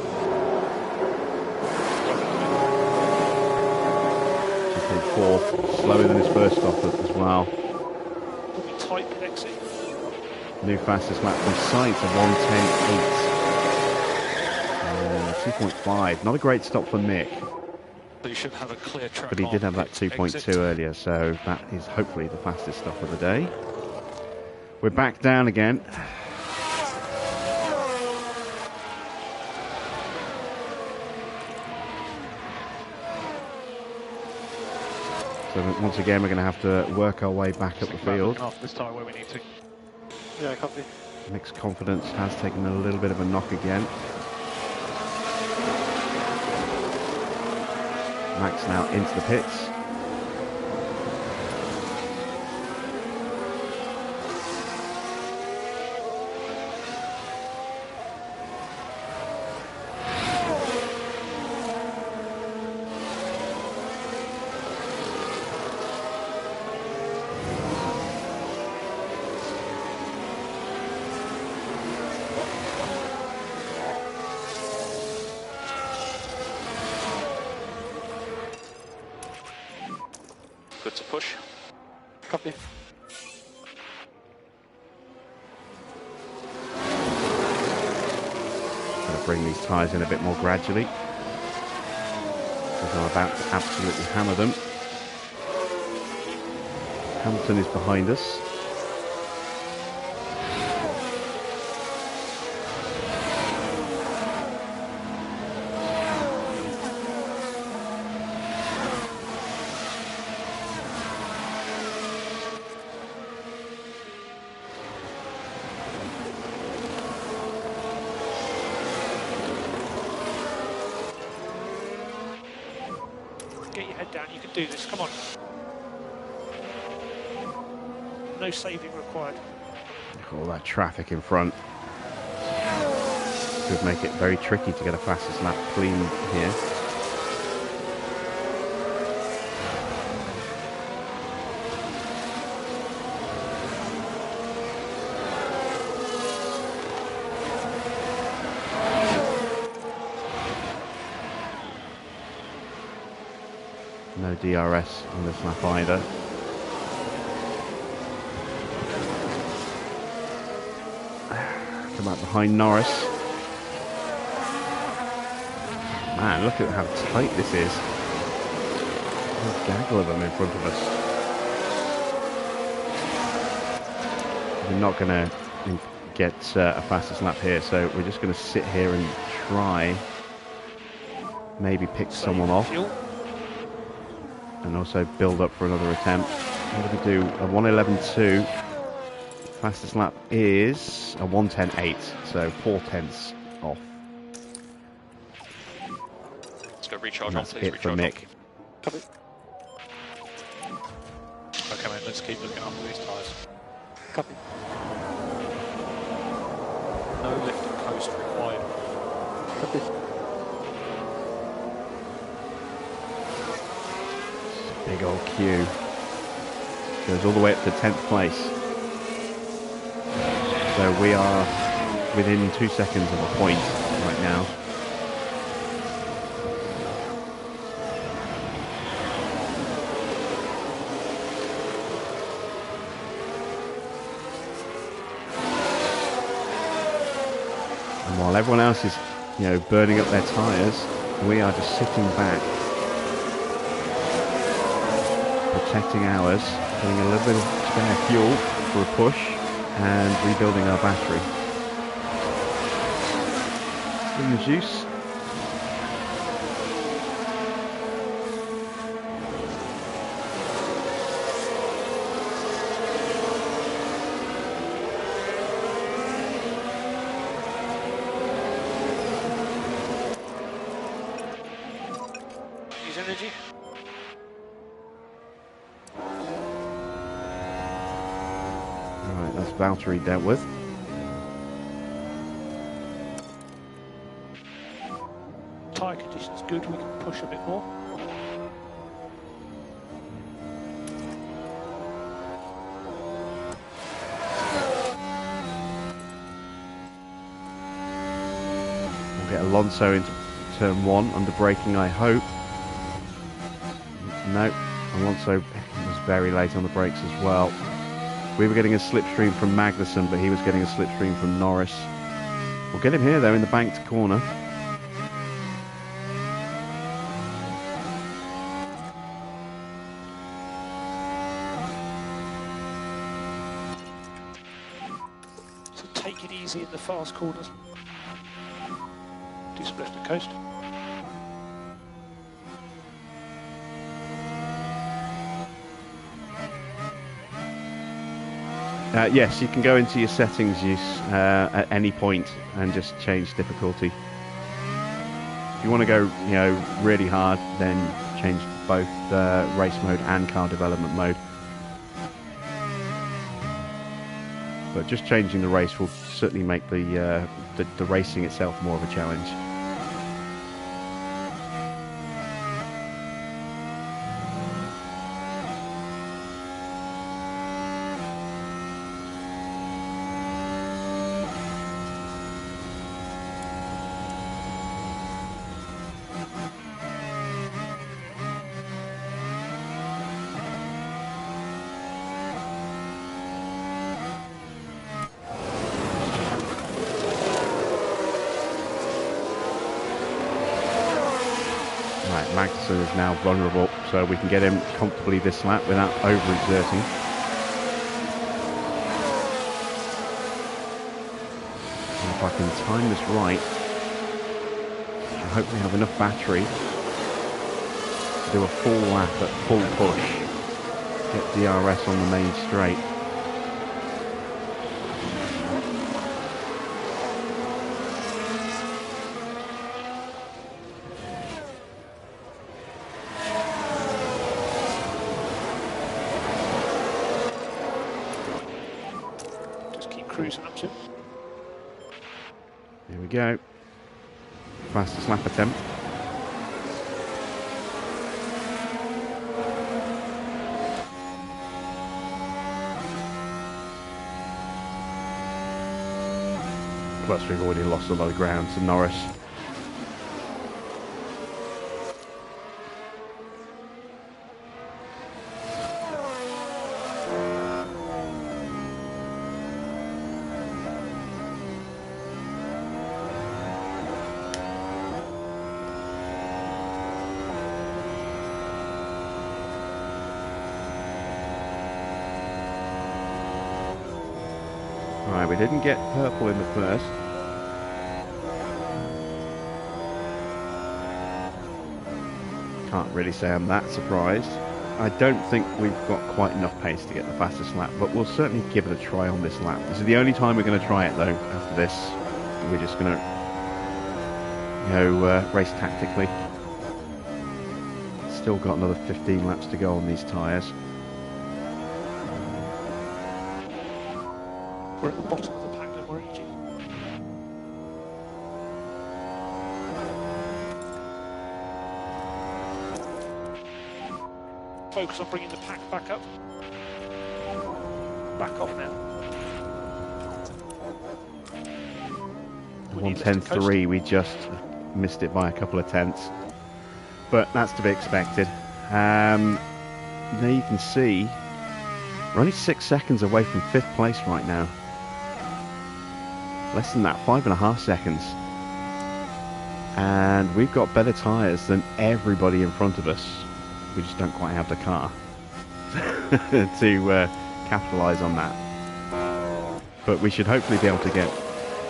2.4, slower than his first stop as well. We'll be tight with exit. New fastest lap from sight of 1:10.8. 2.5, not a great stop for Mick, So you should have a clear track. but he did have that exit. 2.2 earlier, so that is hopefully the fastest stop of the day. We're back down again. So once again, we're going to have to work our way back up the field. Off this time where we need to. Yeah, copy. Mick's confidence has taken a little bit of a knock again. Max now into the pits. Good to push. Copy. Got to bring these tyres in a bit more gradually, because I'm about to absolutely hammer them. Hamilton is behind us. Get your head down, you can do this, come on. No saving required. All that traffic in front could make it very tricky to get a fastest lap clean here. No DRS on this lap either. Come out behind Norris. Man, look at how tight this is. There's a gaggle of them in front of us. We're not going to get a fastest lap here, so we're just going to sit here and try maybe pick someone off. And also build up for another attempt. What do we do? A 1:11.2. Fastest lap is a 1:10.8, so 4/10 off. Let's go recharge And on, that's please. it for Recharge on. Mick. Copy. Okay, mate, let's keep looking after these tyres. Copy. No lift and coast required. Copy. Big old queue. Goes all the way up to 10th place. So we are within 2 seconds of a point right now. While everyone else is, you know, burning up their tyres, we are just sitting back, protecting ours, getting a little bit of spare fuel for a push, and rebuilding our battery. In the juice. Use energy. Right, that's Valtteri dealt with. Tyre conditions good, we can push a bit more. We'll get Alonso into turn 1 under braking, I hope. No, Alonso was very late on the brakes as well. We were getting a slipstream from Magnussen, but he was getting a slipstream from Norris. We'll get him here though in the banked corner. So take it easy in the fast corners. Do some left to coast. Yes, you can go into your settings use at any point and just change difficulty. If you want to go, you know, really hard, then change both race mode and car development mode. But just changing the race will certainly make the racing itself more of a challenge. Right, Magnussen is now vulnerable, so we can get him comfortably this lap without overexerting. And if I can time this right, I hope we have enough battery to do a full lap at full push. Get DRS on the main straight. Cruising up to. Here we go. Fastest lap attempt. Plus we've already lost a lot of ground to Norris. Right, we didn't get purple in the first. Can't really say I'm that surprised. I don't think we've got quite enough pace to get the fastest lap, but we'll certainly give it a try on this lap. This is the only time we're going to try it though. After this, we're just going to, race tactically. Still got another 15 laps to go on these tyres. We're at the bottom of the pack and we're edging. Focus on bringing the pack back up. Back off now. 1:10.3, we just missed it by a couple of tenths. But that's to be expected. There you can see we're only 6 seconds away from 5th place right now. Less than that, 5.5 seconds. And we've got better tyres than everybody in front of us. We just don't quite have the car to capitalise on that. But we should hopefully be able to get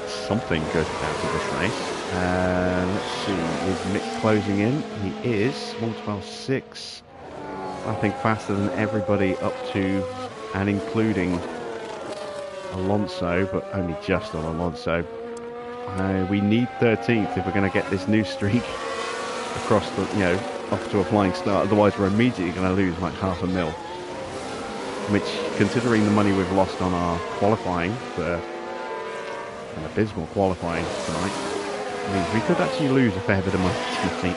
something good out of this race. Let's see, is Mick closing in? He is, 1:12.6. I think faster than everybody up to and including Alonso, but only just on Alonso. We need 13th if we're going to get this new streak across the, off to a flying start. Otherwise, we're immediately going to lose like half a mil. Which, considering the money we've lost on our qualifying for an abysmal qualifying tonight, means we could actually lose a fair bit of money tonight.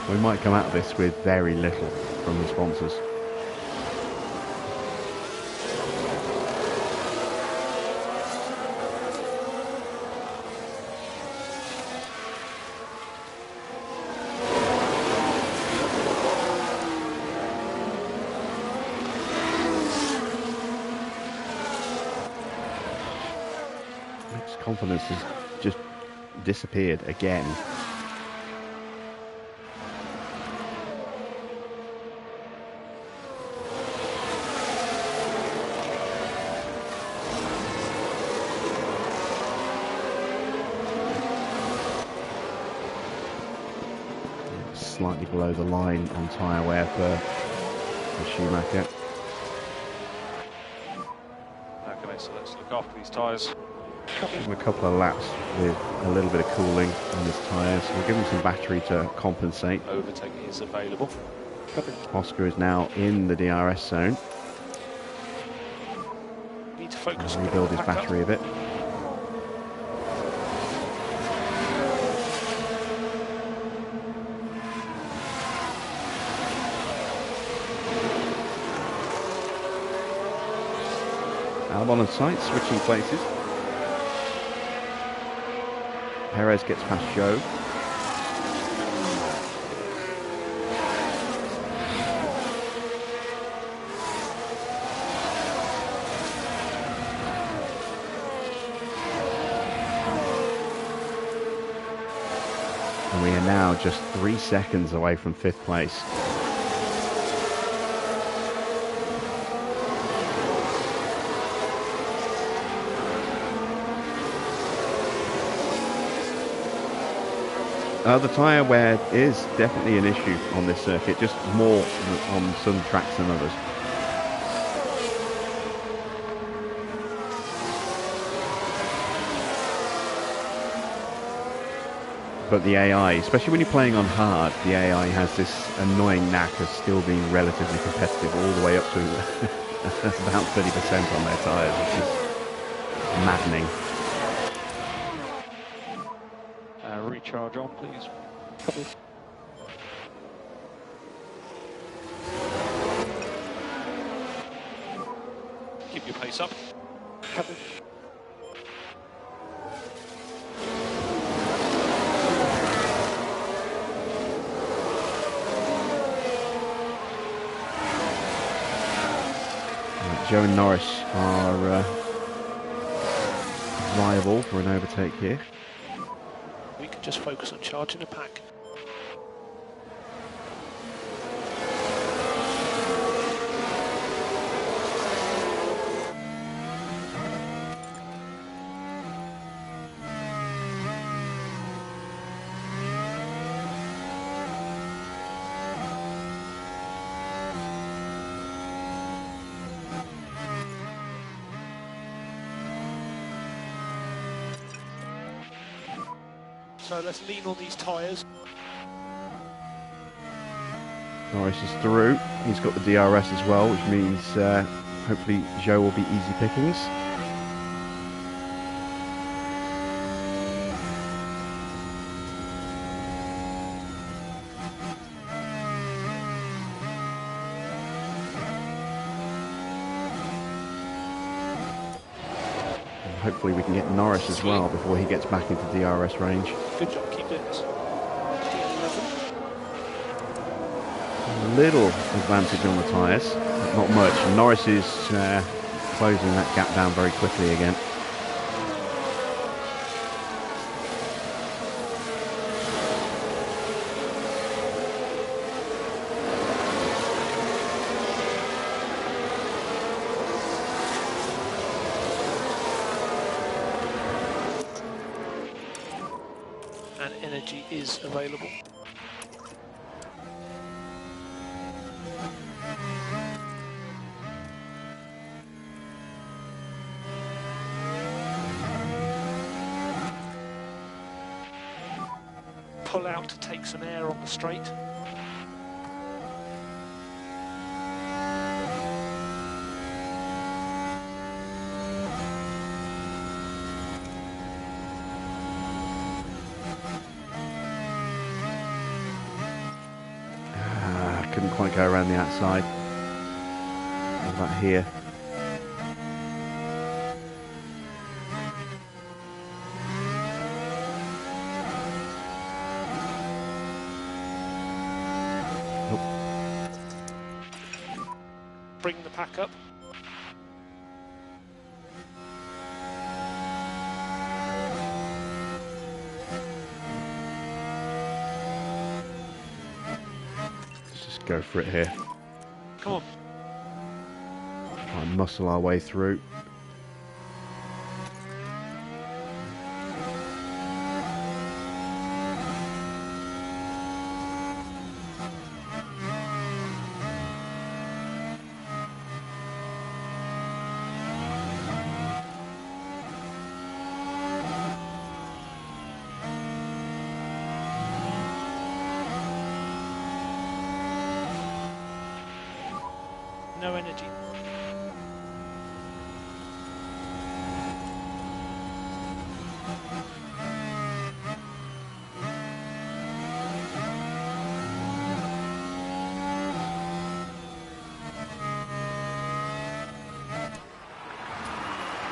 We might come out of this with very little from the sponsors. Confidence has just disappeared again. Slightly below the line on tyre wear for Schumacher. Okay, so let's look after these tyres. A couple of laps with a little bit of cooling on his tyres. We'll give him some battery to compensate. Overtake is available. Oscar is now in the DRS zone. Need to focus on rebuild his battery a bit. Albon and Sainz switching places. Perez gets past Zhou. And we are now just 3 seconds away from 5th place. The tyre wear is definitely an issue on this circuit, just more on some tracks than others. But the AI, especially when you're playing on hard, the AI has this annoying knack of still being relatively competitive all the way up to about 30% on their tyres, which is maddening. Recharge on, please. Keep your pace up. Zhou and Norris are viable for an overtake here. We can just focus on charging the pack. So let's lean on these tyres. Norris is through. He's got the DRS as well, which means hopefully Zhou will be easy pickings. And hopefully we can get Norris as well before he gets back into DRS range. Good job, keep doing this. A little advantage on the tyres, but not much. Norris is closing that gap down very quickly again. energy is available. Pull out to take some air on the straight. Couldn't quite go around the outside. What about here? Bring the pack up. Let's just go for it here. Come on. Try and muscle our way through. No energy.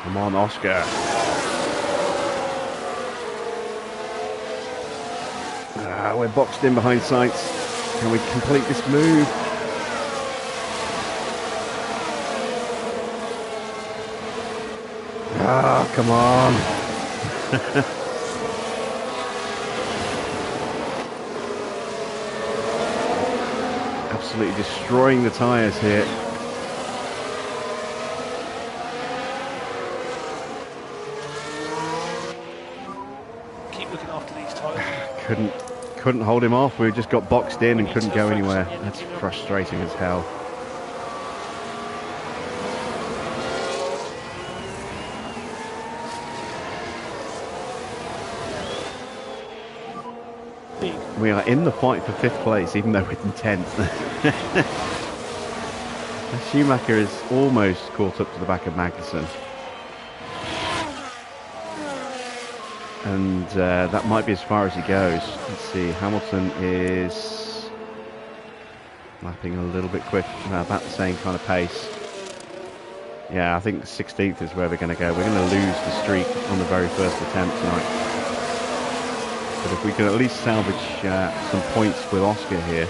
Come on, Oscar. We're boxed in behind sights. Can we complete this move? Ah, come on. Absolutely destroying the tyres here. Keep looking after these tyres. Couldn't hold him off. We just got boxed in and couldn't go anywhere. That's frustrating as hell. We are in the fight for 5th place, even though we're in 10th. Schumacher is almost caught up to the back of Magnussen. And that might be as far as he goes. Let's see, Hamilton is lapping a little bit quick, about the same kind of pace. Yeah, I think 16th is where we're going to go. We're going to lose the streak on the very first attempt tonight. But if we can at least salvage some points with Oscar here,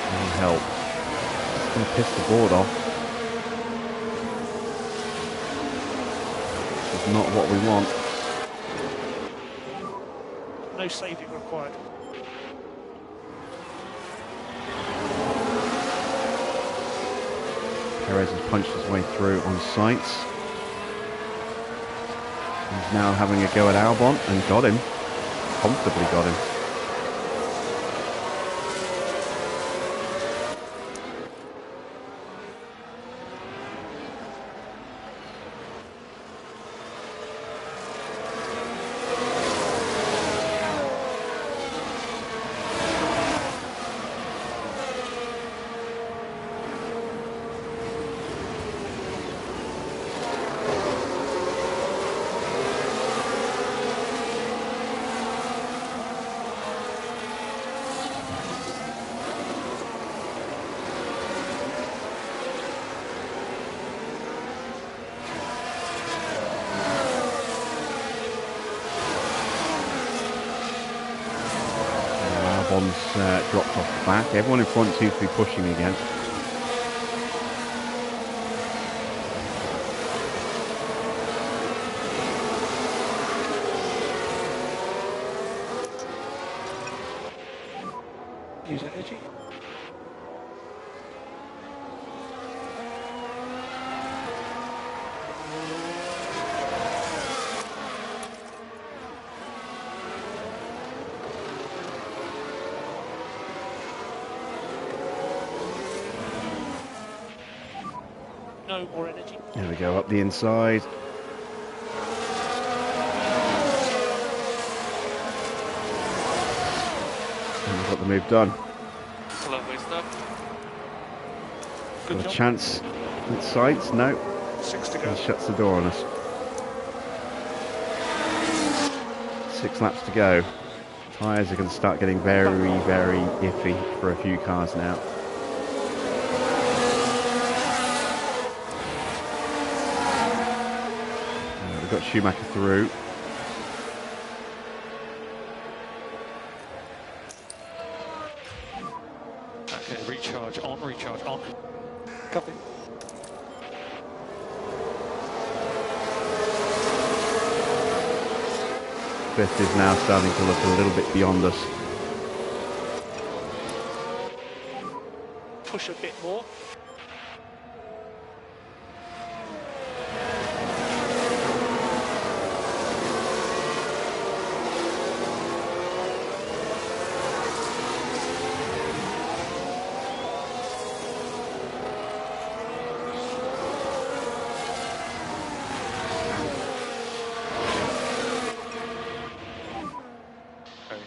that'll help. It's going to piss the board off. This is not what we want. No saving required. Perez has punched his way through on sights. He's now having a go at Albon and got him. Comfortably got him. Dropped off the back. Everyone in front seems to be pushing again. Use energy. No more energy. There we go, up the inside. And we've got the move done. Lovely stuff. Good Got a job. chance at sights? No. 6 to He go. shuts the door on us. 6 laps to go. Tyres are going to start getting very, very iffy for a few cars now. We've got Schumacher through. Okay, recharge on, recharge on. Copy. Fifth is now starting to look a little bit beyond us. Push a bit more.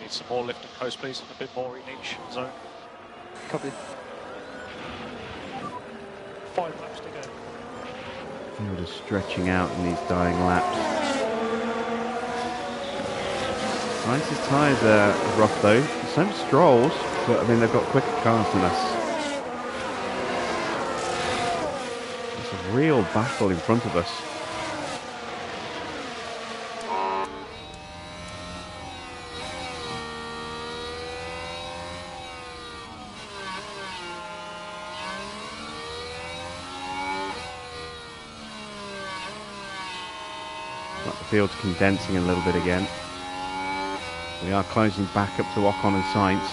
Need some more lift and coast, please, and a bit more in each zone. Copy. 5 laps to go. We're just stretching out in these dying laps. Sainz's tyres are rough though. Same as Stroll's, but I mean they've got quicker cars than us. It's a real battle in front of us. The field's condensing a little bit again. We are closing back up to Ocon and Sainz.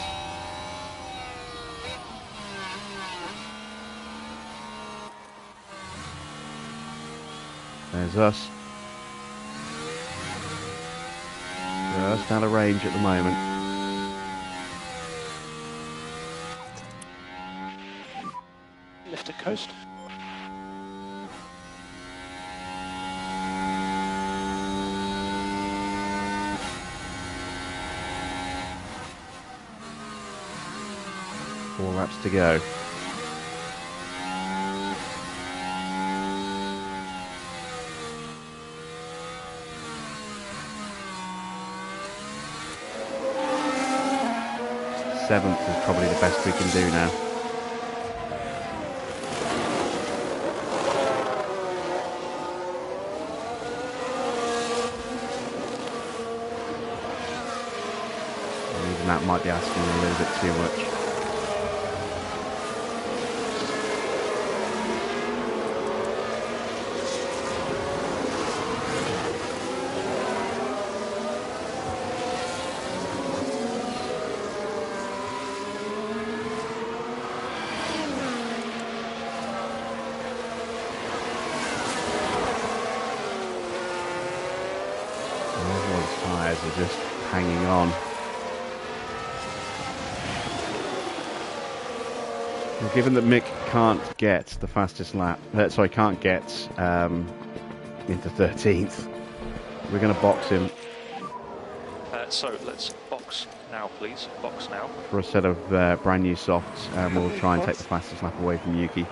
There's us. Just out of range at the moment. Lift and coast. Four laps to go. Seventh is probably the best we can do now. And even that might be asking a little bit too much. Tyres are just hanging on. Well, given that Mick can't get the fastest lap, can't get into 13th, we're going to box him So let's box now, please. Box now. for a set of brand new softs, and we'll try and take the fastest lap away from Yuki.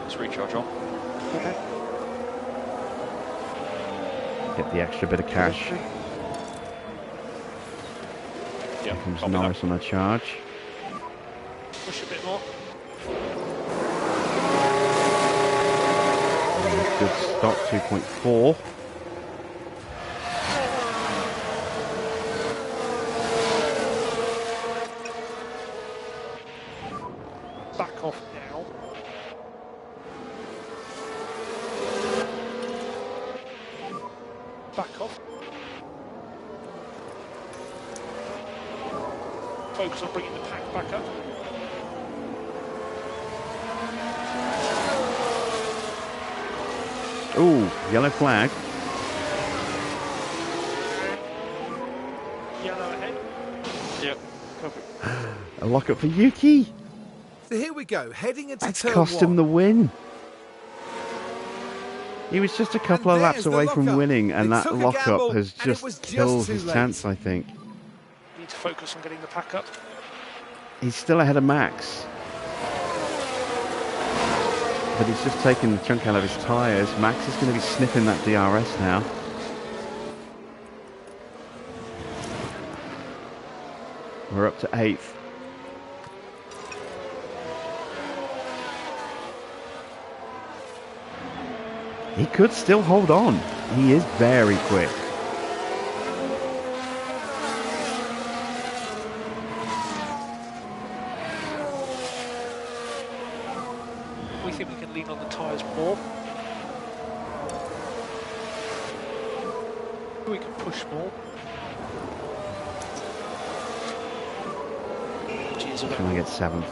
Let's recharge on. Okay. Get the extra bit of cash. Yeah, Here comes copy Norris that. on a charge. Push a bit more. Good stop, 2.4. Back off now. Back off. Focus on bringing the pack back up. Ooh, yellow flag. Yellow ahead. Yep. Copy. A lockup for Yuki. Here we go, heading into That's turn cost him one. the win. He was just a couple of And laps there's the away from lock-up. winning, and They that took a lock-up gamble, has and it just was just killed too his late. chance, I think. Need to focus on getting the pack up. He's still ahead of Max. But he's just taken the chunk out of his tyres. Max is going to be sniffing that DRS now. We're up to 8th. He could still hold on. He is very quick. We think we can lean on the tyres more. We can push more. Cheers, Can I get 7th?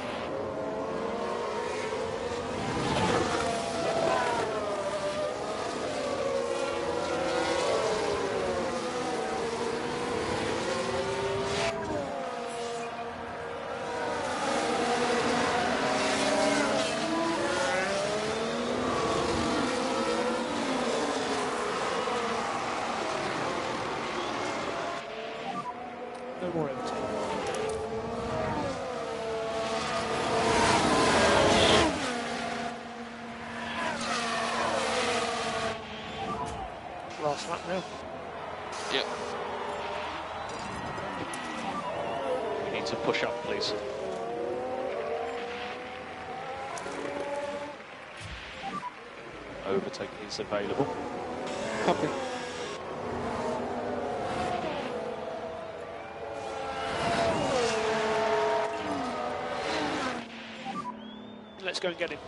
No more empty. Last lap now. Yep. We need to push up, please. Overtake is available. Copy. Let's go and get him.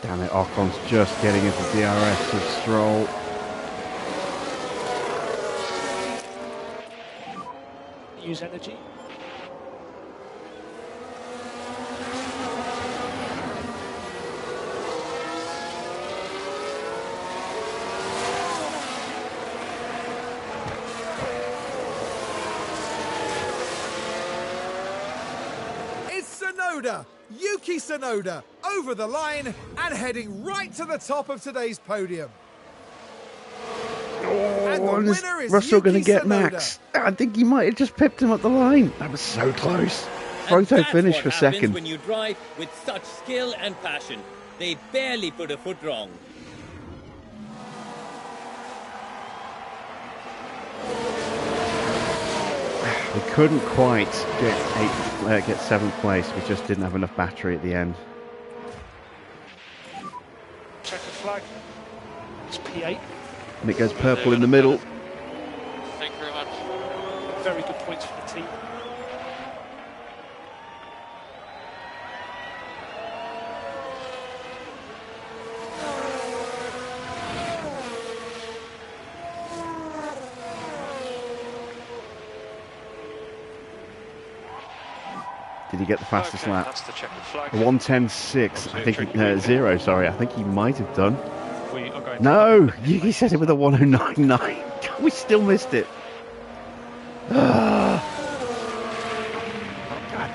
Damn it, Ocon's just getting into DRS with Stroll. Use energy. Yuki Tsunoda over the line and heading right to the top of today's podium. And the And is winner is Russell going to Yuki get Tsunoda. Max? I think he might have just pipped him up the line. That was so close. And Photo that's finish what for happens second. when you drive with such skill and passion. They barely put a foot wrong. We couldn't quite get 7th place. We just didn't have enough battery at the end. Checkered flag. It's P8. And it goes purple in the middle. Thank you very much. Very good points for the team. Did he get the fastest Okay, lap? that's the checkered flag. 1:10.6. I think 0. Sorry, I think he might have done. We are going No, to he said it with a 1:09.9. We still missed it. God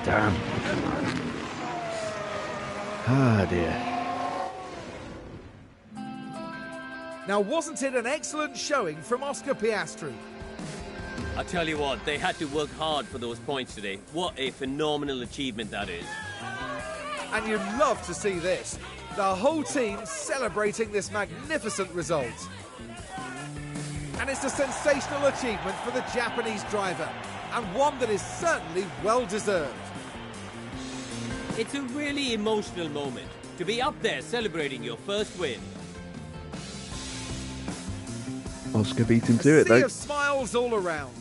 damn. Ah dear. Now, wasn't it an excellent showing from Oscar Piastri? I tell you what, they had to work hard for those points today. What a phenomenal achievement that is. And you'd love to see this. The whole team celebrating this magnificent result. And it's a sensational achievement for the Japanese driver, and one that is certainly well deserved. It's a really emotional moment to be up there celebrating your first win. Oscar beat him A to it sea though. of smiles all around.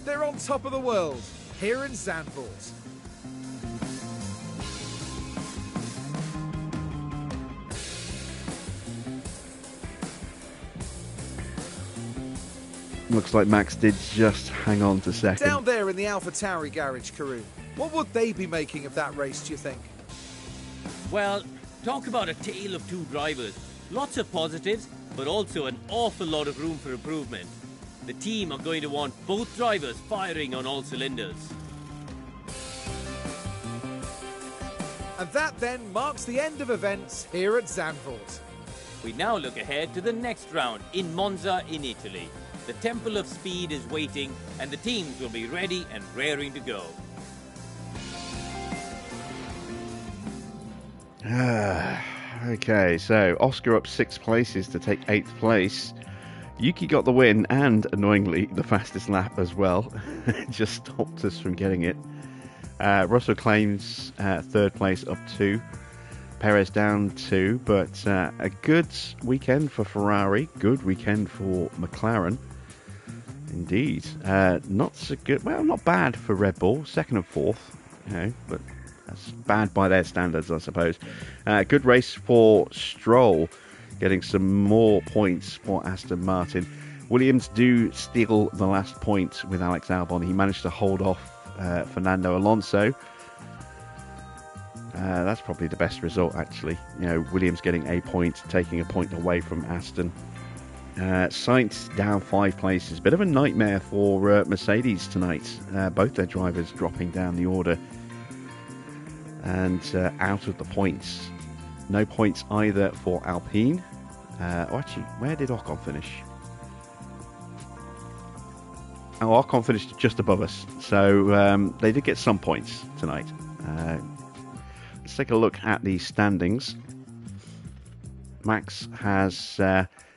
They're on top of the world here in Zandvoort. Looks like Max did just hang on to second. Down there in the Tauri garage, Karun, what would they be making of that race, do you think? Well, talk about a tale of two drivers. Lots of positives, but also an awful lot of room for improvement. The team are going to want both drivers firing on all cylinders. And that then marks the end of events here at Zandvoort. We now look ahead to the next round in Monza in Italy. The Temple of Speed is waiting and the teams will be ready and raring to go. Okay, so Oscar up 6 places to take 8th place. Yuki got the win and, annoyingly, the fastest lap as well. It just stopped us from getting it. Russell claims 3rd place up 2. Perez down 2, but a good weekend for Ferrari, good weekend for McLaren. Indeed. Not so good, well, not bad for Red Bull, 2nd and 4th, but that's bad by their standards, I suppose. Good race for Stroll, getting some more points for Aston Martin. Williams do steal the last point with Alex Albon. He managed to hold off Fernando Alonso. That's probably the best result, actually. Williams getting a point, taking a point away from Aston. Sainz down 5 places. Bit of a nightmare for Mercedes tonight. Both their drivers dropping down the order and out of the points. No points either for Alpine. Actually, where did Ocon finish? Oh, Ocon finished just above us. So they did get some points tonight. Let's take a look at the standings. Max has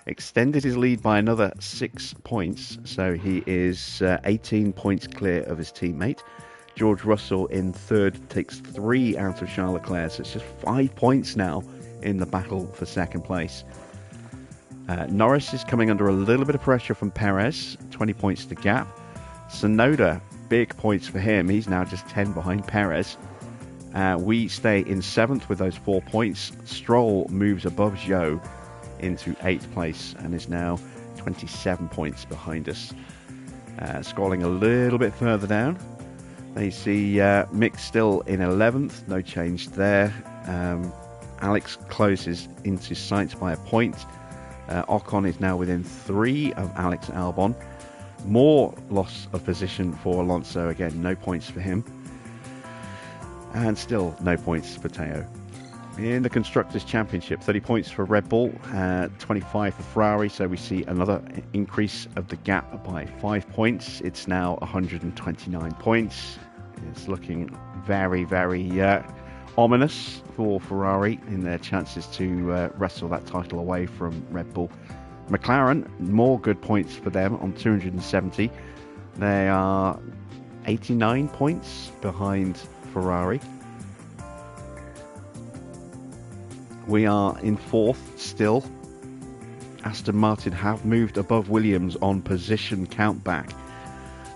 extended his lead by another 6 points, so he is 18 points clear of his teammate. George Russell in 3rd takes 3 out of Charles Leclerc, so it's just 5 points now in the battle for 2nd place. Norris is coming under a little bit of pressure from Perez, 20 points to gap. Tsunoda, big points for him, he's now just 10 behind Perez. We stay in 7th with those 4 points. Stroll moves above Zhou into 8th place and is now 27 points behind us. Scrolling a little bit further down, they see Mick still in 11th, no change there. Alex closes into Sainz by a point. Ocon is now within 3 of Alex Albon. More loss of position for Alonso, again no points for him. And still no points for Teo. In the Constructors' Championship, 30 points for Red Bull, 25 for Ferrari, so we see another increase of the gap by 5 points. It's now 129 points. It's looking very, very ominous for Ferrari in their chances to wrestle that title away from Red Bull. McLaren, more good points for them on 270. They are 89 points behind Ferrari. We are in 4th still. Aston Martin have moved above Williams on position countback,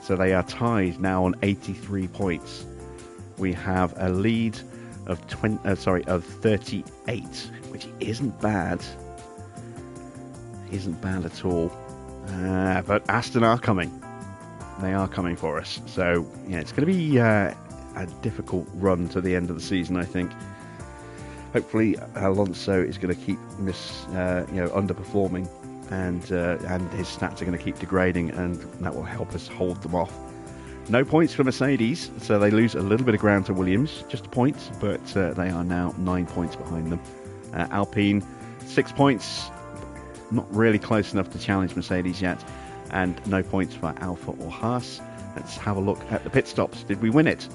so they are tied now on 83 points. We have a lead of 38, which isn't bad. Isn't bad at all. But Aston are coming. They are coming for us. So yeah, it's going to be a difficult run to the end of the season, I think. Hopefully Alonso is going to keep underperforming, and his stats are going to keep degrading, and that will help us hold them off. No points for Mercedes, so they lose a little bit of ground to Williams, just a point, but they are now 9 points behind them. Alpine, 6 points, not really close enough to challenge Mercedes yet, and no points for Alfa or Haas. Let's have a look at the pit stops. Did we win it?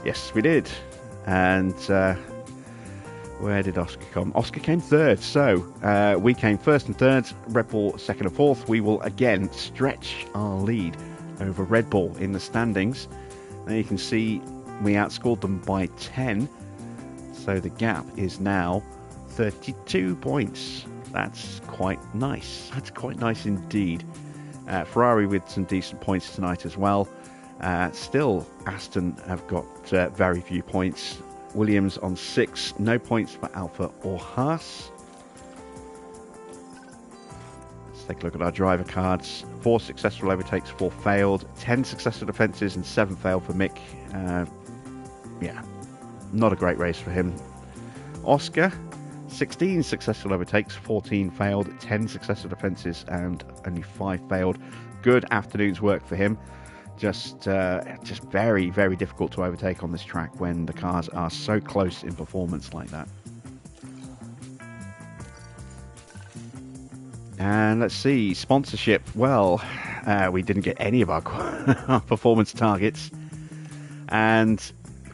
Yes, we did. And where did Oscar come? Oscar came 3rd, so we came 1st and 3rd, Red Bull 2nd and 4th. We will again stretch our lead over Red Bull in the standings. There you can see we outscored them by 10, so the gap is now 32 points. That's quite nice. That's quite nice indeed. Ferrari with some decent points tonight as well. Still, Aston have got very few points. Williams on 6, no points for Alfa or Haas. Let's take a look at our driver cards. 4 successful overtakes, 4 failed, 10 successful defences and 7 failed for Mick. Yeah, not a great race for him. Oscar, 16 successful overtakes, 14 failed, 10 successful defences and only 5 failed. Good afternoon's work for him. just very, very difficult to overtake on this track when the cars are so close in performance like that. And let's see, sponsorship. Well, we didn't get any of our performance targets, and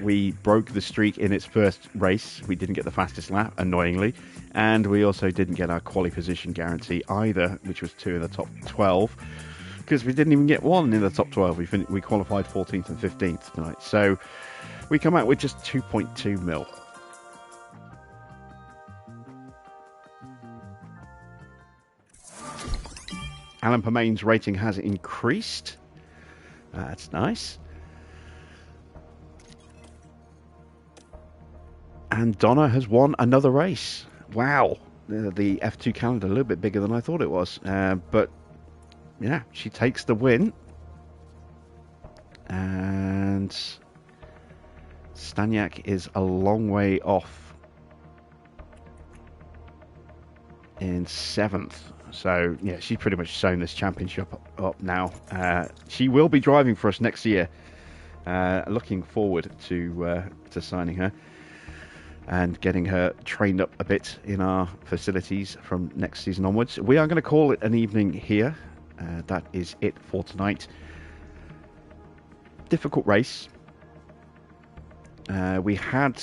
we broke the streak in its first race. We didn't get the fastest lap, annoyingly, and we also didn't get our quali position guarantee either, which was 2 in the top 12, because we didn't even get 1 in the top 12. We qualified 14th and 15th tonight, so we come out with just 2.2 mil. Alan Permain's rating has increased. That's nice. And Donna has won another race. Wow. The F2 calendar a little bit bigger than I thought it was. But yeah, she takes the win. And Staniak is a long way off in 7th. So, yeah, she's pretty much sewn this championship up now. She will be driving for us next year. Looking forward to signing her and getting her trained up a bit in our facilities from next season onwards. We are going to call it an evening here. That is it for tonight. Difficult race. We had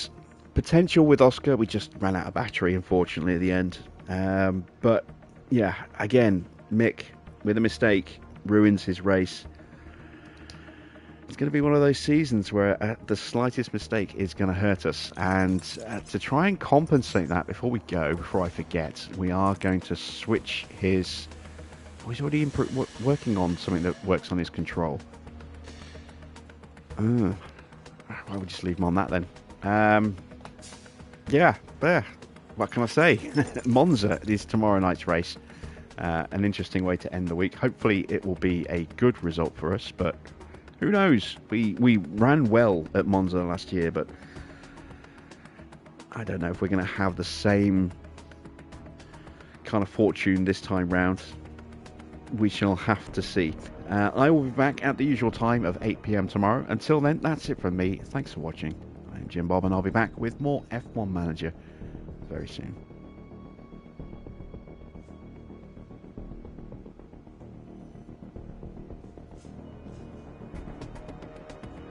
potential with Oscar. We just ran out of battery, unfortunately, at the end. But yeah, again, Mick, with a mistake, ruins his race. It's going to be one of those seasons where the slightest mistake is going to hurt us. And to try and compensate that before I forget, we are going to switch his... Oh, he's already working on something that works on his control. Why would you just leave him on that then? Yeah, there. What can I say? Monza is tomorrow night's race. An interesting way to end the week. Hopefully it will be a good result for us, but who knows? We ran well at Monza last year, but I don't know if we're going to have the same kind of fortune this time round. We shall have to see. I will be back at the usual time of 8 PM tomorrow. Until then, that's it from me. Thanks for watching. I'm Jim Bob, and I'll be back with more F1 Manager very soon.